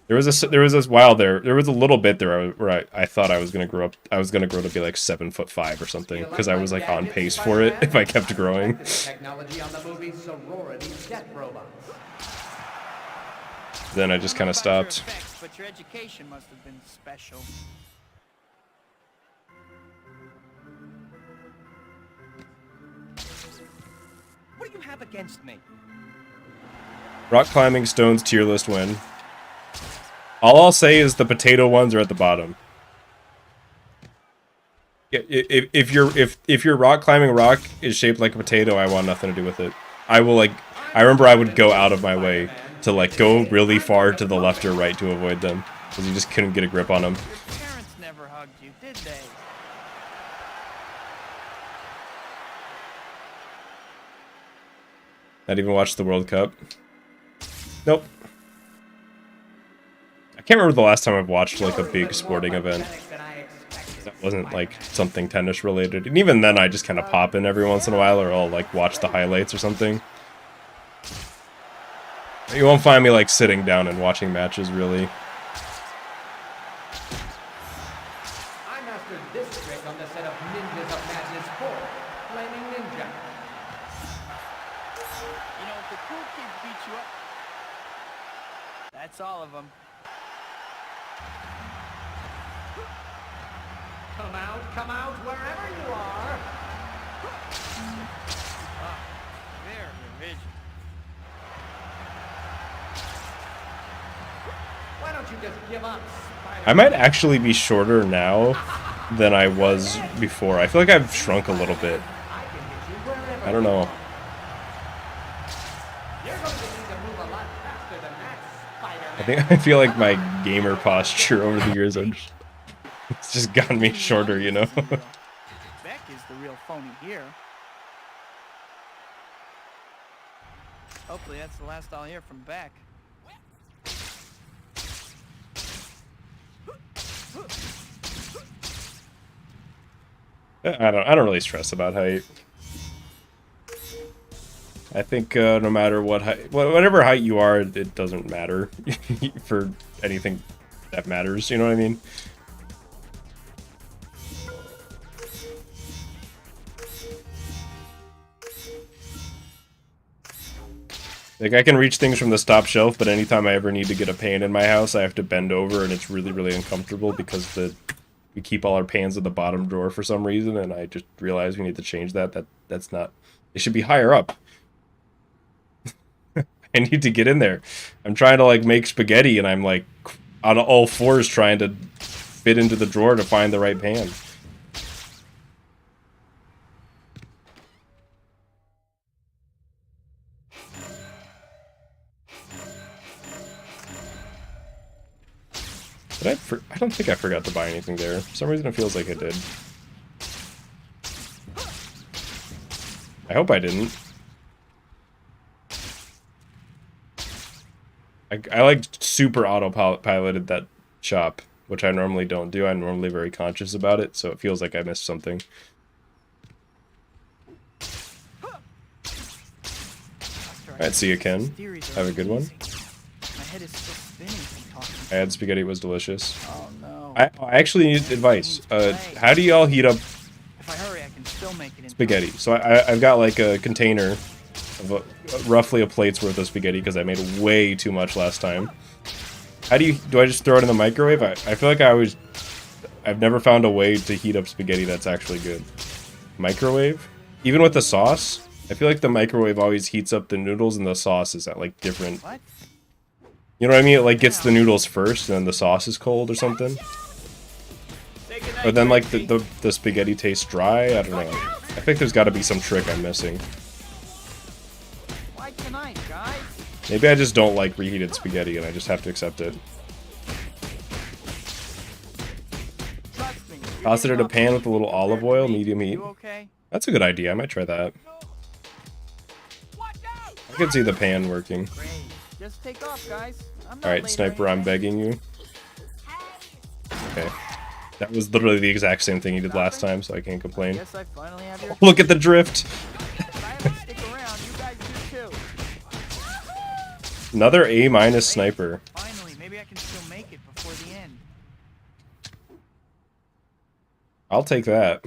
There was this while there was a little bit there where I thought I was gonna grow up. I was gonna grow to be like 7'5" or something because I was like on pace for it if I kept growing. Technology on the movie Sorority Death Robots. Then I just kind of stopped. But your education must have been special. What do you have against me? Rock climbing stones tier list win. All I'll say is the potato ones are at the bottom. If your rock climbing rock is shaped like a potato, I want nothing to do with it. I remember I would go out of my way to like go really far to the left or right to avoid them because you just couldn't get a grip on them. Your parents never hugged you, did they? Not even watch the World Cup. Nope. I can't remember the last time I've watched like a big sporting event that wasn't like something tennis related. And even then I just kind of pop in every once in a while or I'll like watch the highlights or something. You won't find me like sitting down and watching matches really. I mastered this trick on the set of Ninjas of Madness 4, Flaming Ninja. You know, if the cool kids beat you up, that's all of them. Come out, wherever you are. Very original. Why don't you just give up, Spider-Man? I might actually be shorter now than I was before. I feel like I've shrunk a little bit. I can get you wherever I don't know. You're going to need to move a lot faster than that, Spider-Man. I feel like my gamer posture over the years it's just gotten me shorter, you know. Beck is the real phony here. Hopefully that's the last I'll hear from Beck. I don't really stress about height. I think no matter what height, whatever height you are, it doesn't matter for anything that matters. You know what I mean? Like, I can reach things from the top shelf, but anytime I ever need to get a pan in my house, I have to bend over, and it's really, really uncomfortable because we keep all our pans in the bottom drawer for some reason, and I just realized we need to change that. That's not... It should be higher up. I need to get in there. I'm trying to, like, make spaghetti, and I'm, like, on all fours trying to fit into the drawer to find the right pan. But I don't think I forgot to buy anything there. For some reason it feels like I did. I hope I didn't. I like super autopiloted that shop, which I normally don't do. I'm normally very conscious about it, so it feels like I missed something. Alright, see you, Ken. Have a good one. My head is still spinning from talking. I had spaghetti, it was delicious. Oh no. I actually need advice. How do y'all heat up If I hurry, I can still make it in spaghetti? So I've got like a container of roughly a plate's worth of spaghetti because I made way too much last time. How do I just throw it in the microwave? I feel like I've never found a way to heat up spaghetti that's actually good. Microwave? Even with the sauce? I feel like the microwave always heats up the noodles and the sauce is at like different... What? You know what I mean? It like gets the noodles first, and then the sauce is cold or something. Or then like the spaghetti tastes dry. I don't know. I think there's got to be some trick I'm missing. Why tonight, guys? Maybe I just don't like reheated spaghetti, and I just have to accept it. Trust me. Toss it in a pan with a little olive oil, medium heat. You okay? That's a good idea. I might try that. I can see the pan working. Great. Just take off, guys. I'm not Alright, late or Sniper, I'm anything. begging you. Okay. That was literally the exact same thing you did last time, so I can't complain. Guess I finally have your Look at the drift! If I ever stick around, you guys do too. Another A- sniper. Finally, maybe I can still make it before the end. I'll take that.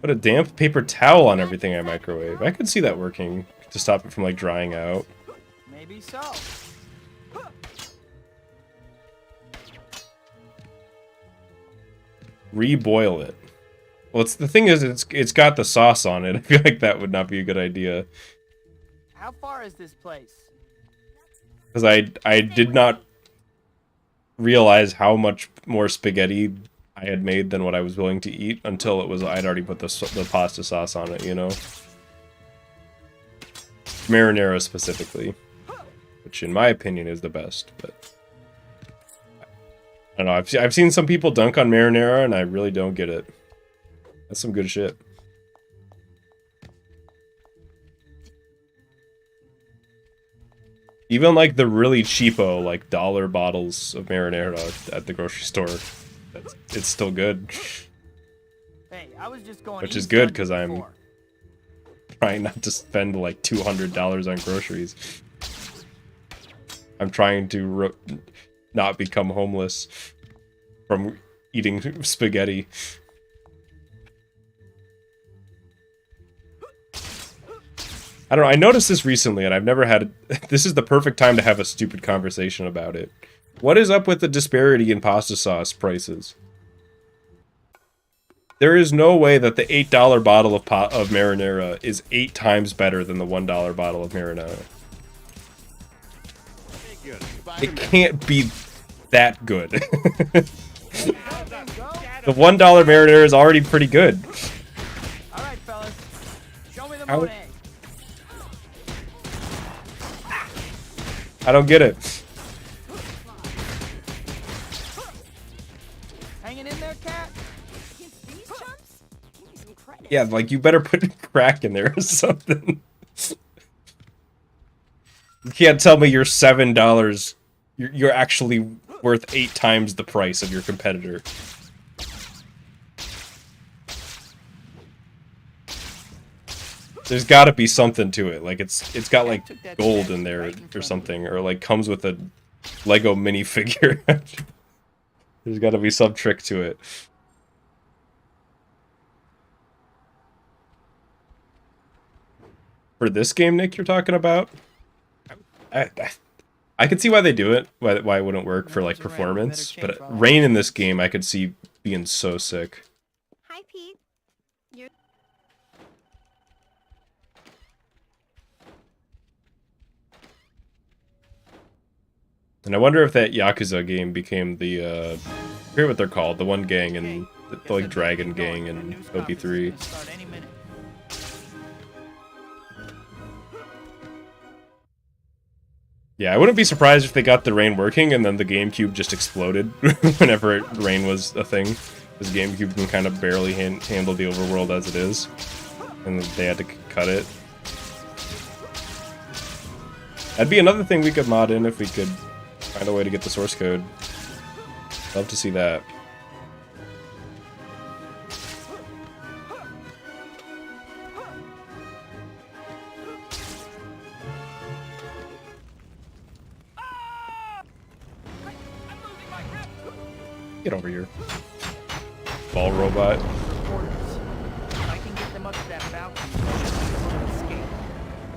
Put a damp paper towel on everything I microwave. I could see that working to stop it from like drying out. Maybe so. Reboil it. Well, the thing is, it's got the sauce on it. I feel like that would not be a good idea. How far is this place? Because I did not realize how much more spaghetti I had made than what I was willing to eat until I'd already put the pasta sauce on it, you know? Marinara specifically. Which in my opinion is the best, but... I don't know, I've seen some people dunk on marinara and I really don't get it. That's some good shit. Even like the really cheapo, like dollar bottles of marinara at the grocery store, it's still good. Hey, I was just going Which is east good on because you I'm before. trying not to spend like $200 on groceries. I'm trying to not become homeless from eating spaghetti. I don't know, I noticed this recently and I've never had... This is the perfect time to have a stupid conversation about it. What is up with the disparity in pasta sauce prices? There is no way that the $8 bottle of marinara is 8 times better than the $1 bottle of marinara. It can't be that good. The $1 marinara is already pretty good. Alright, fellas. Show me the How- money. I don't get it. Hanging in there, cat? These chumps? Give me some credit. Yeah, like you better put crack in there or something. You can't tell me you're $7. You're actually worth 8 times the price of your competitor. There's got to be something to it. Like it's got like gold in there or something, or like comes with a Lego minifigure. There's got to be some trick to it. For this game, Nick, you're talking about? I could see why they do it, why it wouldn't work for like performance, but rain in this game I could see being so sick. Hi, Pete. You're... And I wonder if that Yakuza game became the, I forget what they're called, the one gang and the like Dragon Gang in OP3. Start any minute. Yeah, I wouldn't be surprised if they got the rain working and then the GameCube just exploded whenever rain was a thing. Because GameCube can kind of barely handle the overworld as it is. And they had to cut it. That'd be another thing we could mod in if we could find a way to get the source code. Love to see that. Get over here. Ball robot. Orders. If I can get them up to that balcony, they'll escape.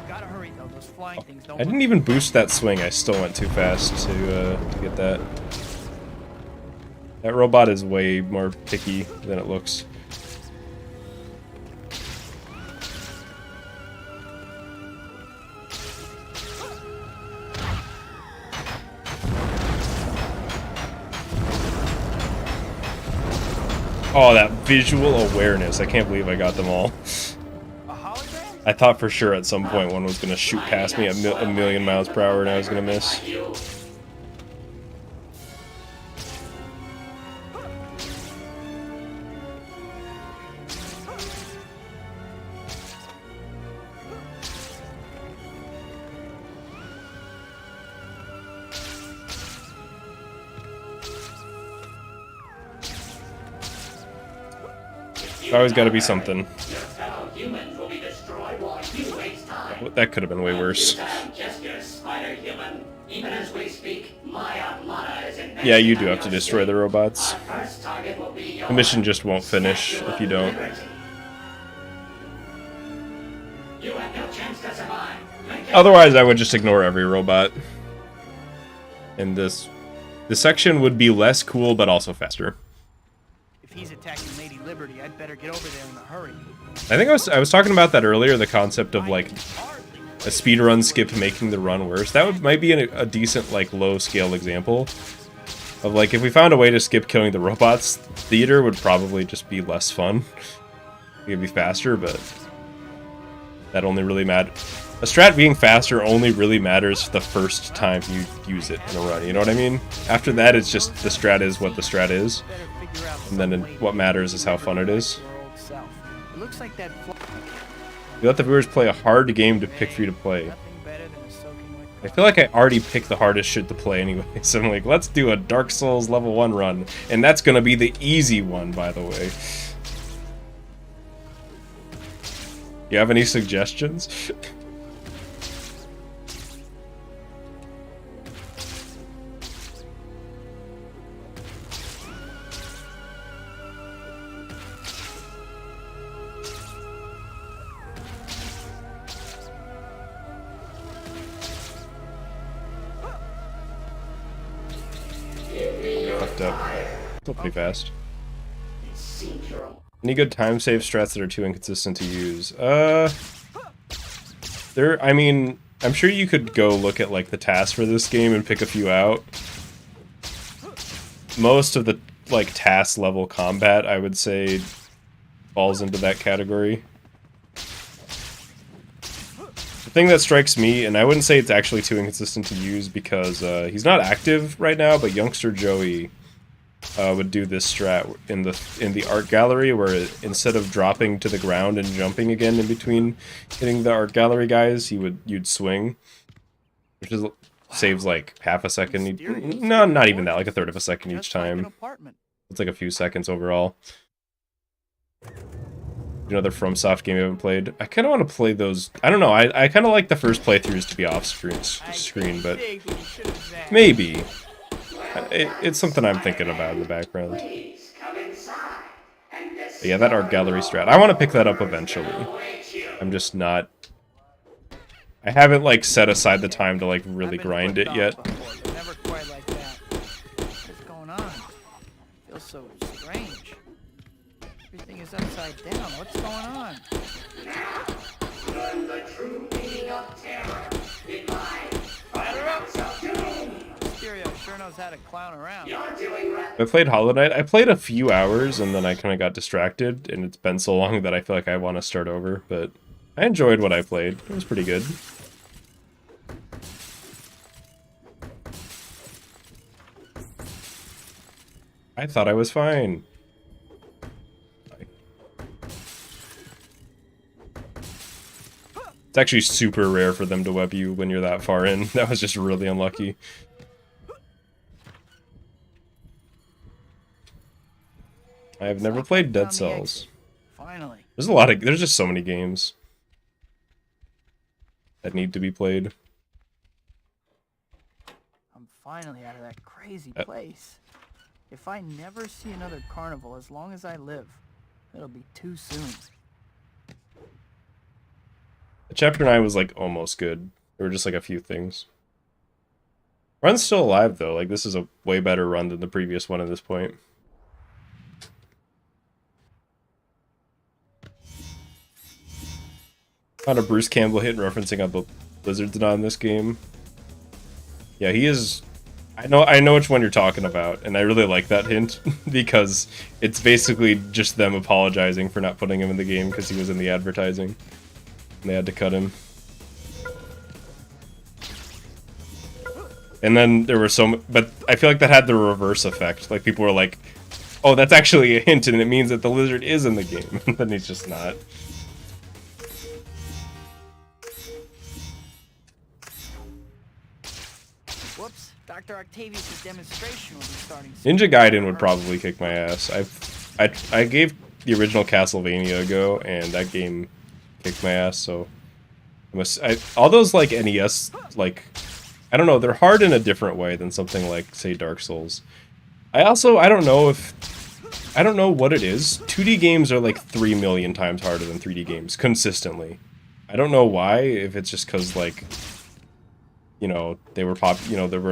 Gotta hurry though, those flying things don't... I didn't even boost that swing, I still went too fast to get that. That robot is way more picky than it looks. Oh, that visual awareness. I can't believe I got them all. A hologram? I thought for sure at some point one was going to shoot past me at a million miles per hour and I was going to miss. Always got to be something. Humans will be destroyed while you waste time. That could have been way worse. Just your spider human. Even as we speak, my armada is in. Yeah, you do have to destroy the robots. First target will be your The mission just won't finish if you don't. You have no chance to survive. Otherwise, I would just ignore every robot. And this section would be less cool, but also faster. If he's attacking Lady Liberty, I'd better get over there in a hurry. I think I was talking about that earlier, the concept of like a speedrun skip making the run worse. That might be a decent like low scale example of like if we found a way to skip killing the robots, theater would probably just be less fun. It'd be faster, but that only really matters. A strat being faster only really matters the first time you use it in a run, you know what I mean? After that, it's just the strat is what the strat is. And then what matters is how fun it is. It looks like that You let the viewers play a hard game to pick for you to play. I feel like I already picked the hardest shit to play anyway, so I'm like, let's do a Dark Souls level 1 run. And that's gonna be the easy one, by the way. You have any suggestions? Fucked up. Still pretty fast. Any good time save strats that are too inconsistent to use? I mean, I'm sure you could go look at like the tasks for this game and pick a few out. Most of the like task level combat, I would say, falls into that category. The thing that strikes me, and I wouldn't say it's actually too inconsistent to use because he's not active right now, but youngster Joey would do this strat in the art gallery where instead of dropping to the ground and jumping again in between hitting the art gallery guys, you'd swing, which is saves like half a second. No, not even that, like a third of a second each time. It's like a few seconds overall. Another FromSoft game I haven't played. I kind of want to play those. I don't know. I kind of like the first playthroughs to be off screen, but maybe. It's something I'm thinking about in the background. But yeah, that art gallery strat. I want to pick that up eventually. I'm just not. I haven't like set aside the time to like really grind it yet. Never quite like that. What's going on? Feels so strange. Everything is upside down. What's going on? Learn the true meaning of terror in my Firehouse of Doom. Mysterio sure knows how to clown around. You're doing right. I played Hollow Knight. I played a few hours and then I kind of got distracted, and it's been so long that I feel like I want to start over. But I enjoyed what I played. It was pretty good. I thought I was fine. It's actually super rare for them to web you when you're that far in. That was just really unlucky. I have never played Dead Cells. Finally. There's just so many games that need to be played. I'm finally out of that crazy place. If I never see another carnival as long as I live, it'll be too soon. Chapter 9 was like almost good. There were just like a few things. Run's still alive though. Like this is a way better run than the previous one at this point. Found a Bruce Campbell hit referencing how the Blizzard's not in this game. Yeah, he is I know which one you're talking about, and I really like that hint because it's basically just them apologizing for not putting him in the game because he was in the advertising, and they had to cut him. And then there were but I feel like that had the reverse effect. Like people were like, "Oh, that's actually a hint, and it means that the lizard is in the game." And then he's just not. Whoops. Dr. Octavius' demonstration will be starting soon. Ninja Gaiden would probably kick my ass. I gave the original Castlevania a go, and that game kicked my ass. So all those like NES like. I don't know, they're hard in a different way than something like, say, Dark Souls. I don't know what it is. 2D games are like 3 million times harder than 3D games, consistently. I don't know why, if it's just because, like, you know, there were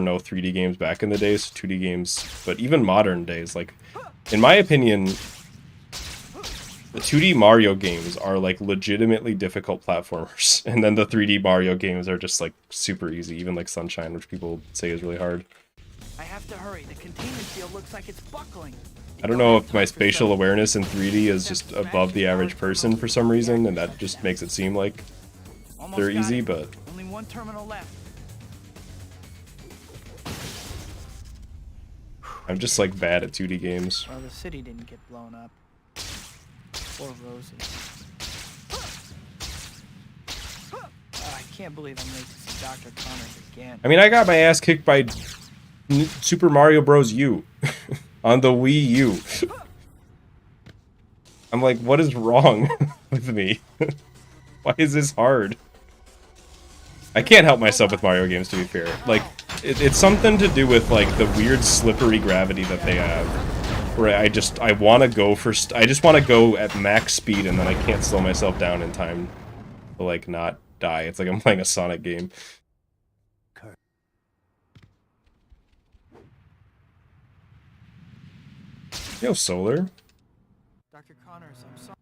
no 3D games back in the day, so 2D games, but even modern days, like, in my opinion, the 2D Mario games are, like, legitimately difficult platformers, and then the 3D Mario games are just, like, super easy, even, like, Sunshine, which people say is really hard. I have to hurry. The containment field looks like it's buckling. I don't know if my spatial awareness in 3D is just above the average person for some reason, and that just makes it seem like they're easy, but... Only one terminal left. I'm just, like, bad at 2D games. Well, the city didn't get blown up. Poor Rosie. Oh, I can't believe I'm late to see Dr. Connors again. I mean, I got my ass kicked by Super Mario Bros. U on the Wii U. I'm like, what is wrong with me? Why is this hard? I can't help myself with Mario games, to be fair. Like, it's something to do with, like, the weird slippery gravity that they have. Where I just want to go at max speed, and then I can't slow myself down in time to, like, not die. It's like I'm playing a Sonic game. Yo, Solar. Dr. Connors, I'm sorry.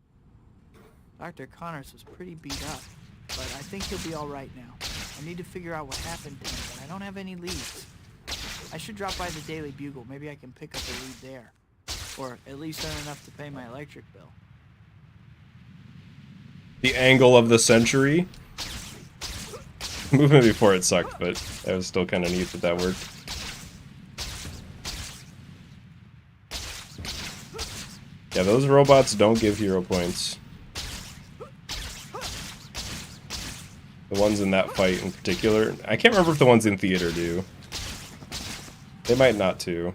Dr. Connors was pretty beat up, but I think he'll be all right now. I need to figure out what happened to him, but I don't have any leads. I should drop by the Daily Bugle. Maybe I can pick up a lead there. Or at least earn enough to pay my electric bill. The angle of the century. Movement before it sucked, but that was still kind of neat that that worked. Yeah, those robots don't give hero points. The ones in that fight in particular. I can't remember if the ones in theater do. They might not too.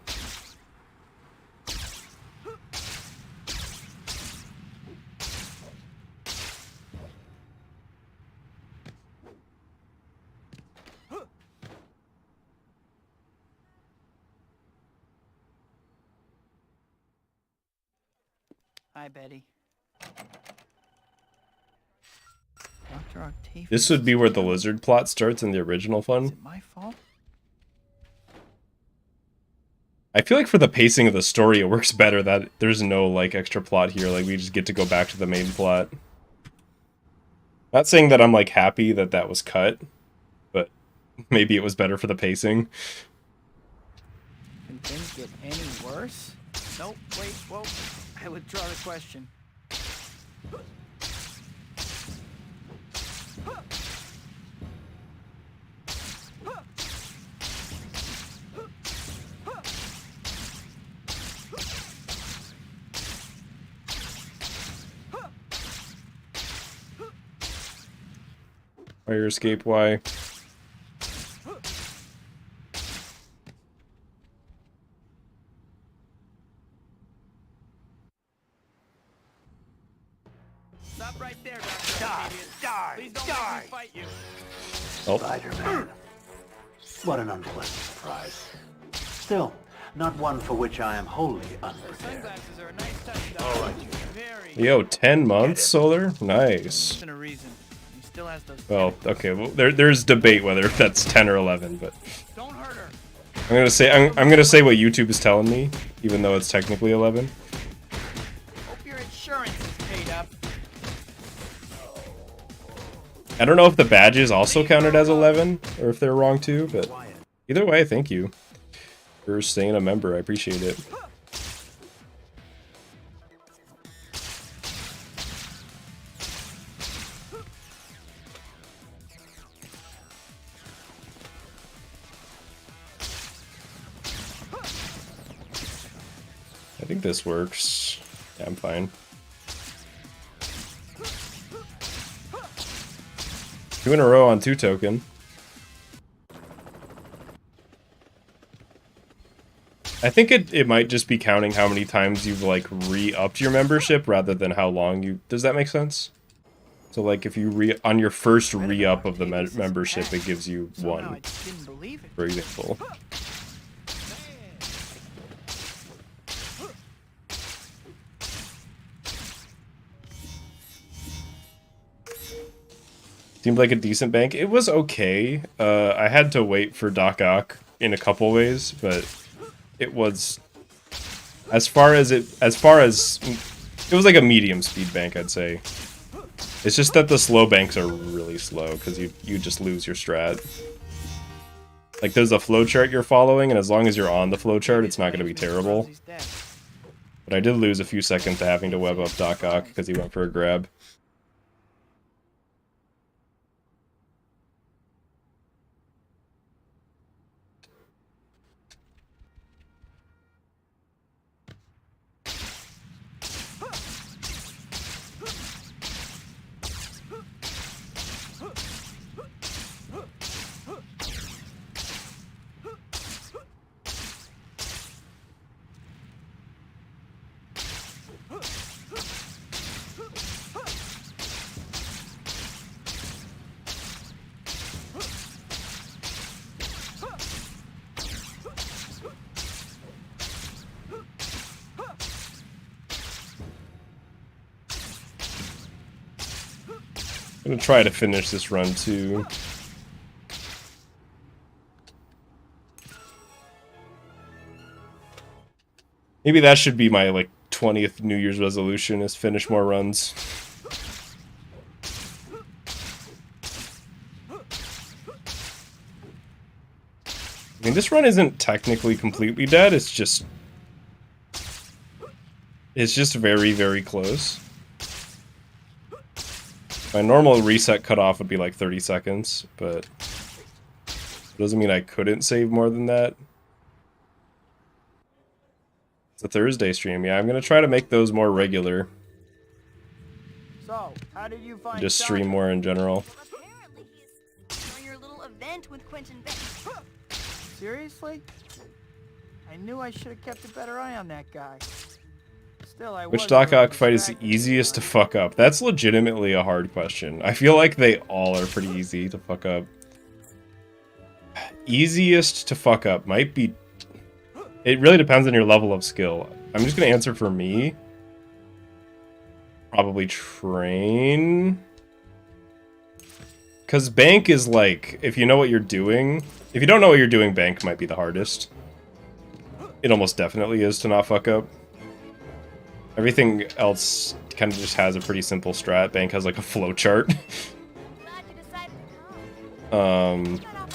Hi, Betty. Dr. Octavius. This would be where the lizard plot starts in the original Is fun. it my fault? I feel like for the pacing of the story, it works better that there's no, like, extra plot here. Like, we just get to go back to the main plot. Not saying that I'm, like, happy that that was cut, but maybe it was better for the pacing. Can things get any worse? Nope, wait, whoa. I withdraw the question. Fire escape, why? Stop right there, Dr. Octavius. Please don't make me fight you. Oh. Spider-Man. What an unpleasant surprise. Still, not one for which I am wholly unprepared. Sunglasses are a nice touch, Doc. All right, you. Very. Yo, 10 months, Solar? Nice. There's a reason. He still has those. Well, okay, well, there's debate whether that's 10 or 11, but Don't hurt her. I'm gonna say what YouTube is telling me, even though it's technically 11. Hope your insurance is paid up. I don't know if the badges also counted as 11, or if they're wrong too, but either way, thank you. for staying a member. I appreciate it. I think this works. Yeah, I'm fine. 2 in a row on 2 token. I think it might just be counting how many times you've like re-upped your membership rather than how long you... Does that make sense? So like if you on your first re-up of the membership, it gives you 1, for example. Seemed like a decent bank. It was okay. I had to wait for Doc Ock in a couple ways, but it was as far as it was like a medium speed bank, I'd say. It's just that the slow banks are really slow because you just lose your strat. Like there's a flowchart you're following, and as long as you're on the flowchart, it's not going to be terrible. But I did lose a few seconds to having to web up Doc Ock because he went for a grab. I'm gonna try to finish this run too. Maybe that should be my like 20th New Year's resolution, is finish more runs. I mean, this run isn't technically completely dead, it's just very, very close. My normal reset cutoff would be like 30 seconds, but it doesn't mean I couldn't save more than that. It's a Thursday stream, yeah. I'm gonna try to make those more regular. So, how did you find Just stream more in general. Apparently he's throwing your little event with Quentin Beck. Seriously? I knew I should have kept a better eye on that guy. Still, Which Doc Ock fight is the easiest to fuck up? That's legitimately a hard question. I feel like they all are pretty easy to fuck up. Easiest to fuck up might be... It really depends on your level of skill. I'm just gonna answer for me. Probably Train. Because Bank is like, if you know what you're doing... If you don't know what you're doing, Bank might be the hardest. It almost definitely is to not fuck up. Everything else kind of just has a pretty simple strat. Bank has like a flowchart.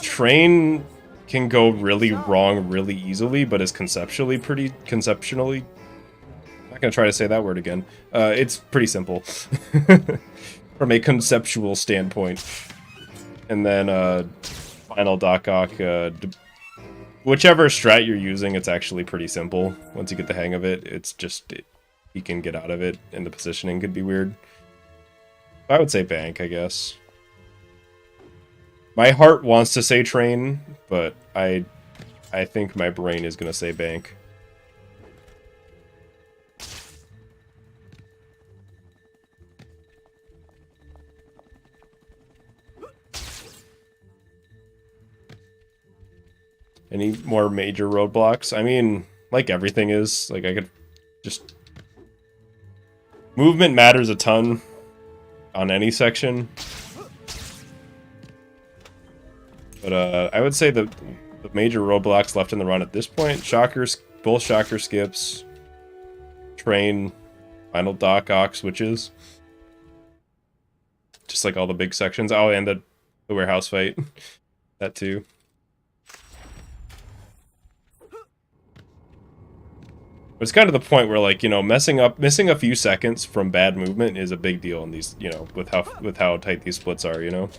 Train can go really wrong really easily, but is conceptually I'm not gonna try to say that word again. It's pretty simple from a conceptual standpoint. And then final Doc Ock, whichever strat you're using, it's actually pretty simple. Once you get the hang of it, it's just you can get out of it, and the positioning could be weird. I would say Bank, I guess. My heart wants to say Train, but I think my brain is gonna say Bank. Any more major roadblocks? I mean, like everything is. Like I could just... Movement matters a ton on any section. But I would say the major roadblocks left in the run at this point, both shocker skips, Train, final Doc Ock switches. Just like all the big sections. Oh, and the warehouse fight. That too. But it's kind of the point where, like, you know, missing a few seconds from bad movement is a big deal in these, you know, with how tight these splits are, you know?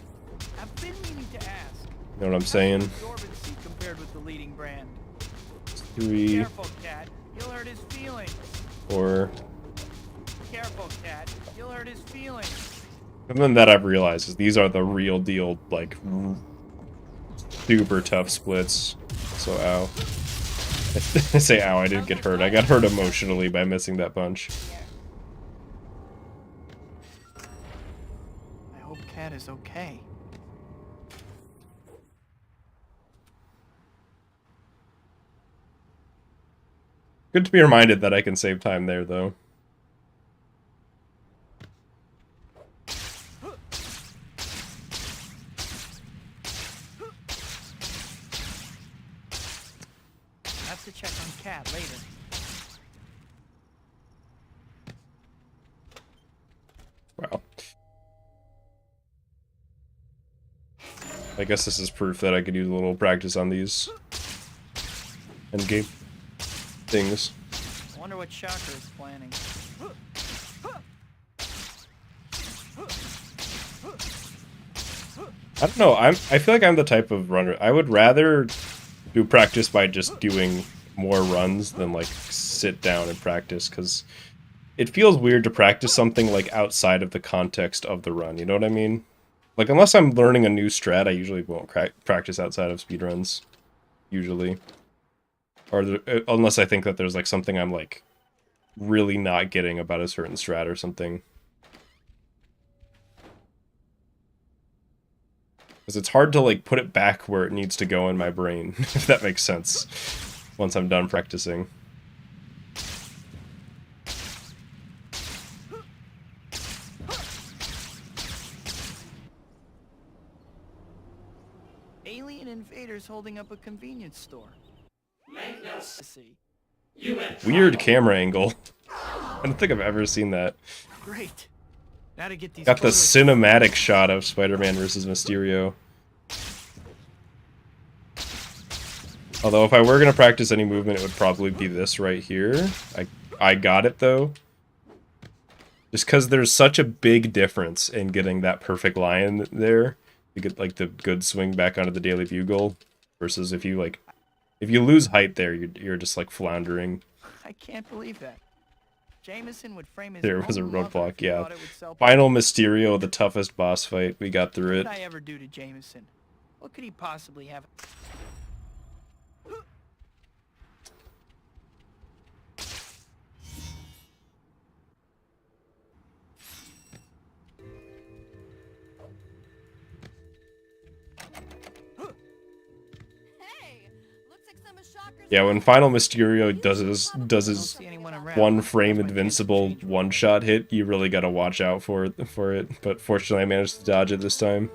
I've been meaning to ask. You know what I'm saying? Absorbency compared with the leading brand. 3, Careful, Cat. You'll hurt his feelings. 4. Careful, Cat. You'll hurt his feelings. And then that I've realized is these are the real deal, like, super tough splits. So, ow. I say ow, I didn't get hurt. I got hurt emotionally by missing that punch. I hope Cat is okay. Good to be reminded that I can save time there, though. I have to check on Cat later. Wow. I guess this is proof that I could use a little practice on these endgame things. I wonder what Shocker is planning. I don't know. I feel like I'm the type of runner. I would rather do practice by just doing more runs than like sit down and practice, because it feels weird to practice something like outside of the context of the run. You know what I mean? Like, unless I'm learning a new strat, I usually won't practice outside of speedruns. Usually. Or unless I think that there's like something I'm like really not getting about a certain strat or something. Because it's hard to like put it back where it needs to go in my brain, if that makes sense, once I'm done practicing. Alien invaders holding up a convenience store. Make no Let's see. Weird camera angle. I don't think I've ever seen that. Great. Now to get these. Got the photos- cinematic shot of Spider-Man versus Mysterio. Although if I were going to practice any movement, it would probably be this right here. I got it, though. Just because there's such a big difference in getting that perfect line there. You get, like, the good swing back onto the Daily Bugle. Versus if you, like... If you lose height there, you're just, like, floundering. I can't believe that. Jameson would frame his There was a own lover roadblock, if he yeah. thought it would sell Final Mysterio, the toughest boss fight. We got through What it. did I ever do to Jameson? What could he possibly have? Hey, looks like some of Shocker's Yeah, when Final Mysterio does his I don't his see anyone around. one frame That's my chance to invincible change one shot hit, you really gotta watch out for it. But fortunately, I managed to dodge it this time.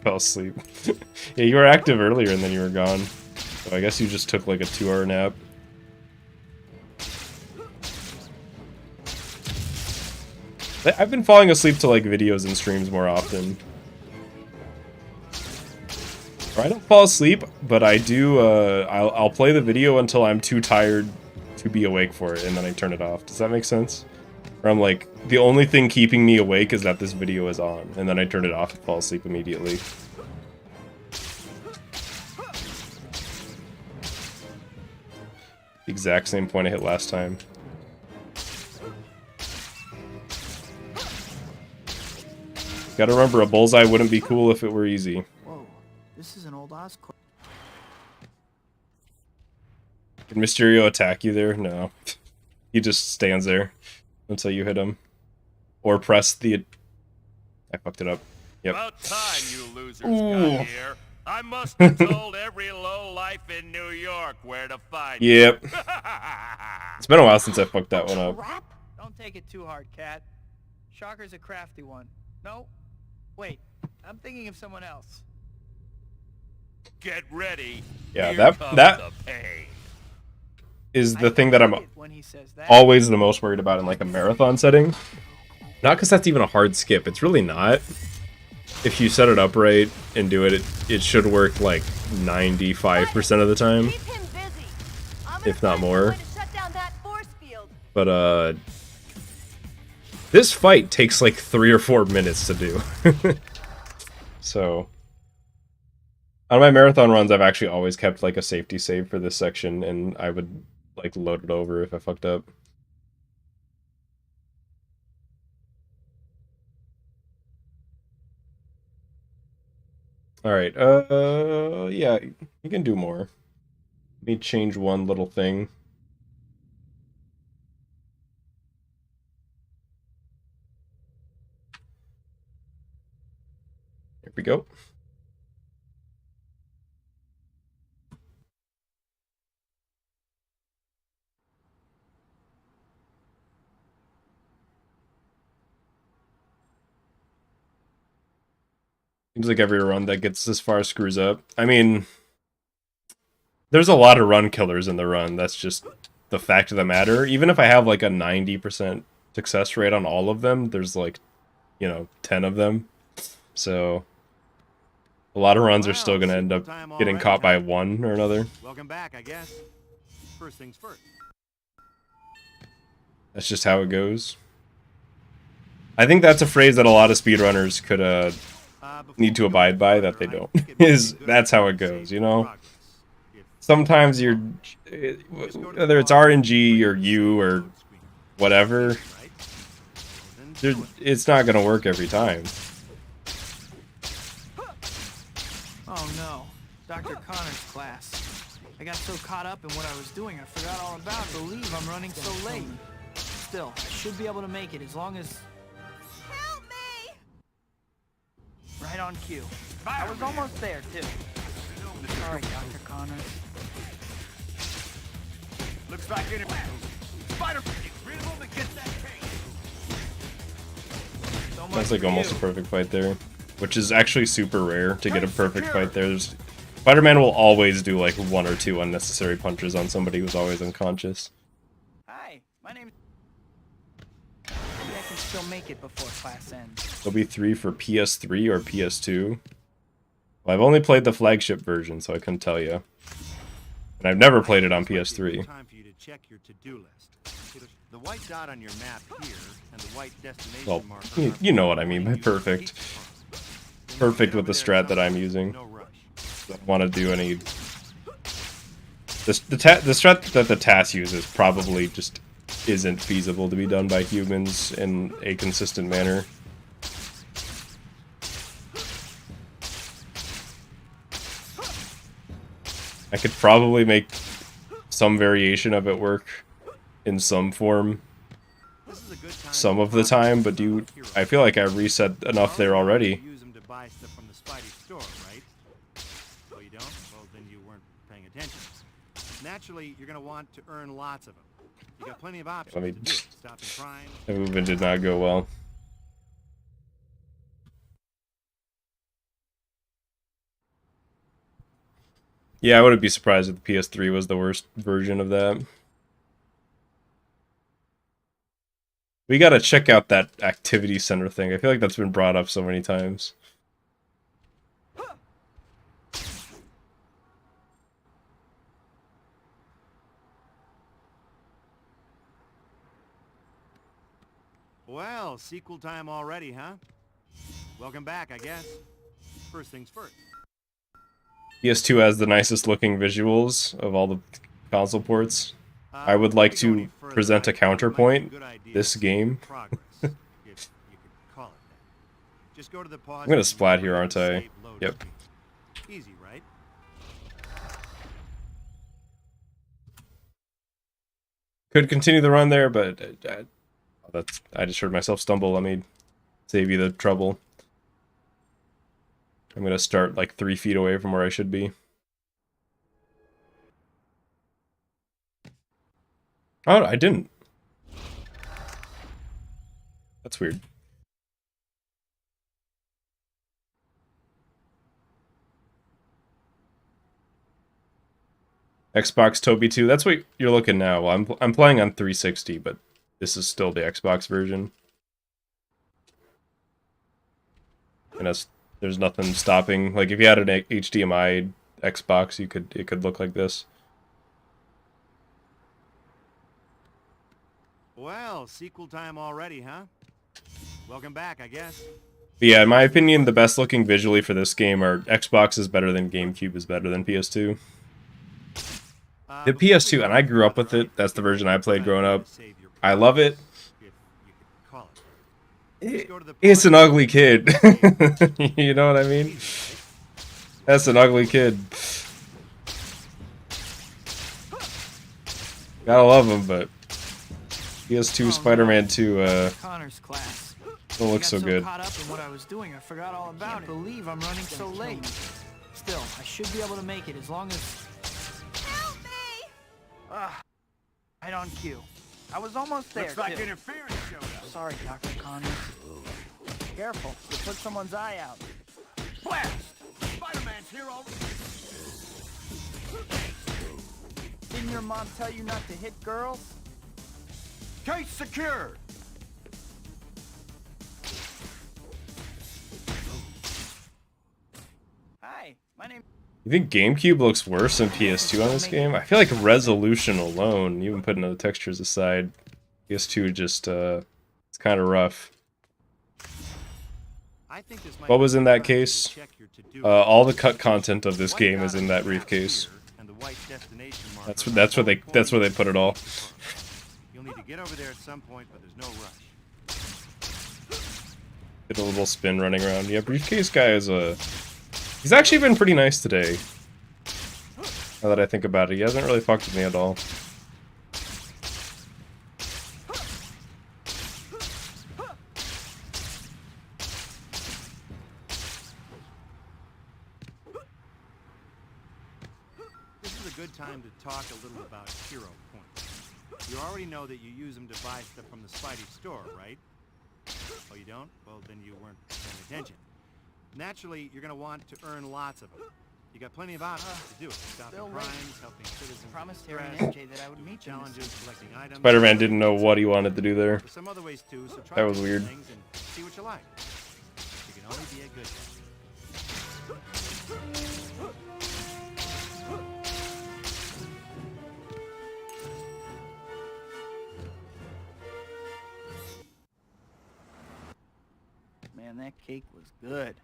Fell asleep. Yeah, you were active earlier and then you were gone. So I guess you just took like a 2-hour nap. I've been falling asleep to like videos and streams more often. Or I don't fall asleep, but I do. I'll play the video until I'm too tired to be awake for it, and then I turn it off. Does that make sense? Or I'm like, the only thing keeping me awake is that this video is on, and then I turn it off and fall asleep immediately. The exact same point I hit last time. Gotta remember, a bullseye wouldn't be cool if it were easy. Whoa, this is an old Oscorp. Did Mysterio attack you there? No. He just stands there until you hit him. Or press the... I fucked it up. Yep. About time you losers Ooh. got here. I must have told every lowlife in New York where to find Yep. you. It's been a while since I fucked that one up. Don't take it too hard, Cat. Shocker's a crafty one. No? Wait, I'm thinking of someone else. Get ready. Yeah, Here that- comes that- the pain. is the I thing that I'm get it when he says that. always the most worried about in like a marathon setting. Not because that's even a hard skip. It's really not. If you set it up right and do it, it should work like 95% of the time, Keep him busy. if not more. To shut down that force field. But this fight takes like 3 or 4 minutes to do. So on my marathon runs, I've actually always kept like a safety save for this section, and I would like load it over if I fucked up. All right. Yeah, you can do more. Let me change one little thing. Here we go. Seems like every run that gets this far screws up. I mean, there's a lot of run killers in the run. That's just the fact of the matter. Even if I have like a 90% success rate on all of them, there's like, 10 of them. So a lot of runs are still going to end up getting caught by one or another. Welcome back, I guess. First things first. That's just how it goes. I think that's a phrase that a lot of speedrunners could need to abide by, that they don't. That's how it goes, Sometimes you're, whether it's RNG or you or whatever, it's not going to work every time. Oh no, Dr. Connor's class. I got so caught up in what I was doing, I forgot all about the leave. I'm running so late. Still, I should be able to make it as long as... Help me! Right on cue. I was almost there, too. Sorry, Dr. Connor. Looks like any Spider-Man. Rid of him and get that cake. So much That's like for almost you. a perfect fight there, which is actually super rare to get a perfect fight there. Spider-Man will always do like 1 or 2 unnecessary punches on somebody who's always unconscious. Hi, my name is... Maybe I can still make it before class ends. There'll be 3 for PS3 or PS2. Well, I've only played the flagship version, so I couldn't tell you. And I've never played it on PS3. Time for you to check your to-do list. The white dot on your map here and the white destination Well, marker. you know what I mean by perfect. Perfect with the strat that I'm using. No rush. Don't want to do any... The strat that the TAS uses probably just isn't feasible to be done by humans in a consistent manner. I could probably make some variation of it work in some form some of the time, but I feel like I reset enough there already. Use them to buy stuff from the Spidey store, right? Well, you don't? Well, then you weren't paying attention. Naturally, you're going to want to earn lots of them. You got plenty of options Let me to do it. Stopping crime. The movement did not go well. Yeah, I wouldn't be surprised if the PS3 was the worst version of that. We gotta check out that activity center thing. I feel like that's been brought up so many times. Well, sequel time already, huh? Welcome back, I guess. First things first. PS2 has the nicest looking visuals of all the console ports. I would like to present a counterpoint. This game. I'm gonna splat here, aren't I? Yep. Easy, right? Could continue the run there, but I just heard myself stumble. Let me save you the trouble. I'm gonna start like 3 feet away from where I should be. Oh, I didn't. That's weird. Xbox Toby 2. That's what you're looking now. Well, I'm playing on 360, but this is still the Xbox version. And there's nothing stopping. Like if you had an HDMI Xbox, it could look like this. Well, sequel time already, huh? Welcome back, I guess. But yeah, in my opinion, the best looking visually for this game are Xbox is better than GameCube is better than PS2. The PS2, and I grew up with it. That's the version I played growing up. I love it. It's an ugly kid. You know what I mean? That's an ugly kid. Gotta love him, but PS2 Spider-Man 2 Connor's class. don't look so good. Caught up in what I was doing, I forgot all about it. I can't believe I'm running so late. Still, I should be able to make it as long as... Help me! Right on cue. I was almost there, Looks like too. interference showed up. Sorry, Dr. Connors. Careful, you put someone's eye out. Blast! Spider-Man's here already. Didn't your mom tell you not to hit girls? Case secured. Hi, my name... You think GameCube looks worse than PS2 on this game? I feel like resolution alone, even putting the textures aside, PS2 just, it's kind of rough. What was in that case? All the cut content of this game is in that briefcase. That's where they put it all. You'll need to get over there at some point, but there's no rush. Did a little spin running around. Yeah, briefcase guy is he's actually been pretty nice today. Now that I think about it, he hasn't really fucked with me at all. This is a good time to talk a little about hero points. You already know that you use them to buy stuff from the Spidey store, right? Oh, you don't? Well, then you weren't paying attention. Naturally, you're going to want to earn lots of them. You got plenty of options to do it. Stopping crimes, helping citizens. Promised Harry and MJ that I would meet you. Challenges, collecting items. Spider-Man didn't know what he wanted to do there. There's some other ways too, so try That was these weird. things and see what you like. You can only be a good guy. Man, that cake was good.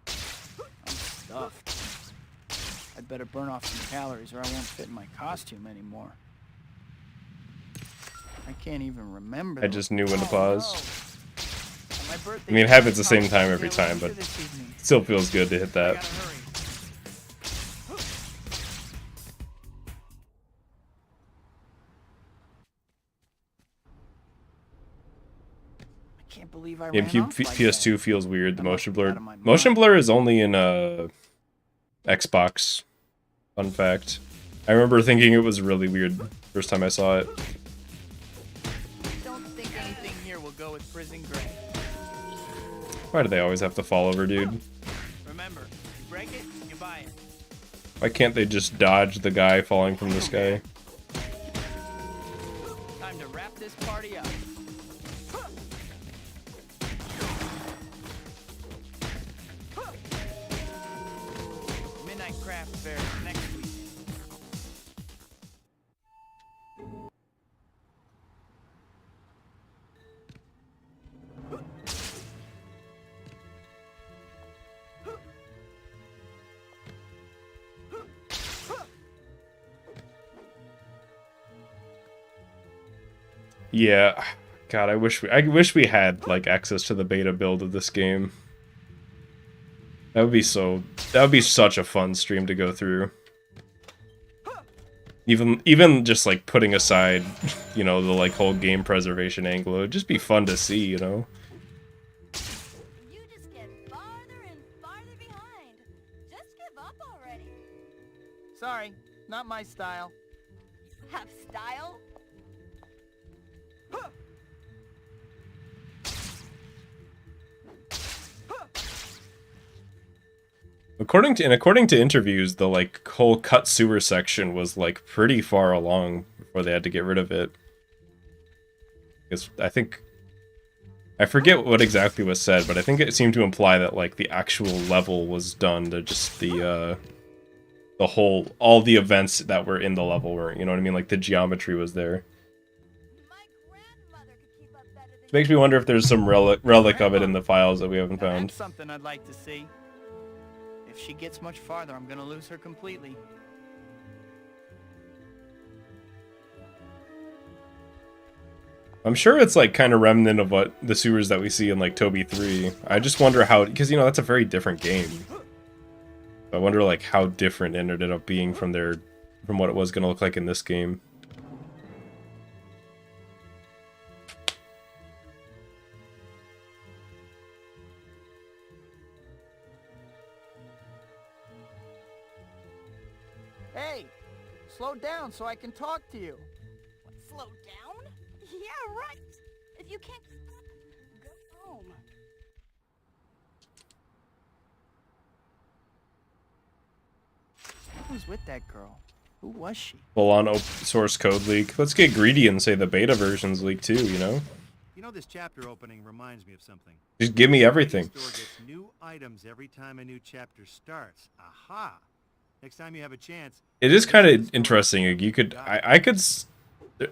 I'm stuffed. I'd better burn off some calories or I won't fit in my costume anymore. I can't even remember. I just knew when to pause. My birthday I mean, it happens the same time every time, but it still feels good to hit I that. gotta hurry. I can't believe I ran GameCube off like PS2 that. feels weird. The I'm motion like blur. out of my mind. Motion blur is only in Xbox. Fun fact. I remember thinking it was really weird first time I saw it. Don't think anything here will go with Prison Gray. Why do they always have to fall over, dude? Remember, you break it, you buy it. Why can't they just dodge the guy falling from the sky? Time to wrap this party up. Midnight Craft Fair next week. Yeah, God, I wish we had like access to the beta build of this game. That would be such a fun stream to go through. Even just like putting aside, you know, the like whole game preservation angle, it'd just be fun to see, you know. You just get farther and farther behind. Just give up already. Sorry, not my style. Have style? According to interviews, the like whole cut sewer section was like pretty far along before they had to get rid of it. Because I forget what exactly was said, but I think it seemed to imply that like the actual level was done. To just the all the events that were in the level were, you know what I mean? Like the geometry was there. It makes me wonder if there's some relic of it in the files that we haven't found. That's something I'd like to see. If she gets much farther, I'm gonna lose her completely. I'm sure it's like kind of remnant of what the sewers that we see in like Toby 3. I just wonder how, because you know that's a very different game. I wonder like how different it ended up being from what it was gonna look like in this game. Hey, slow down so I can talk to you. What, slow down? Yeah, right. If you can't keep up, go home. Who's with that girl? Who was she? Full on open source code leak. Let's get greedy and say the beta version's leaked too, you know? You know, this chapter opening reminds me of something. Just give me everything. The store gets new items every time a new chapter starts. Aha! Next time you have a chance. It is kind of interesting. You could,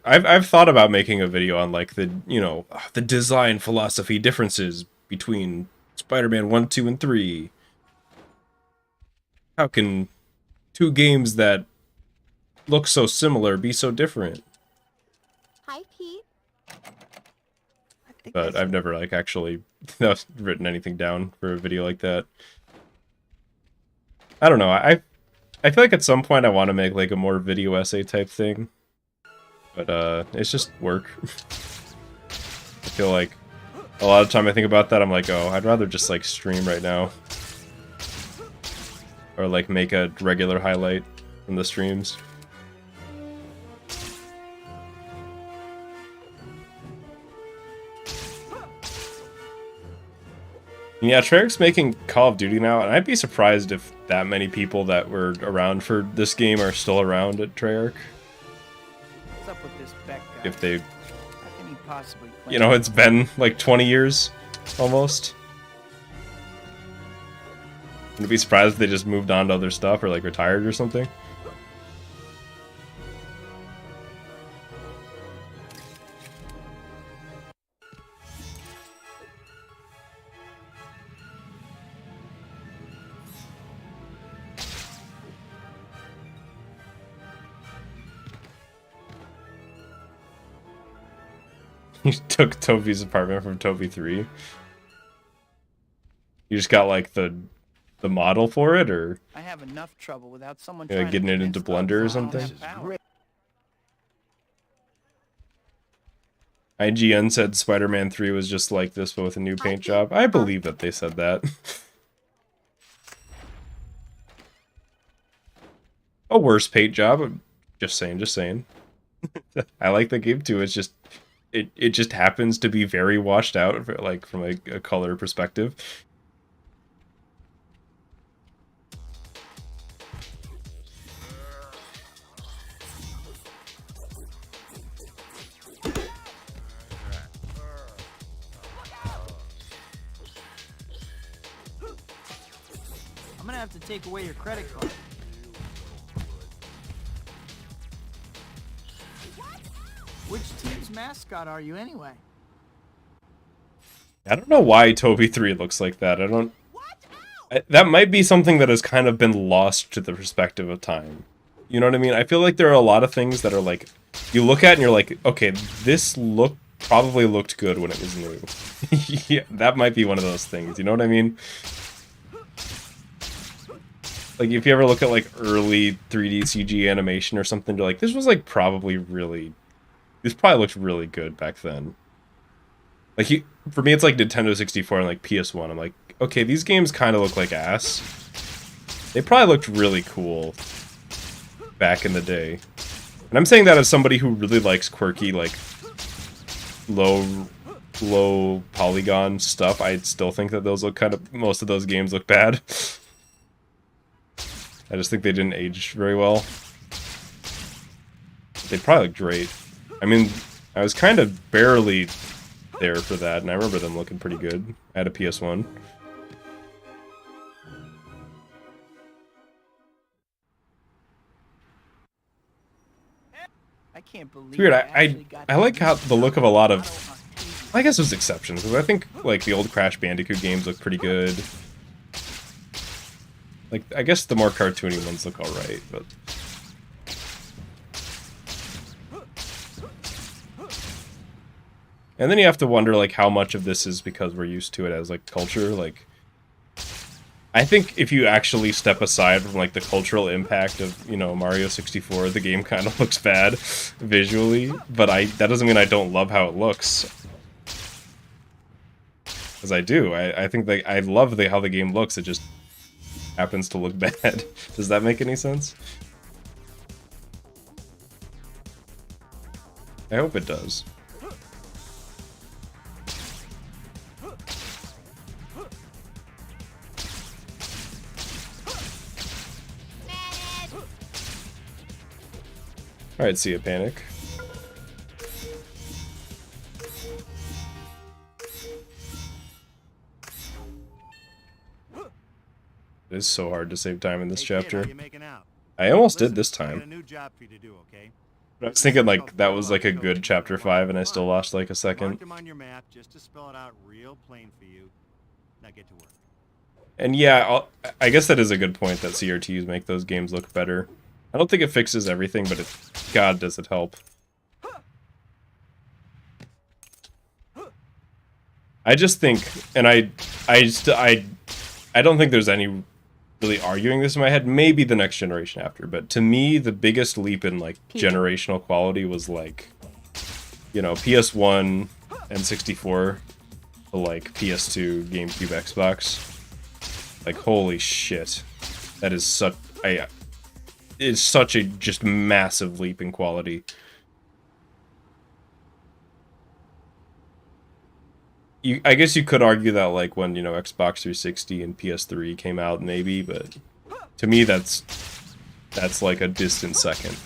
I've thought about making a video on like the, you know, the design philosophy differences between Spider-Man 1, 2, and 3. How can two games that look so similar be so different? Hi, Pete. But I've never like actually written anything down for a video like that. I don't know. I feel like at some point I want to make like a more video essay type thing. But it's just work. I feel like a lot of time I think about that, I'm like, oh, I'd rather just like stream right now. Or like make a regular highlight from the streams. Yeah, Treyarch's making Call of Duty now, and I'd be surprised if that many people that were around for this game are still around at Treyarch. What's up with this Beck guy? If they, How can he possibly play? you know, it's been like 20 years, almost. Wouldn't be surprised if they just moved on to other stuff or like retired or something. You took Toby's apartment from Toby 3. You just got like the model for it, or I have enough trouble without someone getting it into Blender or something. IGN said Spider-Man 3 was just like this, but with a new paint job. I believe that they said that. A worse paint job. Just saying. I like the game too. It's just it just happens to be very washed out, like from a color perspective. I'm gonna have to take away your credit card. Which team's mascot are you anyway? I don't know why Toby 3 looks like that. That might be something that has kind of been lost to the perspective of time. You know what I mean? I feel like there are a lot of things that are like, you look at and you're like, okay, this probably looked good when it was new. Yeah, that might be one of those things. You know what I mean? Like, if you ever look at like early 3D CG animation or something, you're like, this was like probably really... This probably looked really good back then. Like, for me, it's like Nintendo 64 and like PS1. I'm like, okay, these games kind of look like ass. They probably looked really cool back in the day. And I'm saying that as somebody who really likes quirky, like, low polygon stuff. I still think that those look most of those games look bad. I just think they didn't age very well. They probably look great. I mean, I was kind of barely there for that, and I remember them looking pretty good. I had a PS1. I can't believe It's weird. actually got I to like how use the look of a lot of. Auto Octavius. I guess there's exceptions, because I think like the old Crash Bandicoot games look pretty good. Like, I guess the more cartoony ones look alright, but... And then you have to wonder, like, how much of this is because we're used to it as, like, culture, like... I think if you actually step aside from, like, the cultural impact of, you know, Mario 64, the game kind of looks bad visually, but that doesn't mean I don't love how it looks. Because I do. I think that I love how the game looks, it just happens to look bad. Does that make any sense? I hope it does. Alright, see ya, Panic. It is so hard to save time in this chapter. I almost did this time. But I was thinking like that was like a good chapter 5 and I still lost like a second. And yeah, I guess that is a good point that CRTs make those games look better. I don't think it fixes everything, but God does it help. I just think, and I don't think there's any really arguing this in my head. Maybe the next generation after, but to me, the biggest leap in like generational quality was like, you know, PS1 and 64 to like PS2, GameCube, Xbox. Like, holy shit, that is such it's such a just massive leap in quality. I guess you could argue that like when, you know, Xbox 360 and PS3 came out, maybe, but to me that's like a distant second.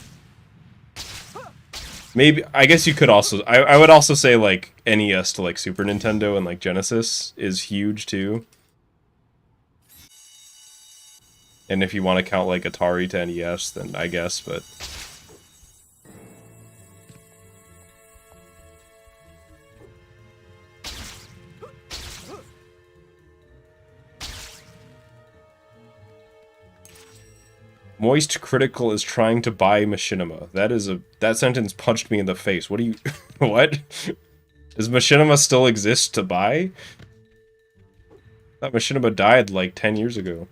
Maybe, I guess you could also, I would also say like NES to like Super Nintendo and like Genesis is huge too. And if you want to count like Atari to NES, then I guess, but... Moist Critical is trying to buy Machinima. That sentence punched me in the face. What do you... What? Does Machinima still exist to buy? I thought Machinima died like 10 years ago.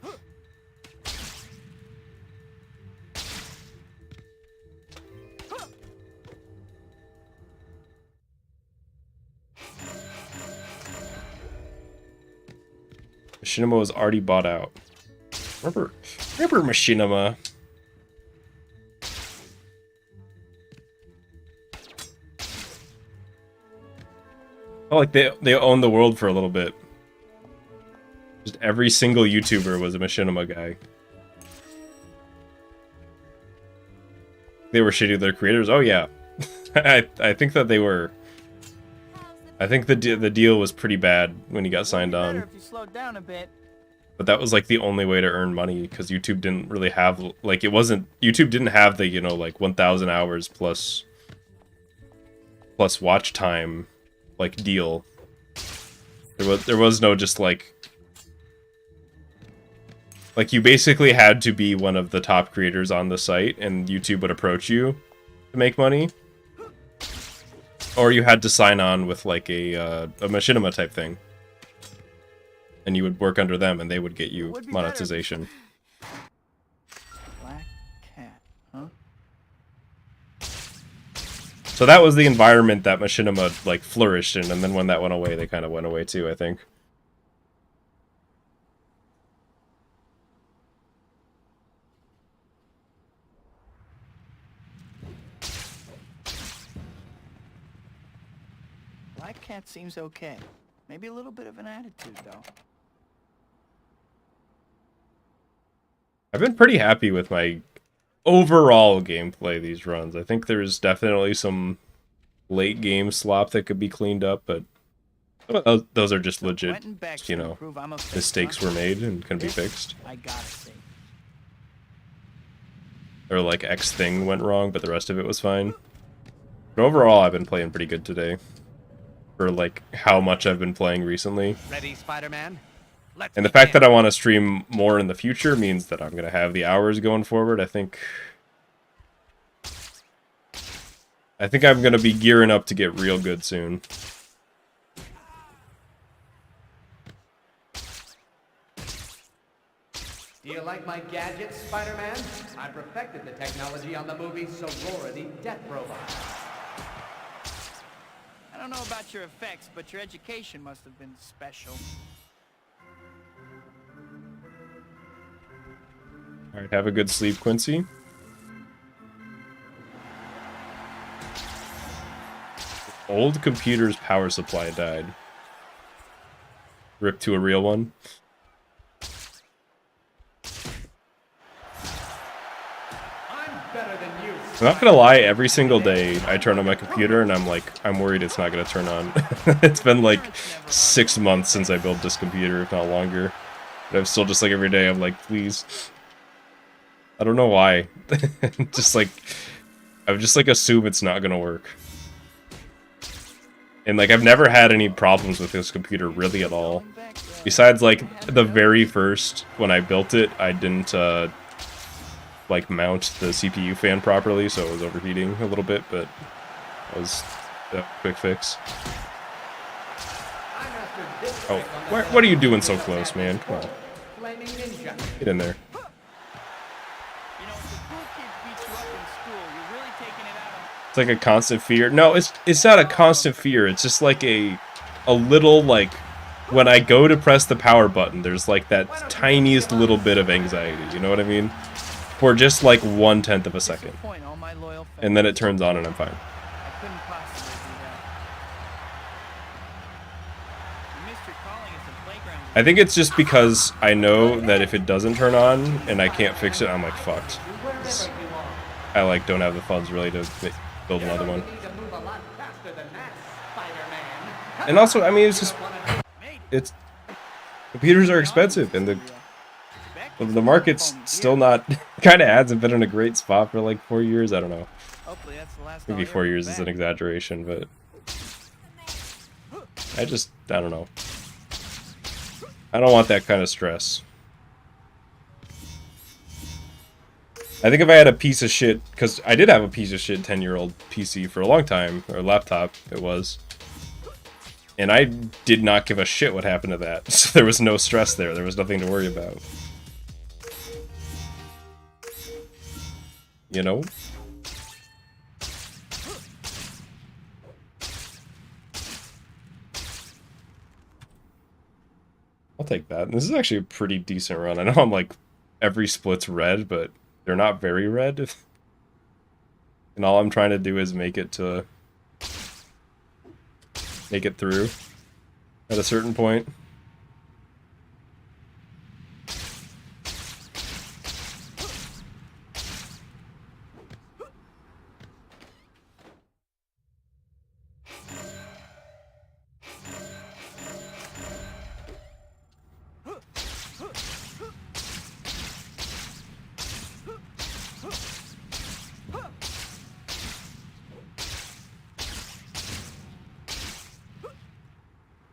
Machinima was already bought out. Remember Machinima? Oh, like they owned the world for a little bit. Just every single YouTuber was a Machinima guy. They were shitty to their creators. Oh yeah, I think that they were. I think the deal was pretty bad when he got signed on. If you slowed down a bit. But that was like the only way to earn money because YouTube didn't really have like YouTube didn't have the, you know, like 1,000 hours plus watch time like deal. There was no just like you basically had to be one of the top creators on the site and YouTube would approach you to make money. Or you had to sign on with like a Machinima type thing. And you would work under them, and they would get you monetization. Black cat, huh? So that was the environment that Machinima like flourished in, and then when that went away, they kind of went away too, I think. Black cat seems okay. Maybe a little bit of an attitude, though. I've been pretty happy with my overall gameplay these runs. I think there's definitely some late game slop that could be cleaned up, but those are just legit, Quentin Beck's you gonna know, prove I'm a fake, mistakes huh? were made and can be This fixed. I gotta say. Or like X thing went wrong, but the rest of it was fine. But overall, I've been playing pretty good today. For like how much I've been playing recently. Ready, Spider-Man? Let's And the fact begin. that I want to stream more in the future means that I'm going to have the hours going forward. I think I'm going to be gearing up to get real good soon. Do you like my gadgets, Spider-Man? I perfected the technology on the movie Sorority the Death Robot. I don't know about your effects, but your education must have been special. Alright, have a good sleep, Quincy. Old computer's power supply died. Rip to a real one. I'm better than you. I'm not gonna lie, every single day I turn on my computer and I'm like, I'm worried it's not gonna turn on. It's been like 6 months since I built this computer, if not longer. But I'm still just like every day, I'm like, please. I don't know why. Just like, I would just like assume it's not gonna work. And like, I've never had any problems with this computer really at all. Besides like, the very first, when I built it, I didn't, like mount the CPU fan properly, so it was overheating a little bit, but that was a quick fix. Oh, what are you doing so close, man? Come on. Flaming Ninja. Get in there. You know, if the cool kids beat you up in school, you're really taking it out on... It's like a constant fear. No, it's not a constant fear. It's just like a little, like, when I go to press the power button, there's like that tiniest little bit of anxiety, you know what I mean? For just like 1/10 of a second. Disappoint all my loyal fans. And then it turns on and I'm fine. I couldn't possibly do that. You missed your calling as a playground. I think it's just because I know that if it doesn't turn on and I can't fix it, I'm like, fucked. Wherever you are. I like don't have the funds really to build another one. You need to move a lot faster than that, Spider-Man. And also, I mean, it's just, it's, computers are expensive and the market's still not, kind of hasn't been in a great spot for like 4 years. I don't know. Hopefully that's the last Maybe 4 years is an exaggeration, but I don't know. I don't want that kind of stress. I think if I had a piece of shit, because I did have a piece of shit 10-year-old PC for a long time, or laptop, it was. And I did not give a shit what happened to that. So there was no stress there. There was nothing to worry about. You know? I'll take that. This is actually a pretty decent run. I know I'm like, every split's red, but they're not very red. And all I'm trying to do is make it through at a certain point.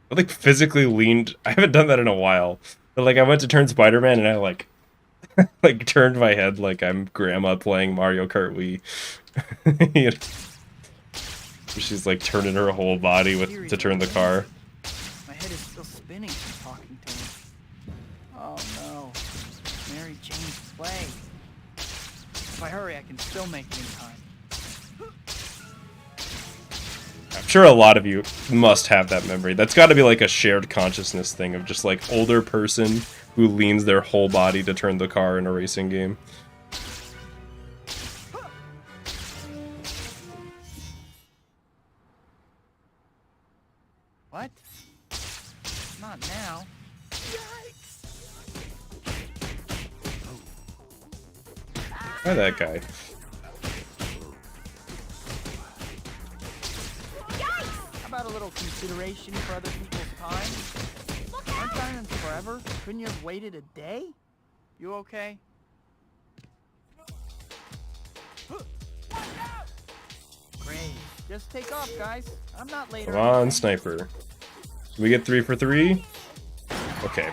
I like physically leaned. I haven't done that in a while. But like I went to turn Spider-Man and I like like turned my head like I'm grandma playing Mario Kart Wii. You know? She's like turning her whole body to turn the car. My head is still spinning from talking to him. Oh no. Mary Jane's play. If I hurry, I can still make it in time. I'm sure a lot of you must have that memory. That's got to be like a shared consciousness thing of just like older person who leans their whole body to turn the car in a racing game. What? Not now. Try that guy. How about a little consideration for other people's time? Aren't diamonds forever? Couldn't you have waited a day? You okay? Great. Just take off, guys. I'm not late. Come on, sniper. Can we get 3 for 3? Okay.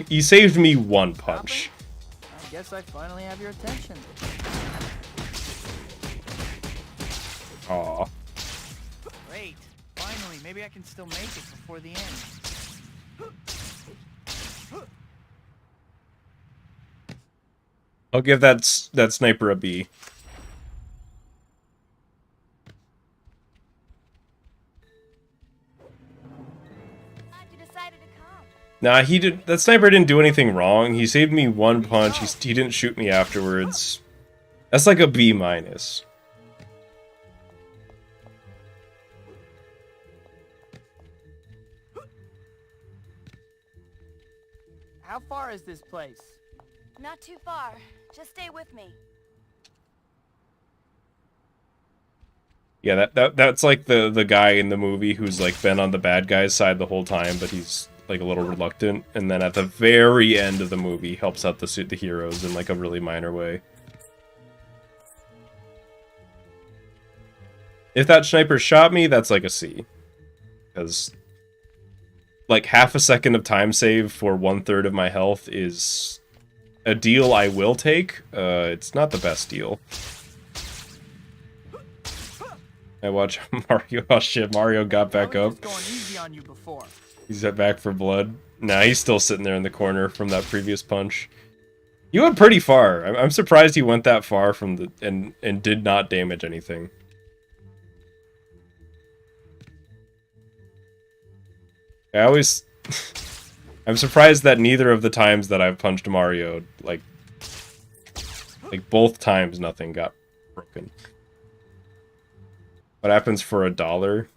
He saved me 1 punch. I guess I finally have your attention. Aw. Great. Finally, maybe I can still make it before the end. I'll give that sniper a B. Glad you decided to come. Nah, that sniper didn't do anything wrong. He saved me 1 punch. He didn't shoot me afterwards. That's like a B minus. How far is this place? Not too far. Just stay with me. Yeah, that's like the guy in the movie who's like been on the bad guy's side the whole time, but he's like a little reluctant, and then at the very end of the movie helps out the heroes in like a really minor way. If that sniper shot me, that's like a C. Because like half a second of time save for 1/3 of my health is a deal I will take. It's not the best deal. I watch Mario. Oh shit, Mario got back up. Going easy on you before. He's back for blood. Nah, he's still sitting there in the corner from that previous punch. You went pretty far. I'm surprised he went that far from the and did not damage anything. I'm surprised that neither of the times that I've punched Mario, like both times nothing got broken. What happens for $1?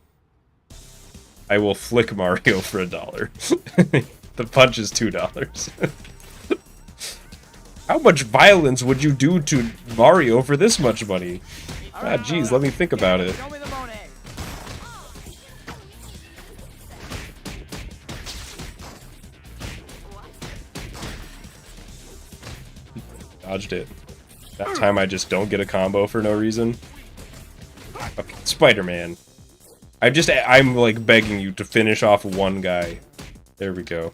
I will flick Mario for $1. The punch is $2. How much violence would you do to Mario for this much money? Ah, jeez, let me think about it. Show me the Monet. Dodged it. That time I just don't get a combo for no reason. Okay, Spider-Man. I'm like begging you to finish off 1 guy. There we go.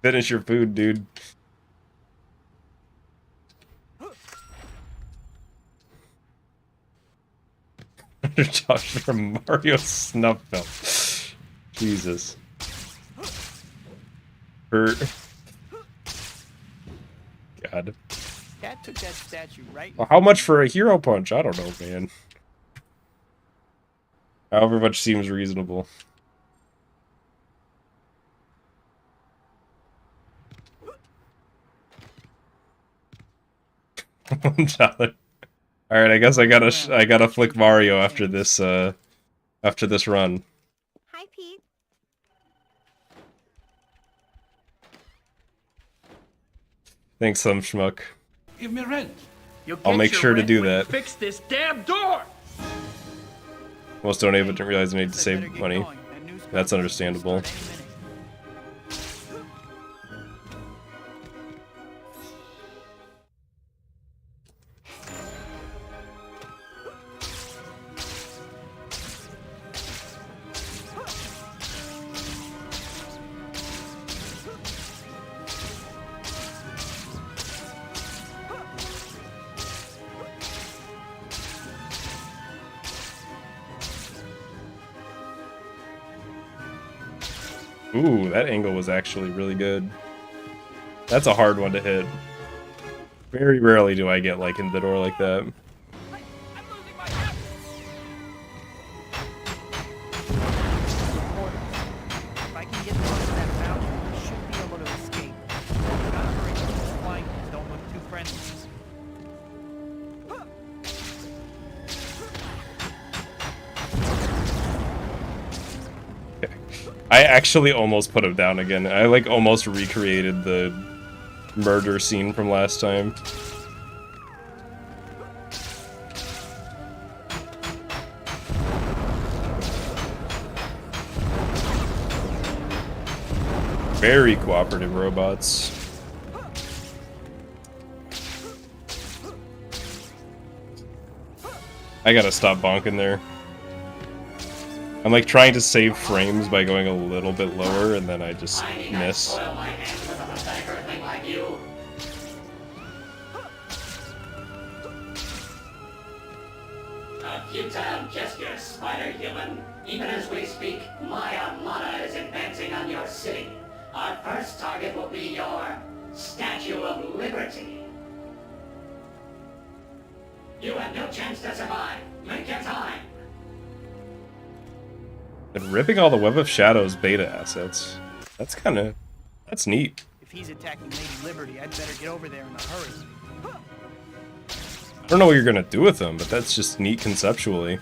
Finish your food, dude. Josh from Mario Snuff Film. Jesus. God. Cat took that statue right. Well, how much for a hero punch? I don't know, man. However much seems reasonable. $1. All right, I guess I gotta flick Mario after this run. Hi, Pete. Thanks, some schmuck. Give me rent. I'll make sure to do that. Fix this damn door. Most don't even realize I need to save money. That's understandable. Ooh, that angle was actually really good. That's a hard one to hit. Very rarely do I get like in the door like that. If I can get one of that mountain, I should be able to escape. Gotta hurry, these flying things don't look too friendly. I actually almost put him down again. I like almost recreated the murder scene from last time. Very cooperative robots. I gotta stop bonking there. I'm like trying to save frames by going a little bit lower, and then I just miss. A futile gesture, Spider-Human. Even as we speak, my armada is advancing on your city. Our first target will be your Statue of Liberty. You have no chance to survive. Make your time. And ripping all the Web of Shadows beta assets. That's neat. If he's attacking Lady Liberty, I'd better get over there in a hurry. I don't know what you're gonna do with them, but that's just neat conceptually.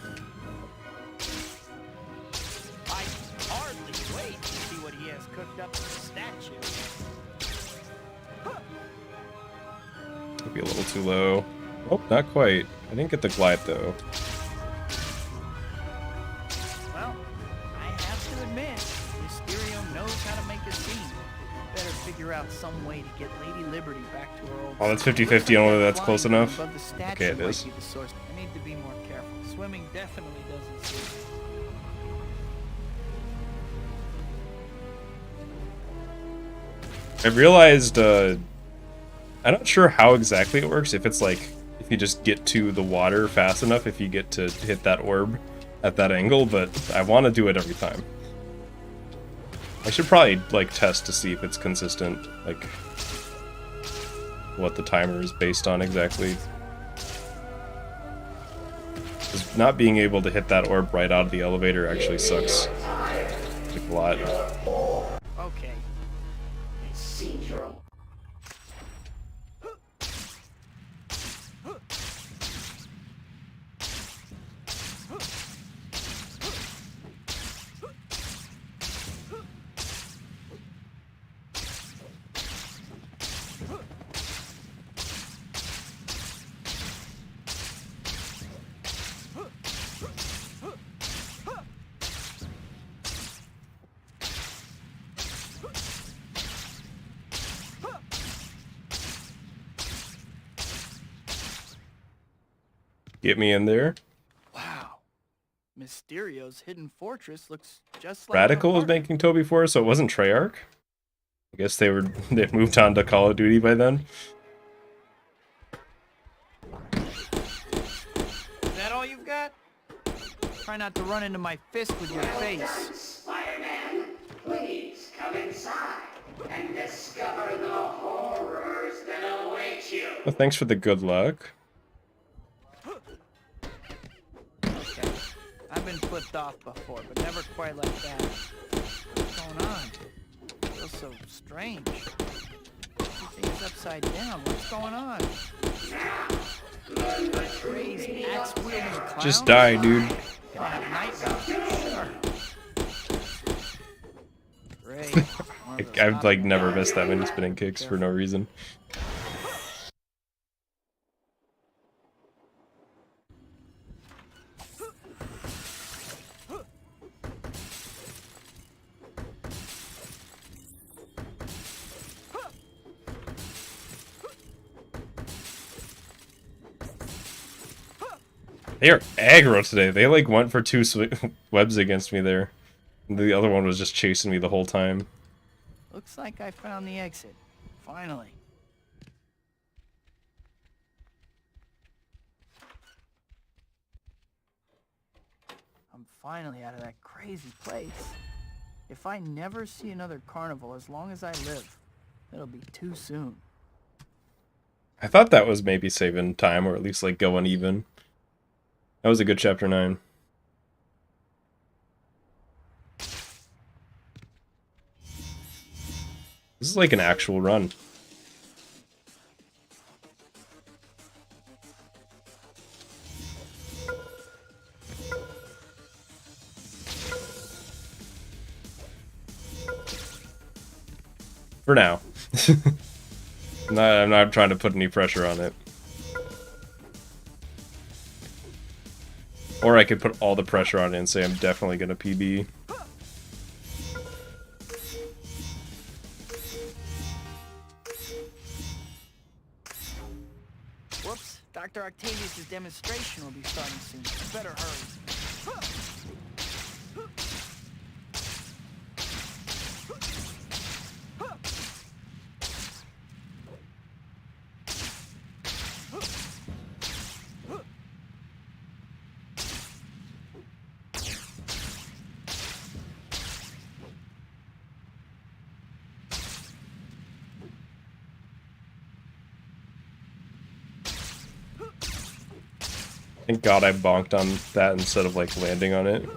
I hardly wait to see what he has cooked up in the statue. Maybe a little too low. Oh, not quite. I didn't get the glide though. Well, I have to admit, Mysterio knows how to make a scene. Better figure out some way to get Lady Liberty back to her old. Oh, that's 50-50 on whether that's close enough. Above the statue Okay, it might is. be the source. I need to be more careful. Swimming definitely doesn't suit me. I realized, I'm not sure how exactly it works, if it's like, if you just get to the water fast enough, if you get to hit that orb at that angle, but I want to do it every time. I should probably, like, test to see if it's consistent, like, what the timer is based on exactly. 'Cause not being able to hit that orb right out of the elevator actually sucks. Like, a lot. Okay. It seems you're Get me in there. Wow. Mysterio's hidden fortress looks just like Radical our was making Toby for us, so it wasn't Treyarch. I guess they moved on to Call of Duty by then. Is that all you've got? Try not to run into my fist with your face. Spider-Man. Please come inside and discover the horrors that await you. Well, thanks for the good luck. Okay. I've been flipped off before, but never quite like that. What's going on? It feels so strange. Everything is upside down. What's going on? Crazy axe-wielding clown? Just die, dude. Can I have nightmares? Great. One of those I've like never hopping missed that many spinning kicks for no reason. They are aggro today. They like went for two webs against me there. The other one was just chasing me the whole time. Looks like I found the exit. Finally. I'm finally out of that crazy place. If I never see another carnival as long as I live, it'll be too soon. I thought that was maybe saving time, or at least like going even. That was a good chapter 9. This is like an actual run. For now. I'm not trying to put any pressure on it. Or I could put all the pressure on it and say I'm definitely gonna PB. Whoops. Dr. Octavius' demonstration will be starting soon. I better hurry. Thank God I bonked on that instead of like landing on it.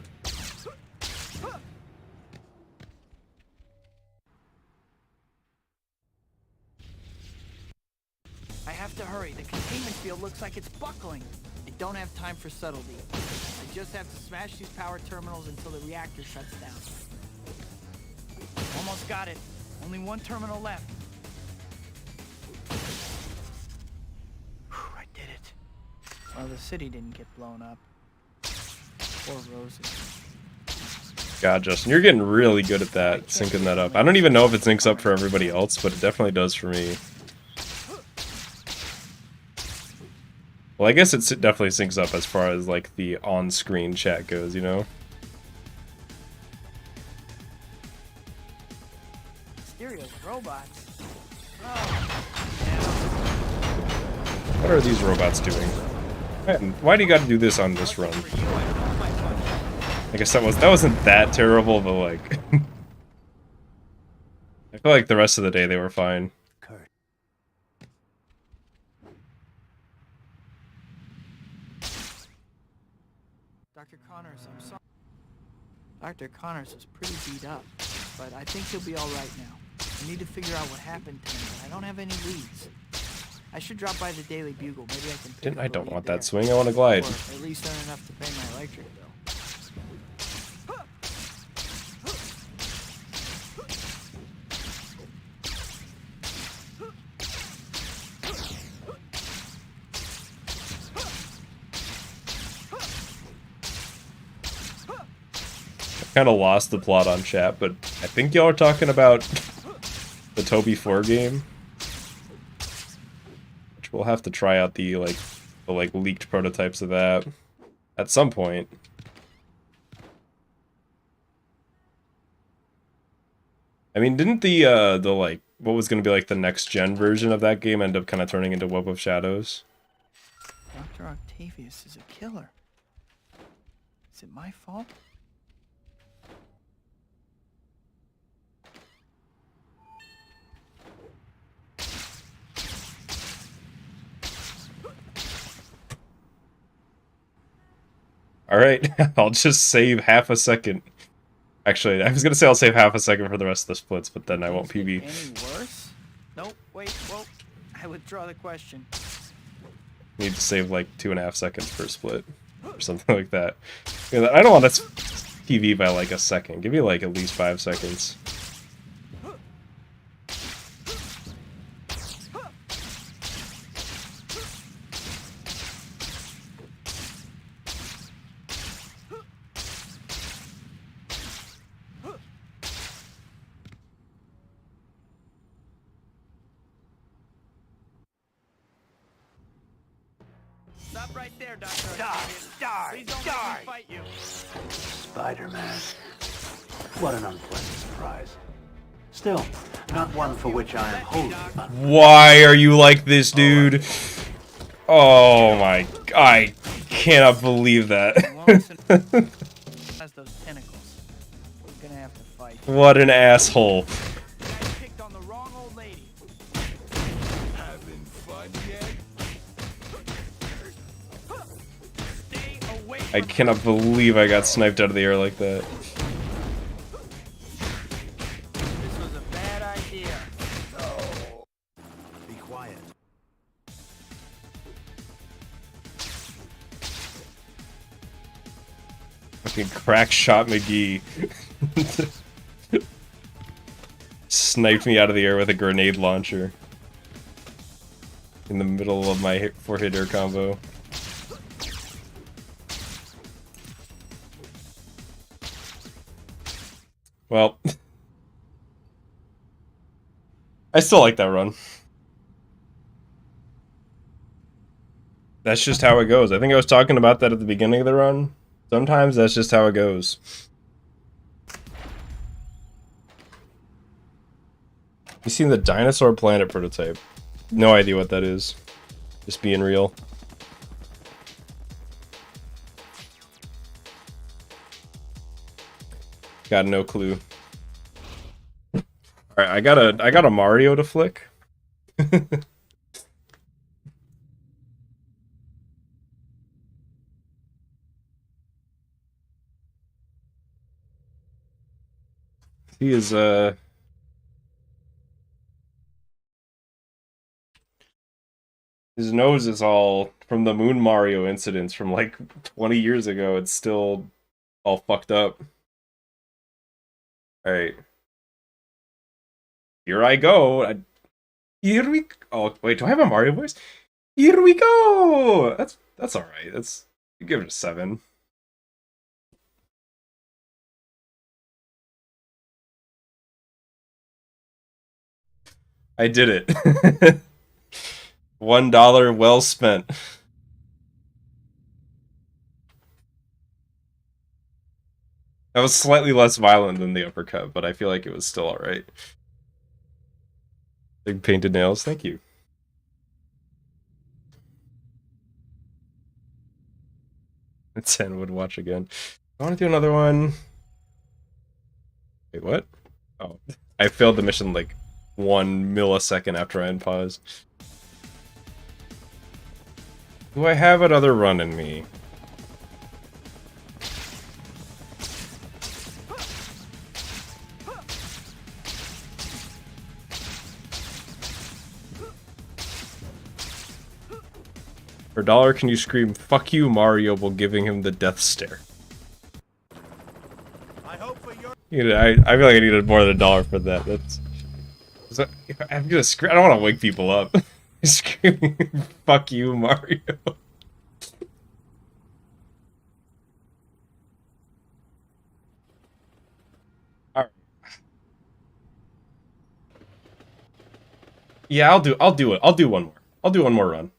I have to hurry. The containment field looks like it's buckling. I don't have time for subtlety. I just have to smash these power terminals until the reactor shuts down. Almost got it. Only one terminal left. Whew, I did it. Well, the city didn't get blown up. Poor Rosie. God, Justin, you're getting really good at that, syncing that up. I don't even know if it syncs up for everybody else, but it definitely does for me. Well, I guess it definitely syncs up as far as, like, the on-screen chat goes, you know? Mysterio's robots. What are these robots doing? Man, why do you gotta do this on this run? I guess that wasn't that terrible, but, like... I feel like the rest of the day they were fine. Dr. Connors, I'm sorry. Dr. Connors was pretty beat up, but I think he'll be all right now. I need to figure out what happened to him, but I don't have any leads. I should drop by the Daily Bugle. Maybe I can pick I up a don't lead want there. that swing, I want to glide. Or at least earn enough to pay my electric bill. Kind of lost the plot on chat, but I think y'all are talking about the Toby 4 game, which we'll have to try out the leaked prototypes of that at some point. I mean, didn't the like what was going to be like the next gen version of that game end up kind of turning into Web of Shadows? Dr. Octavius is a killer. Is it my fault? Alright, I'll just save half a second. Actually, I was gonna say I'll save half a second for the rest of the splits, but then I won't PB. Any worse? Nope, wait, whoa. I withdraw the question. Need to save like 2.5 seconds per split. Or something like that. I don't want to PB by like a second. Give me like at least 5 seconds. Stop right there, Dr. Octavius. Please don't make me fight you. Spider-Man. What an unpleasant surprise. Still, not one for which I am wholly Why are you like this, dude? Oh my... I cannot believe that. Has those tentacles. We're gonna have to fight. What an asshole. You guys picked on the wrong old lady. Having fun yet? Stay away from I cannot believe I got sniped out of the air like that. This was a bad idea. Be quiet. Fucking crack shot McGee. Sniped me out of the air with a grenade launcher. In the middle of my 4-hit air combo. Well. I still like that run. That's just how it goes. I think I was talking about that at the beginning of the run. Sometimes that's just how it goes. You seen the Dinosaur Planet prototype? No idea what that is. Just being real. Got no clue. Alright, I got a Mario to flick. He is his nose is all from the Moon Mario incidents from like 20 years ago. It's still all fucked up. Alright. Here I go. Here we Oh, wait, do I have a Mario voice? Here we go! That's alright. You give it a 7. I did it. $1 well spent. That was slightly less violent than the uppercut, but I feel like it was still alright. Big painted nails, thank you. And 10 would watch again. I want to do another one. Wait, what? Oh, I failed the mission like 1 millisecond after I unpaused. Do I have another run in me? For $1, can you scream, "Fuck you, Mario," while giving him the death stare? I hope for your... I feel like I needed more than $1 for that. I'm gonna scream. I don't want to wake people up. Screaming, "Fuck you, Mario." Alright. Yeah, I'll do it. I'll do one more. I'll do one more run.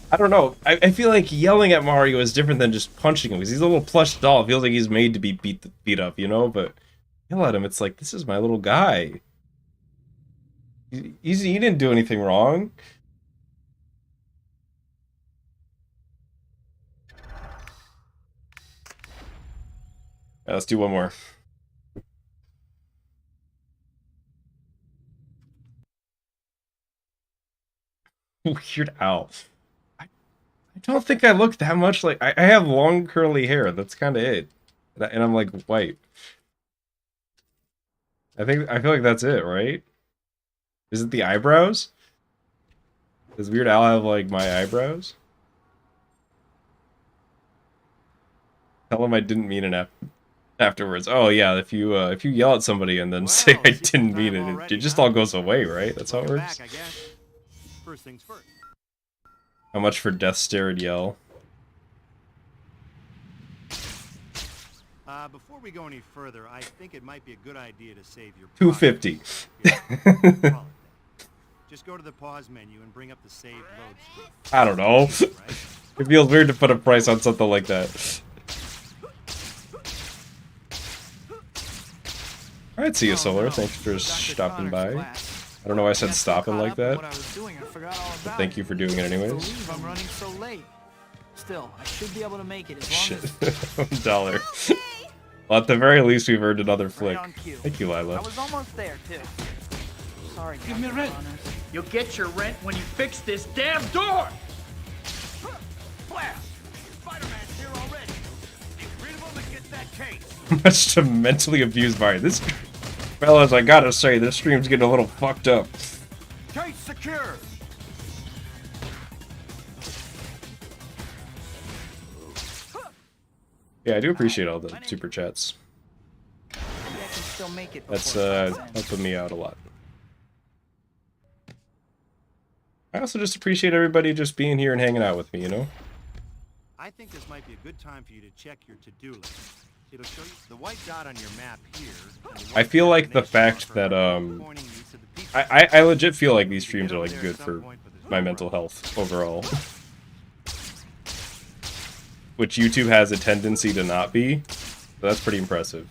I don't know. I feel like yelling at Mario is different than just punching him, because he's a little plush doll. It feels like he's made to be beat up, you know? But yell at him, it's like, this is my little guy. He didn't do anything wrong. Yeah, let's do one more. Weird Al. I don't think I look that much like... I have long curly hair. That's kind of it. And I'm like white. I feel like that's it, right? Is it the eyebrows? Does Weird Al have like my eyebrows? Tell him I didn't mean it afterwards. Oh yeah, if you yell at somebody and then say I didn't mean it, it just all goes away, right? That's how it works. First things first. How much for death stare and yell? Before we go any further, I think it might be a good idea to save your $2.50. Just go to the pause menu and bring up the save load screen. I don't know. It feels weird to put a price on something like that. Alright, see you, Solar. Thanks for stopping by. I don't know why I said stopping like that. But thank you for doing it anyways. I'm running so late. Still, I should be able to make it as Shit. long as... $1. Well, at the very least, we've earned another flick. Thank you, Lila. I was almost there too. Sorry, Give me rent. Connors. You'll get your rent when you fix this damn door! Blast! Spider-Man's here already. Get rid of him and get that case. Much to mentally abuse Mario. This, fellas, I gotta say, this stream's getting a little fucked up. Case secure. Yeah, I do appreciate all the super chats. Maybe I can still make it That's before sunset. helping me out a lot. I also just appreciate everybody just being here and hanging out with me, you know? I think this might be a good time for you to check your to-do list. It'll show you the white dot on your map here. And the I white feel like the destination fact marker that pointing you to the pizza. I legit feel like these streams are Get over like there good at some for point this my week. mental health overall. Which YouTube has a tendency to not be. So that's pretty impressive.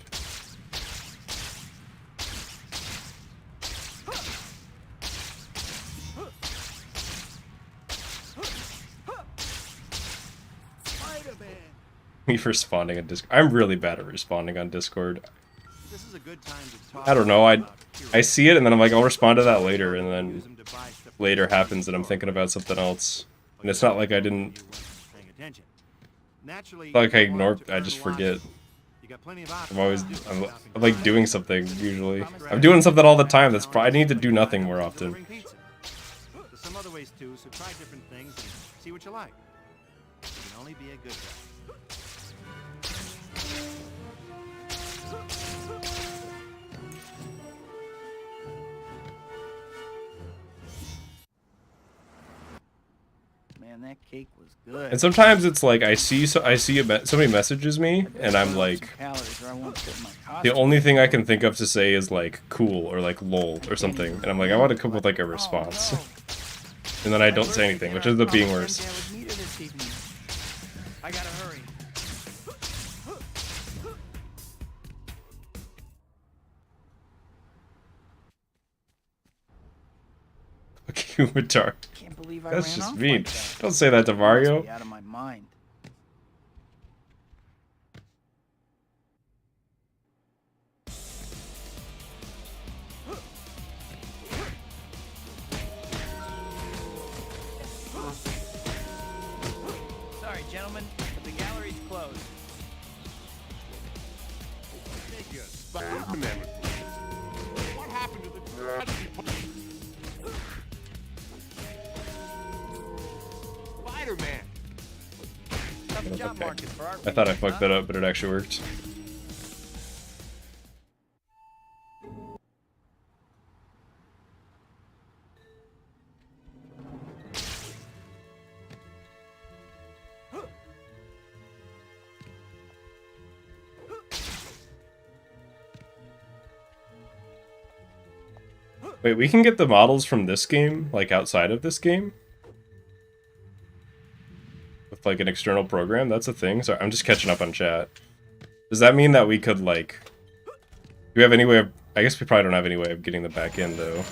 Me responding on Discord. I'm really bad at responding on Discord. This is a good time to talk I don't know. I about your see it and then I'm like, I'll respond to that later, and use then 'em to buy stuff later from the happens that I'm store. thinking about something else. But And it's you not like I know didn't. you weren't paying attention. Naturally, It's not like I you want ignore. to I earn just lots. forget. You got plenty of options I'm always. to do I'm shopping like time. doing something usually. I'm doing something all the time. That's I need to do nothing more often. Delivering pizza. There's some other ways too, so try different things and see what you like. You can only be a good guy. Man, that cake was good. And sometimes it's like I see somebody messages me and I'm like, Calories or I won't fit in my the costume. only thing I can think of to say is like cool or like lol or something, and I'm like, I want to come up with like a response, Oh, no. and then I don't say anything, which ends up being worse. I would meet her this evening. I gotta hurry. Kumatar. Can't believe I That's ran just off mean. like that. Don't say that to Must Mario. be out of my mind. Sorry, gentlemen, but the gallery's closed. What happened to the Spider-Man? Tough job Okay. market for our I thought I people, fucked huh? that up, but it actually worked. Wait, we can get the models from this game, like outside of this game? With like an external program? That's a thing? Sorry, I'm just catching up on chat. Does that mean that we could like... Do we have any way of... I guess we probably don't have any way of getting them back in, though.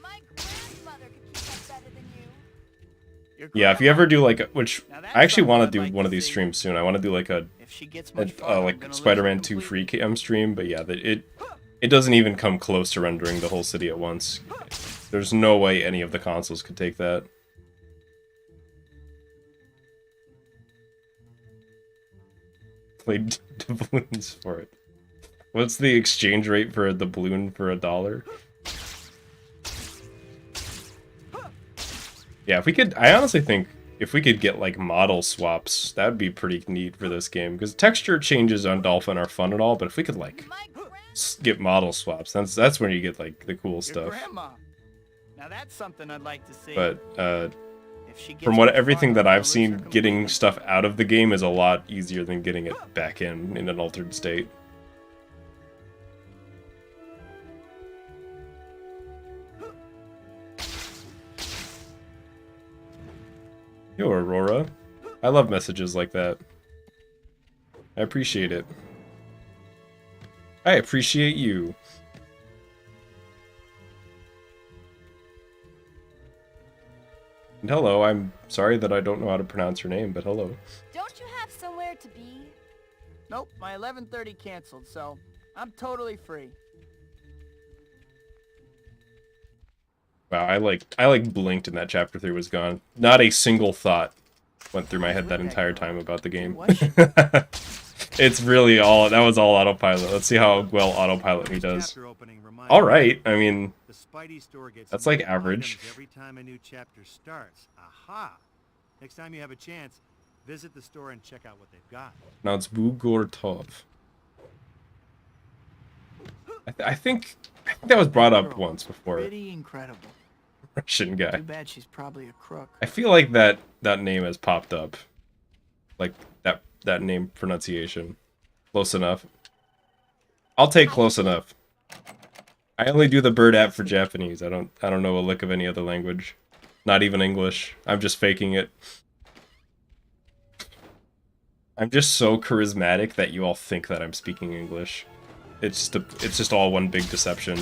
My grandmother could keep up better than you. Your Yeah, if you ever do like... Which... Now that's I actually something want I'd to do like one to of these see. streams soon. I want to do like a If she gets much farther, I'm like gonna lose Spider-Man her 2 completely. free cam stream, but yeah, it doesn't even come close to rendering the whole city at once. There's no way any of the consoles could take that. Played doubloons for it. What's the exchange rate for a doubloon for $1? Yeah, if we could, I honestly think if we could get like model swaps, that'd be pretty neat for this game. Because texture changes on Dolphin are fun and all, but if we could like My grand... get model swaps, that's when you get like the cool Your stuff. grandma. Now that's something I'd like to see. But If she gets from what much everything farther, that I'm I've gonna seen, lose her getting completely. stuff out of the game is a lot easier than getting it back in an altered state. Yo, Aurora. I love messages like that. I appreciate it. I appreciate you. And hello, I'm sorry that I don't know how to pronounce your name, but hello. Don't you have somewhere to be? Nope, my 11:30 canceled, so I'm totally free. Wow, I like blinked and that chapter 3 was gone. Not a single thought went through my head that entire time about the game. Was she? It's really all, that was all autopilot. Let's see how well autopilot he does. Chapter opening reminds Alright, I mean, The Spidey store gets That's like new average. items every time a new chapter starts. Aha! Next time you have a chance, visit the store and check out what they've got. now it's Bugortov. I think that was brought up once before. Pretty incredible. Russian guy. Too bad she's probably a crook. I feel like that name has popped up. Like that name pronunciation. Close enough. I'll take close enough. I only do the bird app for Japanese. I don't know a lick of any other language. Not even English. I'm just faking it. I'm just so charismatic that you all think that I'm speaking English. It's just all one big deception.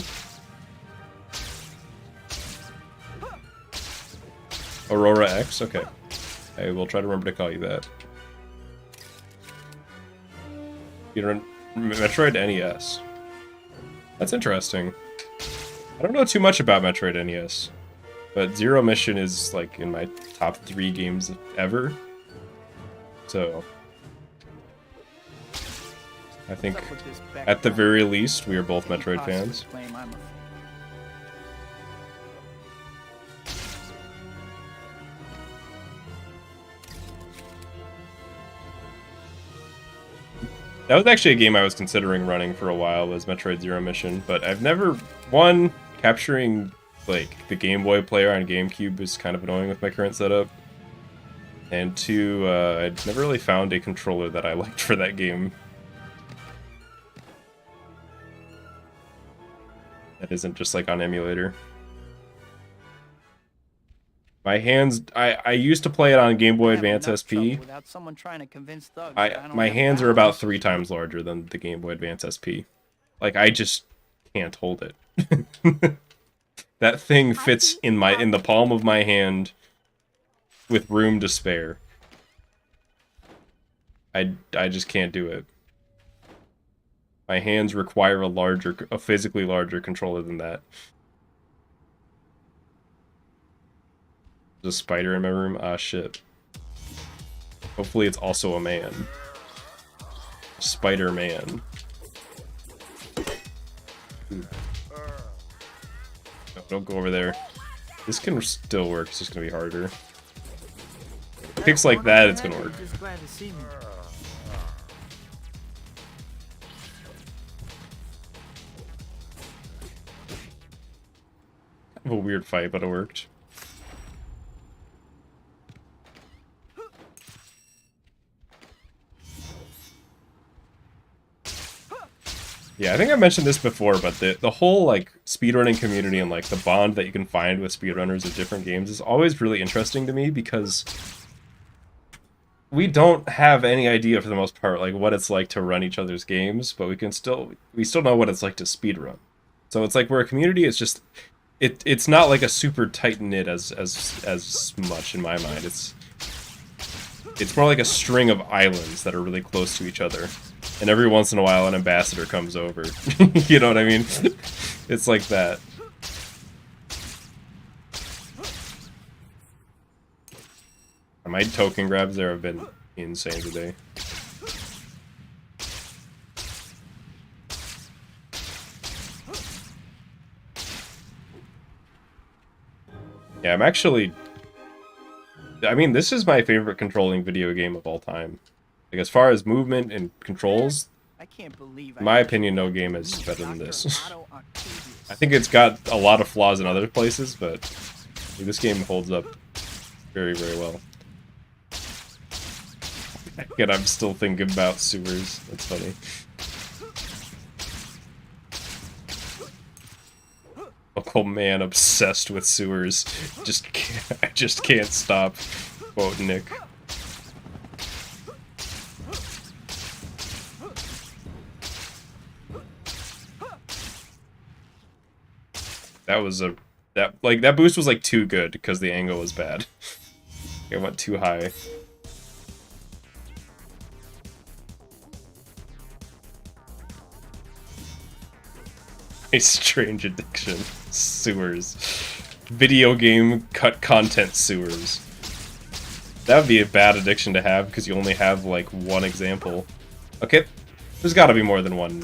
Aurora X? Okay. I will try to remember to call you that. Metroid NES. That's interesting. I don't know too much about Metroid NES, but Zero Mission is like in my top 3 games ever. So I think at the very least we are both Metroid fans. That was actually a game I was considering running for a while, was Metroid Zero Mission, but I've never... One, capturing, like, the Game Boy player on GameCube is kind of annoying with my current setup. And two, I'd never really found a controller that I liked for that game. That isn't just, like, on emulator. My hands, I used to play it on Game Boy Advance SP. My hands are about 3 times larger than the Game Boy Advance SP. Like, I just can't hold it. That thing fits in the palm of my hand with room to spare. I just can't do it. My hands require a physically larger controller than that. There's a spider in my room. Ah, shit. Hopefully it's also a man. Spider-Man. No, don't go over there. This can still work, it's just gonna be harder. Kicks like that, it's gonna work. Just glad to see me. Kind of a weird fight, but it worked. Yeah, I think I mentioned this before, but the whole, like, speedrunning community and, like, the bond that you can find with speedrunners of different games is always really interesting to me, because we don't have any idea, for the most part, like, what it's like to run each other's games, but we still know what it's like to speedrun. So it's like, we're a community, it's just, it's not, like, a super tight-knit as much, in my mind. It's more like a string of islands that are really close to each other. And every once in a while, an ambassador comes over. You know what I mean? It's like that. My token grabs there have been insane today. Yeah, I'm actually... I mean, this is my favorite controlling video game of all time. Like, as far as movement and controls, in my opinion, no game is better than this. I think it's got a lot of flaws in other places, but this game holds up very, very well. Again, I'm still thinking about sewers. That's funny. Local man obsessed with sewers. I just can't stop. Quote Nick. That boost was like too good because the angle was bad. It went too high. A strange addiction. Sewers. Video game cut content sewers. That would be a bad addiction to have because you only have like one example. Okay, there's got to be more than one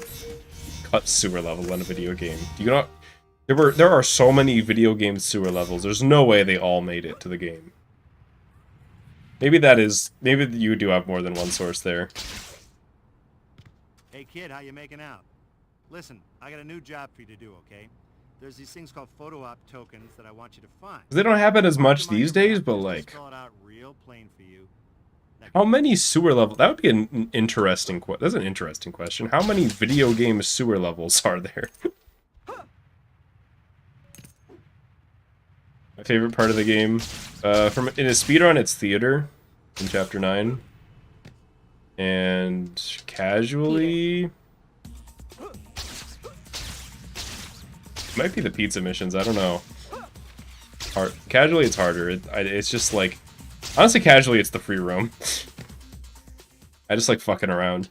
cut sewer level in a video game. Do you know? There are so many video game sewer levels. There's no way they all made it to the game. Maybe you do have more than one source there. Hey kid, how you making out? Listen, I got a new job for you to do, okay? there's these things called photo op tokens that I want you to find. They don't happen as much Mark them on these your days, map, but just like, spell it out real plain for you. how many sewer levels? That would be an interesting question. That's an interesting question. How many video game sewer levels are there? My favorite part of the game, in a speedrun, it's theater in chapter 9, and casually, might be the pizza missions. I don't know. Casually, it's harder. It's just like, honestly, casually, it's the free roam. I just like fucking around.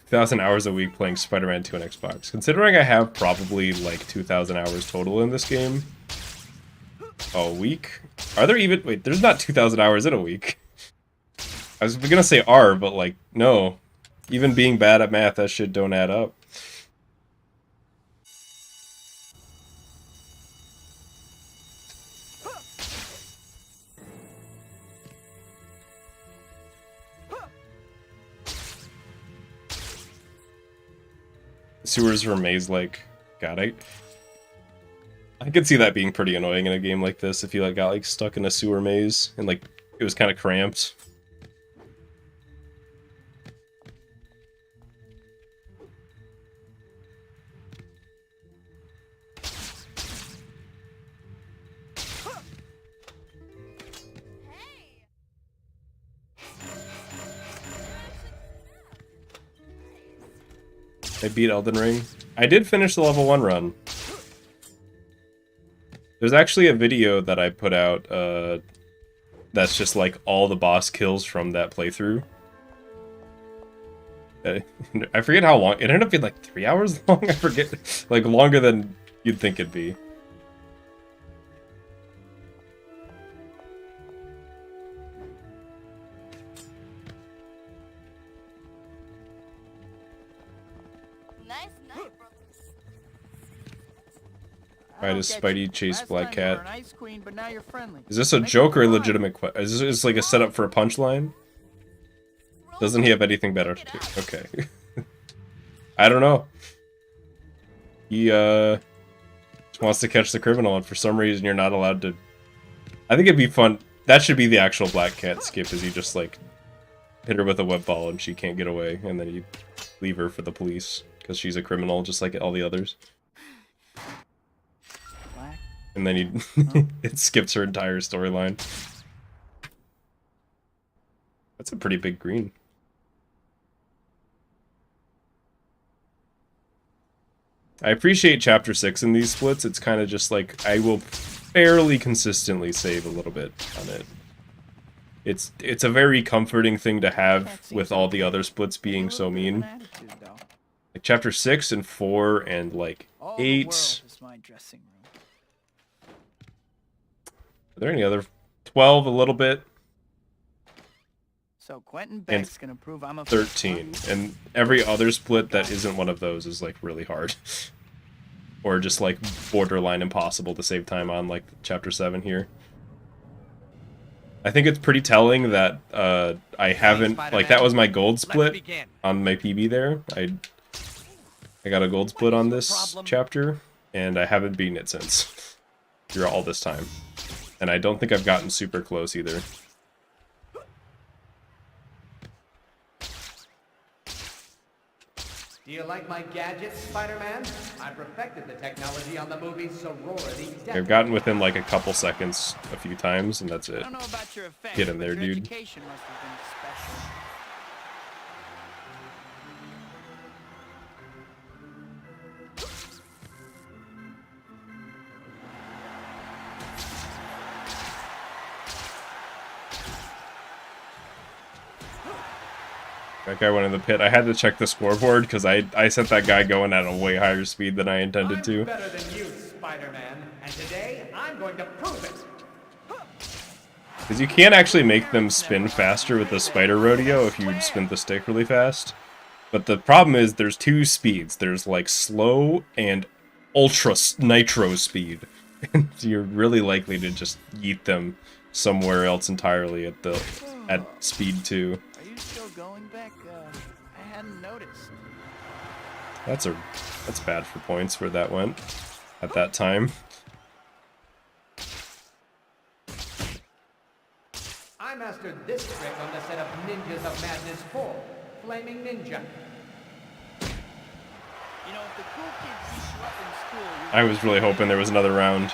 $1,000 a week playing Spider-Man 2 on Xbox. Considering I have probably like 2,000 hours total in this game. A week? Are there even... Wait, there's not 2,000 hours in a week. I was gonna say are, but like, no. Even being bad at math, that shit don't add up. Sewers are maze-like. God, I could see that being pretty annoying in a game like this if you like got like stuck in a sewer maze and like it was kind of cramped. I beat Elden Ring. I did finish the level 1 run. There's actually a video that I put out that's just like all the boss kills from that playthrough. I forget how long. It ended up being like 3 hours long. I forget. Like longer than you'd think it'd be. Why does Spidey chase Black Cat? Is this a joke or a legitimate question? Is this like a setup for a punchline? Doesn't he have anything better to do? Okay. I don't know. He just wants to catch the criminal, and for some reason you're not allowed to... I think it'd be fun. That should be the actual Black Cat skip, is you just like hit her with a web ball and she can't get away, and then you leave her for the police because she's a criminal just like all the others. And then it skips her entire storyline. That's a pretty big green. I appreciate Chapter 6 in these splits. It's kind of just like, I will fairly consistently save a little bit on it. It's a very comforting thing to have with all the other splits being so mean. Like Chapter 6 and 4 and like 8... Are there any other? 12 a little bit. So Quentin Beck's gonna prove I'm a 13. And every other split that isn't one of those is like really hard. Or just like borderline impossible to save time on, like Chapter 7 here. I think it's pretty telling that I haven't, like that was my gold split on my PB there. I got a gold split on this chapter, and I haven't beaten it since. You're all this time. And I don't think I've gotten super close either. Do you like my gadgets, Spider-Man? I perfected the technology on the movie Sorority. I've gotten within like a couple seconds a few times, and that's it. I don't know about your effects, Get in there, but your dude. education must have been special. That guy went in the pit. I had to check the scoreboard because I sent that guy going at a way higher speed than I intended to. I'm better than you, Spider-Man, and today I'm going to prove it. Because you can't actually make them spin faster with the spider rodeo if you spin the stick really fast. But the problem is there's two speeds. There's like slow and ultra nitro speed. And you're really likely to just yeet them somewhere else entirely at speed 2. Are you still going, Beck? I hadn't noticed. That's bad for points where that went at that time. I mastered this trick on the set of Ninjas of Madness 4, Flaming Ninja. You know, if the cool kids beat you up in school, I was really hoping there was another round.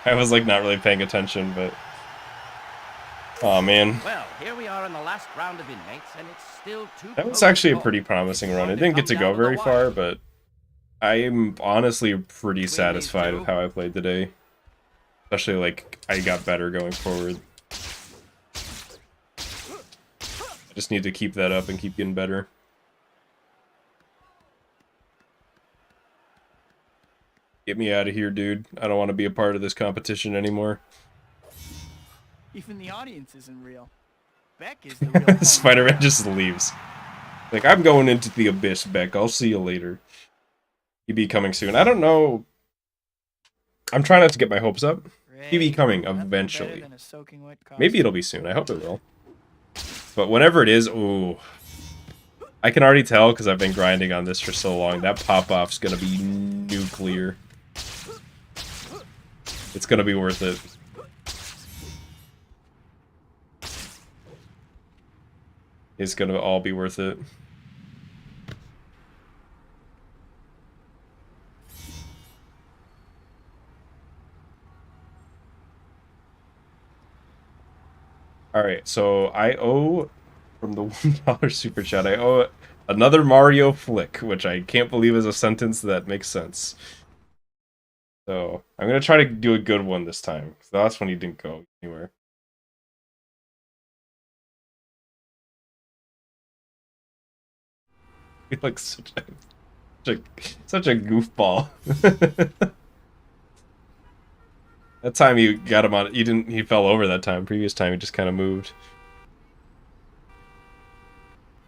I was like not really paying attention, but oh man. Well, here we are in the last round of inmates, and it's still too That was close actually to a pretty call. promising It's run. It going to didn't get to come go down to the very wire. far, but I am honestly pretty satisfied with how I played today. Especially like I got better going forward. I just need to keep that up and keep getting better. Get me out of here, dude. I don't want to be a part of this competition anymore. even the audience isn't real. Beck is the real Spider-Man just leaves. Like, I'm going into the abyss, Beck. I'll see you later. He be coming soon. I don't know. I'm trying not to get my hopes up. He be coming eventually. Maybe it'll be soon. I hope it will. But whenever it is, ooh. I can already tell because I've been grinding on this for so long. That pop-off's gonna be nuclear. It's gonna be worth it. It's gonna all be worth it. Alright, so I owe, from the $1 super chat, I owe another Mario flick, which I can't believe is a sentence that makes sense. So, I'm gonna try to do a good one this time, because the last one he didn't go anywhere. He looks such a goofball. That time you got him on, he fell over that time. Previous time he just kind of moved.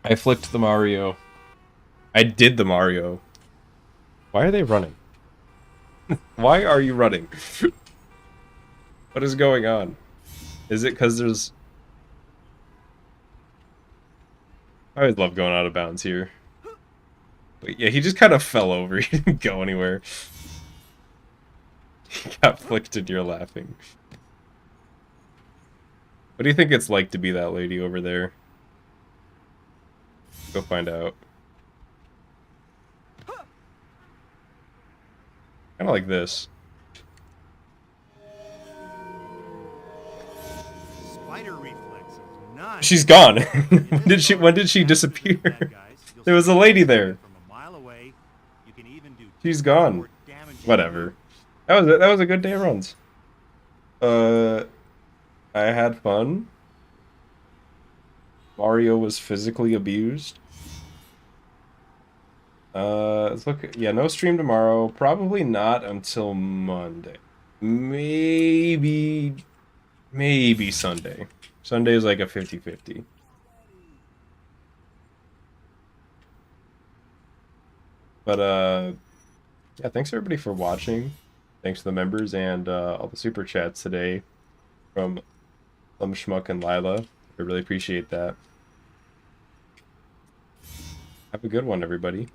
I flicked the Mario. I did the Mario. Why are they running? Why are you running? What is going on? Is it because there's... I always love going out of bounds here. But yeah, he just kind of fell over. He didn't go anywhere. He got flicked and you're laughing. What do you think it's like to be that lady over there? Go find out. Kind of like this. Spider reflexes. Nice. She's gone. When did she disappear? There was a lady there. From a mile away, you can even do She's gone. Whatever. That was a good day of runs. I had fun. Mario was physically abused. Let's look. Yeah, no stream tomorrow. Probably not until Monday. Maybe Sunday. Sunday is like a 50-50. But yeah, thanks everybody for watching. Thanks to the members and all the super chats today from Schmuck and Lila. I really appreciate that. Have a good one, everybody.